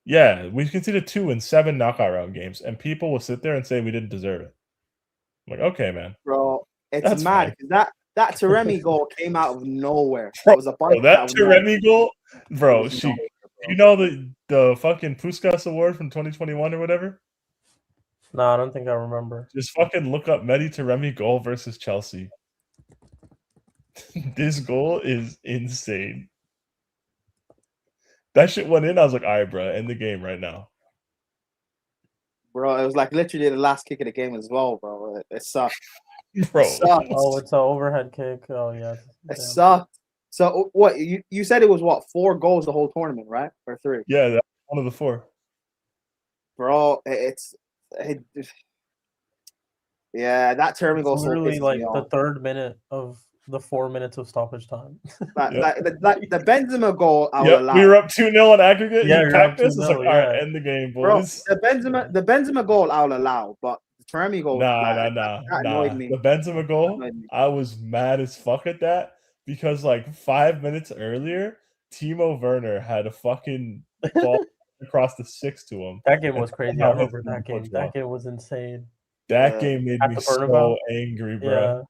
Yeah, we conceded 2 in 7 knockout round games, and people will sit there and say we didn't deserve it. I'm like, okay, man. Bro, it's mad. That Taremi goal came out of nowhere. Bro, that Taremi goal, bro. You know the fucking Puskas Award from 2021 or whatever? No, I don't think I remember. Just fucking look up Mehdi Taremi goal versus Chelsea. This goal is insane. That shit went in. I was like, all right, bro, end the game right now. Bro, it was like literally the last kick of the game as well, bro. It sucked. Bro. It sucked. Oh, it's an overhead kick. Oh, yeah. It sucked. So, what, you said it was, 4 goals the whole tournament, right? Or 3? Yeah, that's one of the 4. Bro, yeah, that Taremi goal literally like the 3rd minute of the 4 minutes of stoppage time. The Benzema goal, I would allow. We were up 2-0 in aggregate. Yeah, you packed us. It's like, all right, end the game, boys. Bro, the Benzema goal, I'll allow, but the Taremi goal, nah. Me. The Benzema goal, I was mad as fuck at that because like 5 minutes earlier, Timo Werner had a fucking ball across the 6 to him. That game was crazy. I remember that game. That game was insane. That game made me so angry, bro.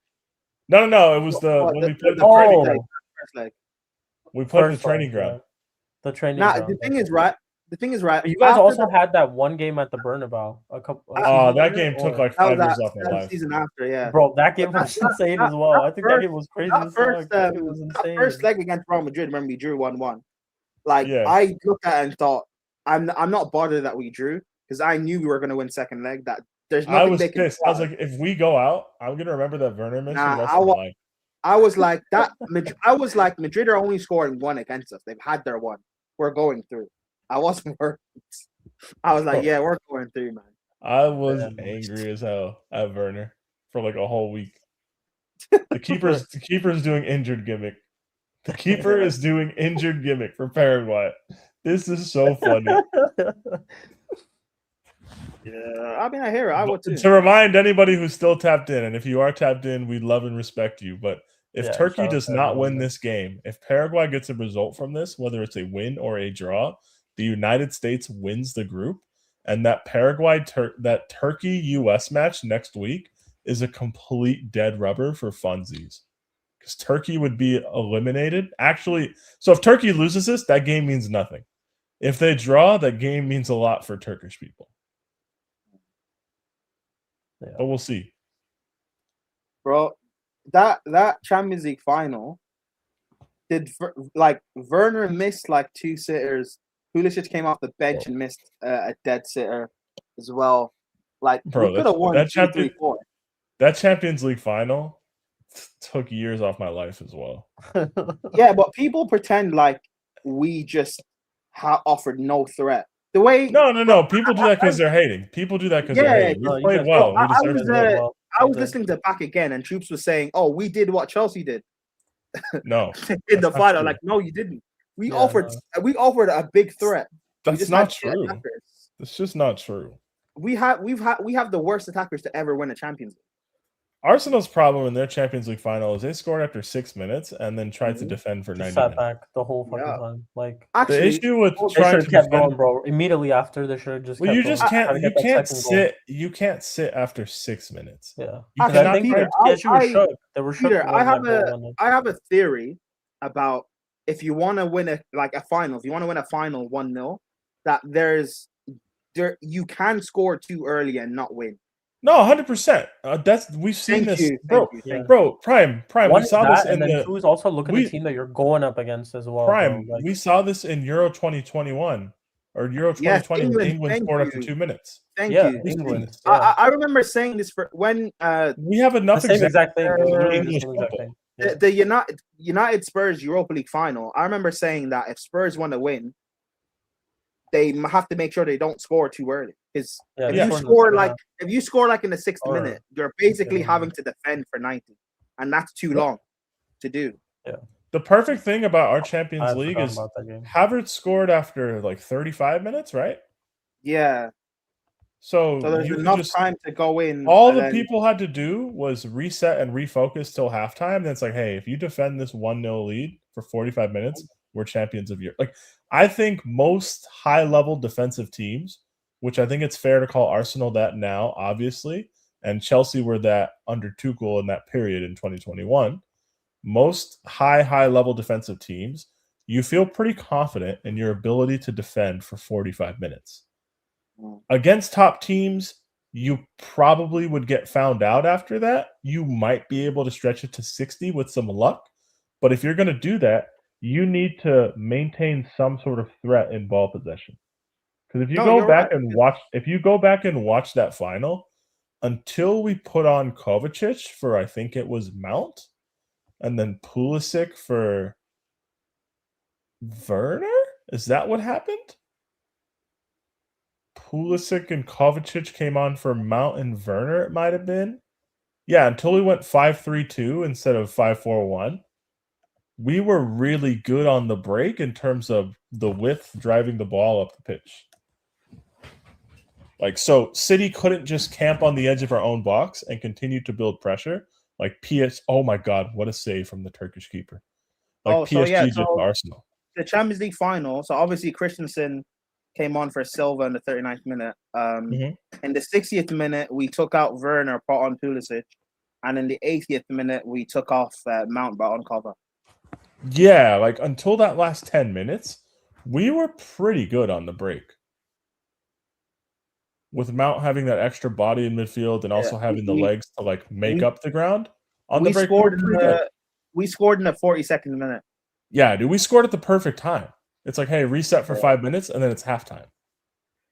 Yeah. No. It was when we played the training ground. We played the training ground. The training ground. The thing is, right? You guys also had that one game at the Bernabeu. That game took like 5 years off my life. Season after, yeah. Bro, that game was insane as well. I think that game was crazy as fuck. It was insane. First leg against Real Madrid, remember we drew 1-1. Like, I looked at it and thought, I'm not bothered that we drew because I knew we were going to win second leg. That there's nothing. I was pissed. I was like, if we go out, I'm gonna remember that Werner missed. I was like that. I was like, Madrid are only scoring 1 against us. They've had their 1. We're going through. I wasn't worried. I was like, yeah, we're going through, man. I was angry as hell at Werner for like a whole week. The keeper's doing injured gimmick. The keeper is doing injured gimmick for Paraguay. This is so funny. Yeah, I mean, I hear it. I would too. To remind anybody who's still tapped in, and if you are tapped in, we love and respect you. But if Turkey does not win this game, if Paraguay gets a result from this, whether it's a win or a draw, the United States wins the group, and that that Turkey-US match next week is a complete dead rubber for funsies. Because Turkey would be eliminated. Actually, so if Turkey loses this, that game means nothing. If they draw, that game means a lot for Turkish people. Yeah. But we'll see. Bro, that Champions League final, Werner missed like 2 sitters. Pulisic came off the bench and missed a dead sitter as well. Like, bro, we could have won 2-3-4. That Champions League final took years off my life as well. Yeah, but people pretend like we just offered no threat. The way no. People do that because they're hating. People do that because they're hating. We played well. I was listening to back again, and Troops was saying, "Oh, we did what Chelsea did." No, in the final, like, no, you didn't. We offered a big threat. That's not true. That's just not true. We have the worst attackers to ever win a Champions League. Arsenal's problem in their Champions League final is they scored after 6 minutes and then tried to defend for 90 minutes. Back the whole fucking time. Like, actually, the issue with trying to kept going, bro. Immediately after, they should have just. Well, you just can't. You can't sit. You can't sit after 6 minutes. Yeah, I think they were shook. Peter, I have a theory about if you want to win a final, if you want to win a final 1-0, that you can score too early and not win. No, 100%. We've seen this, bro. Prime. One we saw this in the. Who's also looking at the team that you're going up against as well. Prime. Like, we saw this in Euro 2021 or Euro 2020. England scored after 2 minutes. Thank you, England. I remember saying this for when we have enough the exact thing. The United Spurs Europa League final. I remember saying that if Spurs want to win, they have to make sure they don't score too early. Because if you score like in the 60th minute, you're basically having to defend for 90, and that's too long to do. Yeah. The perfect thing about our Champions League is Havertz scored after like 35 minutes, right? Yeah. So there's enough time to go in. All the people had to do was reset and refocus till halftime. Then it's like, hey, if you defend this 1-0 lead for 45 minutes, we're champions of Europe. Like, I think most high-level defensive teams, which I think it's fair to call Arsenal that now, obviously, and Chelsea were that under Tuchel in that period in 2021. Most high-level defensive teams, you feel pretty confident in your ability to defend for 45 minutes. Against top teams, you probably would get found out after that. You might be able to stretch it to 60 with some luck. But if you're going to do that, you need to maintain some sort of threat in ball possession. Because if you go back and watch that final, until we put on Kovacic for, I think it was Mount, and then Pulisic for Werner? Is that what happened? Pulisic and Kovacic came on for Mount and Werner, it might have been. Yeah, until we went 5-3-2 instead of 5-4-1. We were really good on the break in terms of the width driving the ball up the pitch. Like, so City couldn't just camp on the edge of our own box and continue to build pressure. Like oh my God, what a save from the Turkish keeper. Like PSG did to Arsenal. The Champions League final, so obviously Christensen came on for Silva in the 39th minute. In the 60th minute, we took out Werner, brought on Pulisic. And in the 80th minute, we took off Mount, brought on Kova. Yeah, like until that last 10 minutes, we were pretty good on the break. With Mount having that extra body in midfield and also having the legs to like make up the ground on the break. We scored in the 42nd minute. Yeah, dude, we scored at the perfect time. It's like, hey, reset for 5 minutes and then it's halftime.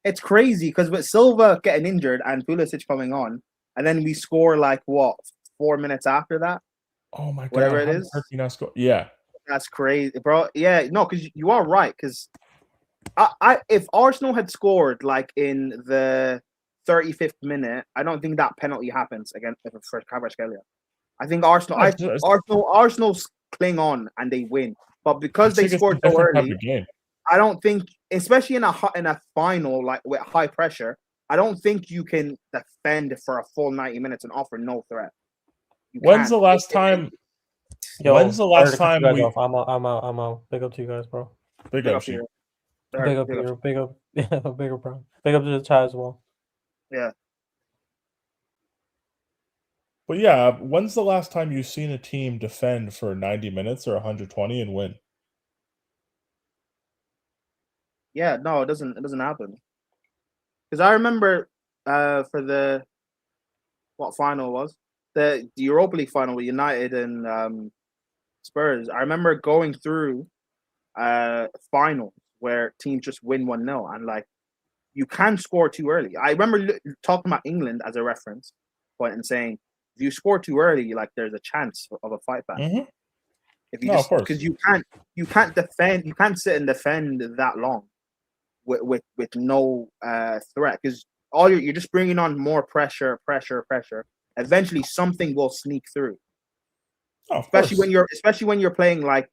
It's crazy because with Silva getting injured and Pulisic coming on, and then we score like 4 minutes after that. Oh my God! Whatever it is. Yeah, that's crazy, bro. Yeah, no, because you are right. Because if Arsenal had scored like in the 35th minute, I don't think that penalty happens again for Kvaratskhelia. I think Arsenal cling on and they win, but because they scored so early, I don't think, especially in a final like with high pressure, I don't think you can defend for a full 90 minutes and offer no threat. When's the last time we? I'm out. Big up to you guys, bro. Big up to you. Big up here. Big up. Yeah, big up, bro. Big up to the chat as well. Yeah. But yeah, when's the last time you've seen a team defend for 90 minutes or 120 and win? Yeah, no, it doesn't happen. Because I remember for the what final it was the Europa League final with United and Spurs. I remember going through finals where teams just win 1-0 and like you can score too early. I remember talking about England as a reference point and saying if you score too early, like there's a chance of a fight back. Mm-hmm. If you just because you can't defend, you can't sit and defend that long with no threat because you're just bringing on more pressure. Eventually, something will sneak through. Especially when you're playing like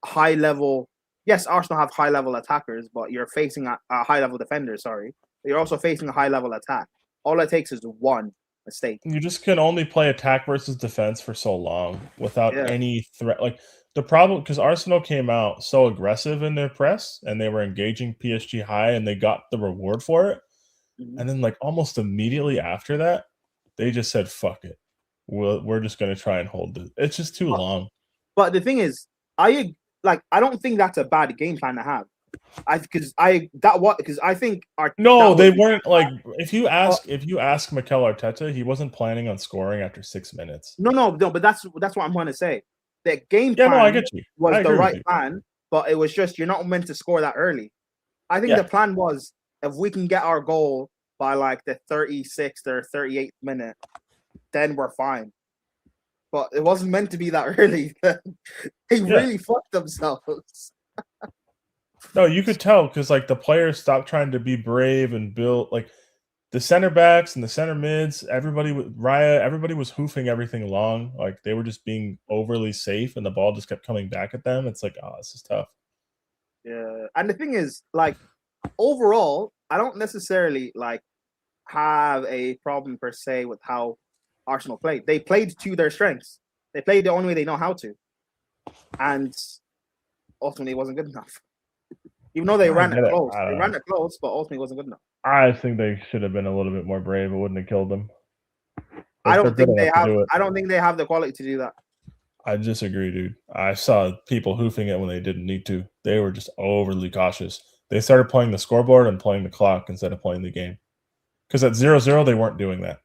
high level. Yes, Arsenal have high level attackers, but you're facing a high level defender. Sorry, but you're also facing a high level attack. All it takes is one mistake. You just can only play attack versus defense for so long without any threat. Like the problem, because Arsenal came out so aggressive in their press and they were engaging PSG high and they got the reward for it. And then like almost immediately after that, they just said, "Fuck it, we're just gonna try and hold it." It's just too long. But the thing is, I don't think that's a bad game plan to have. I think they weren't like if you ask Mikel Arteta, he wasn't planning on scoring after 6 minutes. No, but that's what I'm going to say. The game plan I get you. was the right plan, but it was just you're not meant to score that early. I think the plan was if we can get our goal by like the 36th or 38th minute, then we're fine. But it wasn't meant to be that early. They really fucked themselves. No, you could tell because like the players stopped trying to be brave and build like the center backs and the center mids. Everybody was hoofing everything along. Like they were just being overly safe, and the ball just kept coming back at them. It's like, oh, this is tough. Yeah, and the thing is, like overall, I don't necessarily like have a problem per se with how Arsenal played. They played to their strengths. They played the only way they know how to, and ultimately, it wasn't good enough. Even though they ran it close, but ultimately it wasn't good enough. I think they should have been a little bit more brave. It wouldn't have killed them. I don't think they have the quality to do that. I disagree, dude. I saw people hoofing it when they didn't need to. They were just overly cautious. They started playing the scoreboard and playing the clock instead of playing the game. Because at 0-0, they weren't doing that.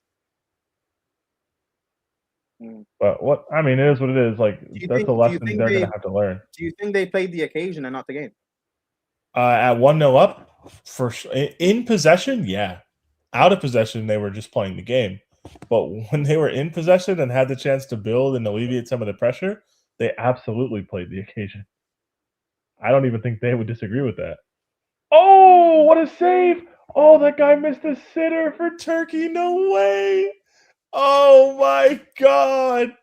But it is what it is. Like that's a lesson they're going to have to learn. Do you think they played the occasion and not the game? At 1-0 up, for in possession, yeah. Out of possession, they were just playing the game. But when they were in possession and had the chance to build and alleviate some of the pressure, they absolutely played the occasion. I don't even think they would disagree with that. Oh, what a save! Oh, that guy missed a sitter for Turkey. No way! Oh my God!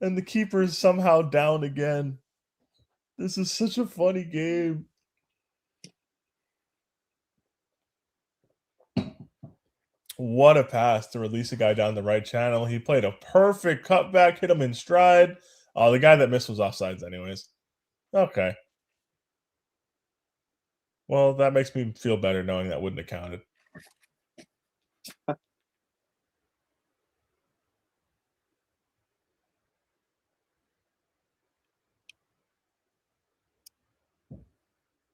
And the keeper is somehow down again. This is such a funny game. What a pass to release a guy down the right channel. He played a perfect cutback, hit him in stride. Oh, the guy that missed was offsides anyways. Okay. Well, that makes me feel better knowing that wouldn't have counted.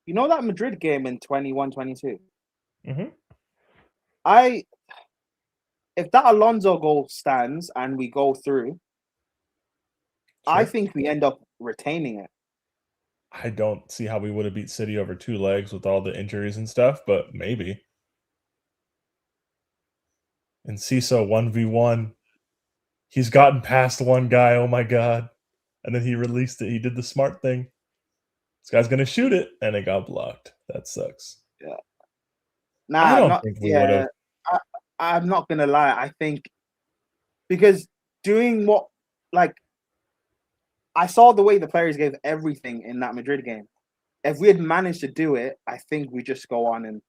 You know that Madrid game in 21-22? Mm-hmm. If that Alonso goal stands and we go through, sure. I think we end up retaining it. I don't see how we would have beat City over 2 legs with all the injuries and stuff, but maybe. And Ciso 1v1. He's gotten past one guy, oh my God. And then he released it. He did the smart thing. This guy's going to shoot it, and it got blocked. That sucks. Yeah. I don't think we would have. I'm not going to lie. I think because doing what, like, I saw the way the players gave everything in that Madrid game. If we had managed to do it, I think we just go on and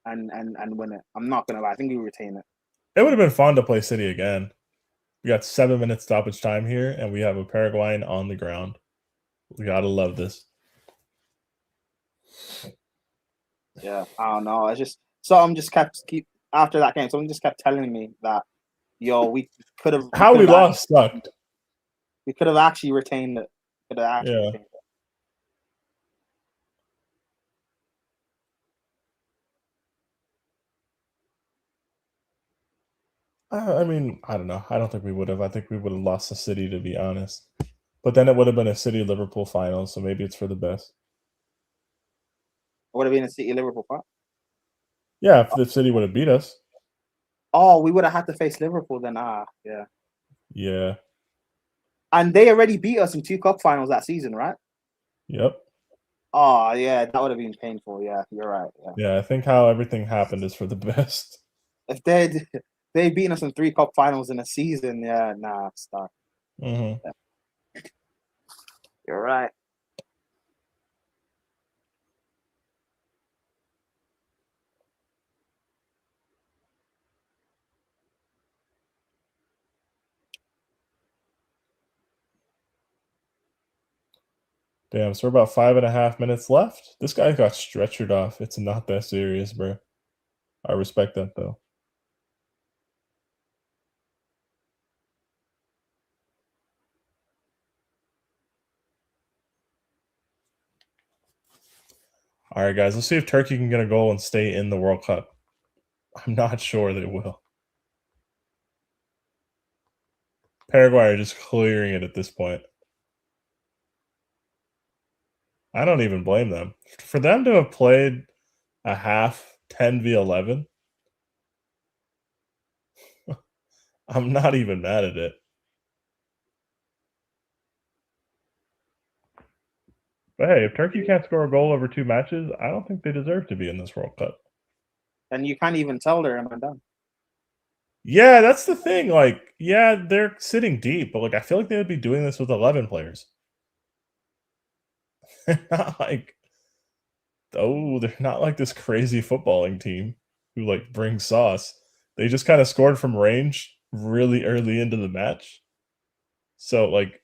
win it. I'm not going to lie. I think we retain it. It would have been fun to play City again. We got 7 minutes stoppage time here, and we have a Paraguayan on the ground. We got to love this. Yeah, I don't know. Something just kept after that game. Someone just kept telling me that, we could have. How we lost sucked. We could have actually retained it. Retained it. I mean, I don't know. I don't think we would have. I think we would have lost the City, to be honest. But then it would have been a City Liverpool final, so maybe it's for the best. Would have been a City Liverpool final. Yeah, if the City would have beat us. Oh, we would have had to face Liverpool then. Yeah. Yeah. And they already beat us in 2 cup finals that season, right? Yep. Oh, yeah, that would have been painful. Yeah, you're right. Yeah, I think how everything happened is for the best. If they beaten us in 3 cup finals in a season, yeah, nah, stop. Mm-hmm. Yeah. You're right. Damn, so we're about 5.5 minutes left. This guy got stretchered off. It's not that serious, bro. I respect that, though. All right, guys, let's see if Turkey can get a goal and stay in the World Cup. I'm not sure they will. Paraguay are just clearing it at this point. I don't even blame them. For them to have played a half 10v11, I'm not even mad at it. But hey, if Turkey can't score a goal over 2 matches, I don't think they deserve to be in this World Cup. And you can't even tell they're done. Yeah, that's the thing. Like, yeah, they're sitting deep, but like I feel like they would be doing this with 11 players. Not like, they're not like this crazy footballing team who like brings sauce. They just kind of scored from range really early into the match. So like,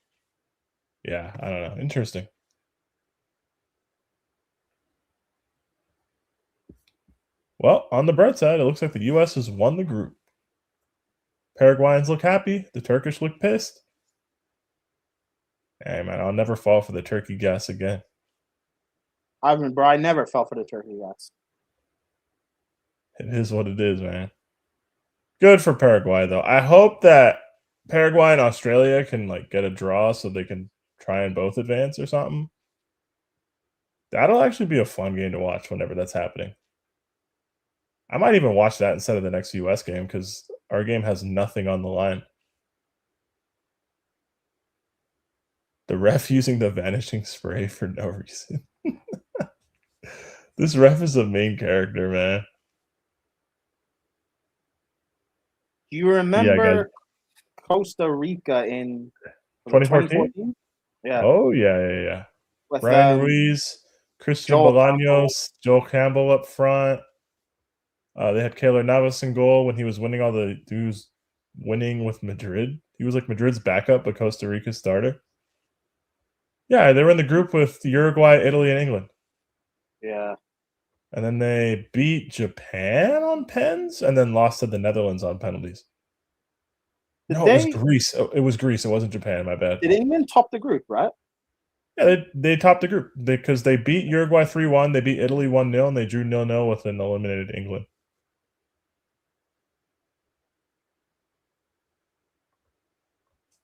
yeah, I don't know. Interesting. Well, on the bright side, it looks like the U.S. has won the group. Paraguayans look happy. The Turkish look pissed. Hey, man, I'll never fall for the turkey gas again. I never fell for the turkey gas. It is what it is, man. Good for Paraguay, though. I hope that Paraguay and Australia can like get a draw so they can try and both advance or something. That'll actually be a fun game to watch whenever that's happening. I might even watch that instead of the next US game because our game has nothing on the line. The ref using the vanishing spray for no reason. This ref is a main character, man. Do you remember Costa Rica in 2014? Yeah. Oh, yeah. With Ryan Ruiz, Christian Bolaños, Joel Campbell up front. They had Keylor Navas in goal when he was winning winning with Madrid. He was like Madrid's backup, but Costa Rica's starter. Yeah, they were in the group with Uruguay, Italy, and England. Yeah. And then they beat Japan on pens and then lost to the Netherlands on penalties. It was Greece. It was Greece. It wasn't Japan. My bad. Did England top the group, right? Yeah, they topped the group because they beat Uruguay 3-1. They beat Italy 1-0, and they drew 0-0 with an eliminated England.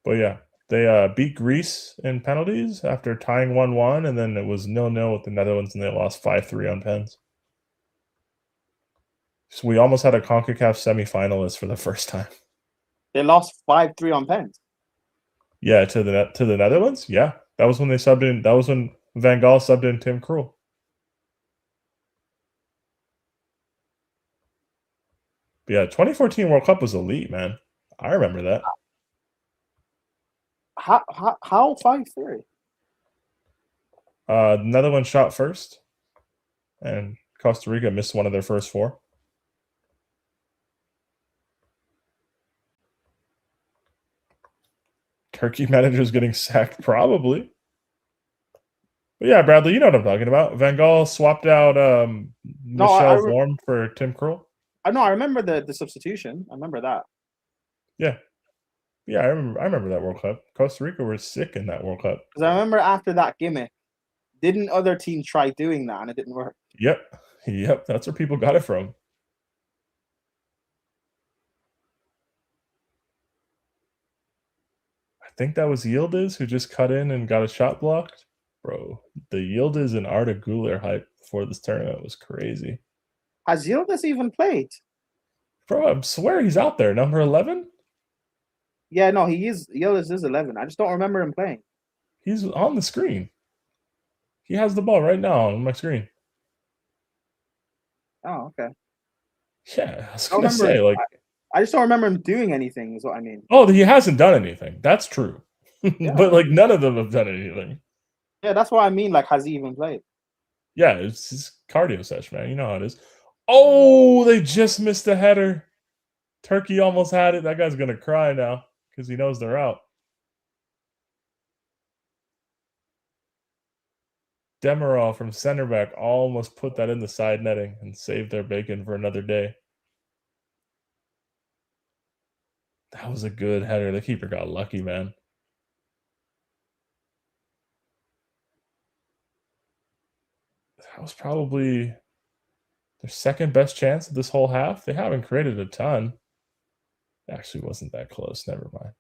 But yeah, they beat Greece in penalties after tying 1-1, and then it was 0-0 with the Netherlands, and they lost 5-3 on pens. So we almost had a CONCACAF semifinalist for the first time. They lost 5-3 on pens. Yeah, to the Netherlands. Yeah, that was when they subbed in. That was when Van Gaal subbed in Tim Krul. But yeah, 2014 World Cup was elite, man. I remember that. How 5-3? The Netherlands shot first, and Costa Rica missed one of their first 4. Turkey manager's getting sacked, probably. But yeah, Bradley, you know what I'm talking about. Van Gaal swapped out Michel Vorm for Tim Krul. I know. I remember the substitution. I remember that. Yeah, I remember that World Cup. Costa Rica were sick in that World Cup. Because I remember after that gimmick, didn't other teams try doing that and it didn't work? Yep. That's where people got it from. think that was Yildiz who just cut in and got a shot blocked. Bro, the Yildiz and Arda Güler hype before this tournament was crazy. Has Yildiz even played? Bro, I swear he's out there. Number 11? Yeah, no, he is. Yildiz is 11. I just don't remember him playing. He's on the screen. He has the ball right now on my screen. Oh, okay. Yeah, I was gonna say, like, I just don't remember him doing anything, is what I mean. Oh, he hasn't done anything. That's true. Yeah. But, like, none of them have done anything. Yeah, that's what I mean. Like, has he even played? Yeah, it's his cardio session, man. You know how it is. Oh, they just missed the header. Turkey almost had it. That guy's going to cry now because he knows they're out. Demirel from center back almost put that in the side netting and saved their bacon for another day. That was a good header. The keeper got lucky, man. That was probably their second best chance of this whole half. They haven't created a ton. It actually wasn't that close. Never mind.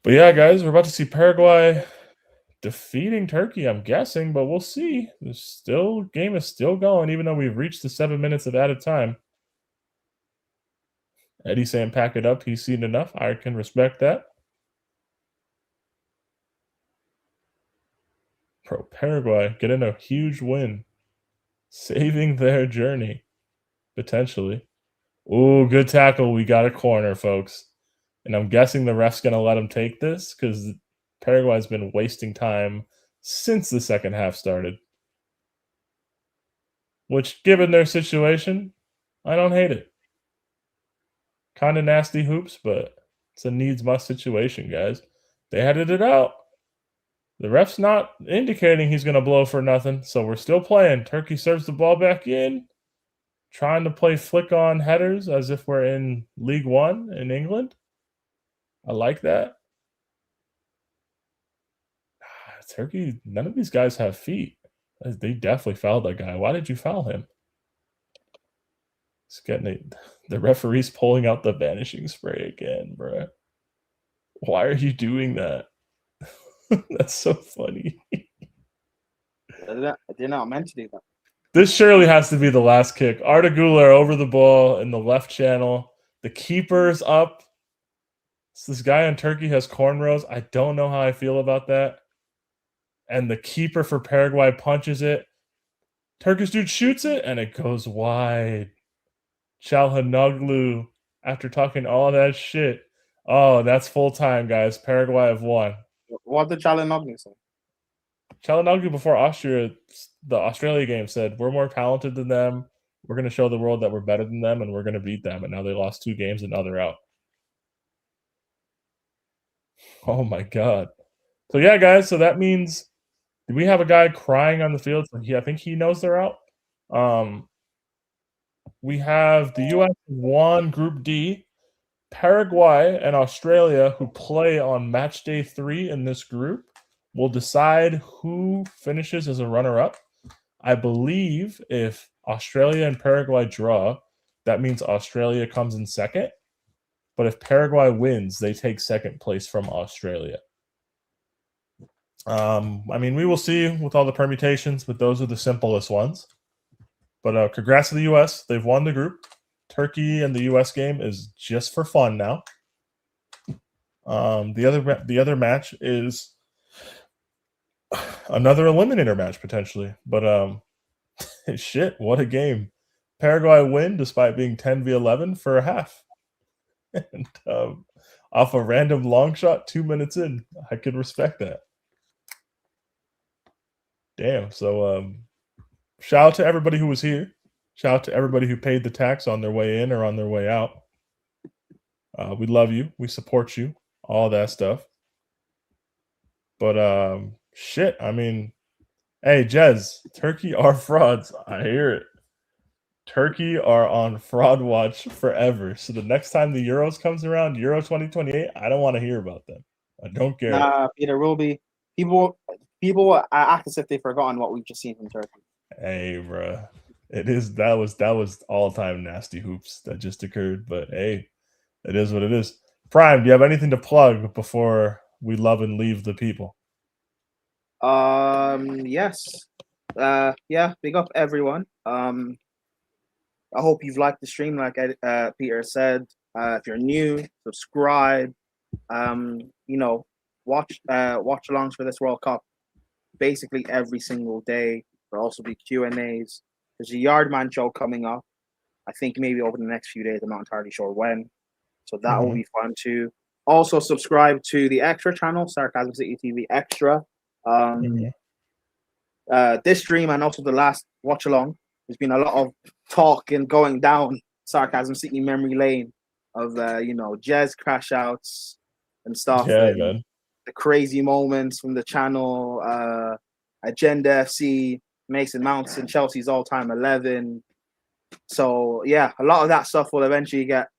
But yeah, guys, we're about to see Paraguay defeating Turkey, I'm guessing, but we'll see. The game is still going, even though we've reached the 7 minutes of added time. Eddie saying pack it up. He's seen enough. I can respect that. Bro, Paraguay getting a huge win. Saving their journey. Potentially. Ooh, good tackle. We got a corner, folks. And I'm guessing the ref's going to let him take this because Paraguay's been wasting time since the second half started. Which, given their situation, I don't hate it. Kind of nasty hoops, but it's a needs-must situation, guys. They headed it out. The ref's not indicating he's going to blow for nothing, so we're still playing. Turkey serves the ball back in, trying to play flick-on headers as if we're in League One in England. I like that. Turkey, none of these guys have feet. They definitely fouled that guy. Why did you foul him? It's getting it. The referee's pulling out the vanishing spray again, bro. Why are you doing that? That's so funny. They're not meant to do that. This surely has to be the last kick. Arda Güler over the ball in the left channel. The keeper's up. So this guy in Turkey has cornrows. I don't know how I feel about that. And the keeper for Paraguay punches it. Turkish dude shoots it, and it goes wide. Çalhanoğlu, after talking all that shit. Oh, that's full time, guys. Paraguay have won. What did Çalhanoğlu say? Çalhanoğlu before the Australia game said, we're more talented than them. We're going to show the world that we're better than them, and we're going to beat them. And now they lost 2 games, and now they're out. Oh, my God. So, yeah, guys, so that means we have a guy crying on the field. So I think he knows they're out. We have the U.S. won Group D. Paraguay and Australia, who play on match day 3 in this group, will decide who finishes as a runner-up. I believe if Australia and Paraguay draw, that means Australia comes in second. But if Paraguay wins, they take second place from Australia. I mean, we will see with all the permutations, but those are the simplest ones. But congrats to the U.S. They've won the group. Turkey and the U.S. game is just for fun now. The other match is another eliminator match potentially. But shit, what a game! Paraguay win despite being 10v11 for a half, and off a random long shot 2 minutes in. I could respect that. Damn. So shout out to everybody who was here. Shout out to everybody who paid the tax on their way in or on their way out. We love you. We support you. All that stuff. But shit, I mean, hey, Jez, Turkey are frauds. I hear it. Turkey are on fraud watch forever. So the next time the Euros comes around, Euro 2028, I don't want to hear about them. I don't care. Nah, Peter, will be people act as if they've forgotten what we've just seen from Turkey. Hey, bro. That was all-time nasty hoops that just occurred. But hey, It is what it is. Prime, do you have anything to plug before we love and leave the people? Yes. Yeah, big up everyone. I hope you've liked the stream, like Peter said. If you're new, subscribe. Watch alongs for this World Cup basically every single day. There'll also be Q&As. There's a Yardman show coming up. I think maybe over the next few days. I'm not entirely sure when. So that will be fun too. Also subscribe to the Extra channel, Sarcasm City TV Extra. This stream and also the last watch along, there's been a lot of talk and going down Sarcasm City memory lane of Jez crash outs and stuff. Yeah, and man. The crazy moments from the channel, Agenda FC, Mason Mounts and Chelsea's all-time 11. So yeah, a lot of that stuff will eventually get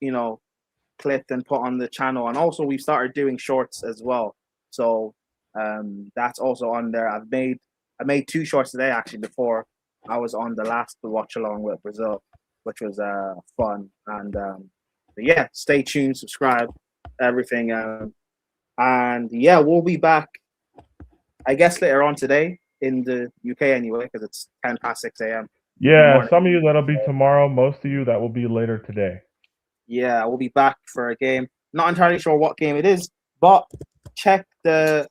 clipped and put on the channel. And also we've started doing shorts as well. So that's also on there. I made 2 shorts today actually before I was on the last watch along with Brazil, which was fun. And yeah, stay tuned, subscribe, everything. And yeah, we'll be back, I guess, later on today in the UK anyway, because it's 10 past 6 a.m. Yeah, some of you that'll be tomorrow. Most of you that will be later today. Yeah, we'll be back for a game. Not entirely sure what game it is, but check the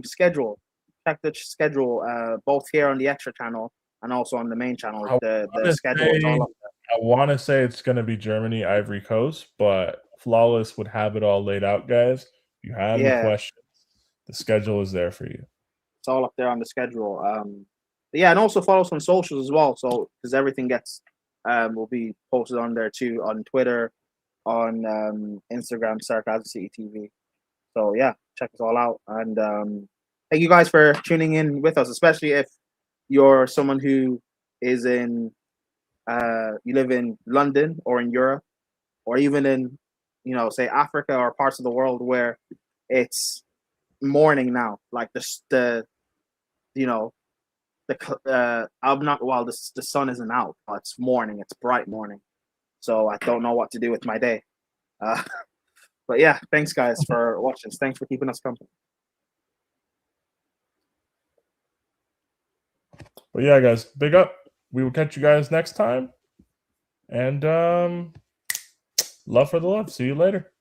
schedule. Check the schedule both here on the Extra channel and also on the main channel. The schedule is all up there. I want to say it's going to be Germany, Ivory Coast, but Flawless would have it all laid out, guys. If you have any questions, the schedule is there for you. It's all up there on the schedule. But yeah, and also follow us on socials as well. So because everything gets will be posted on there too, on Twitter, on Instagram, Sarcasm City TV. So yeah, check us all out. And thank you guys for tuning in with us, especially if you're someone who is in you live in London or in Europe or even in say Africa or parts of the world where it's morning now, like the sun isn't out, it's morning, it's bright morning, so I don't know what to do with my day. But yeah, thanks guys for watching. Thanks for keeping us company. But yeah, guys, big up. We will catch you guys next time. And love for the love. See you later.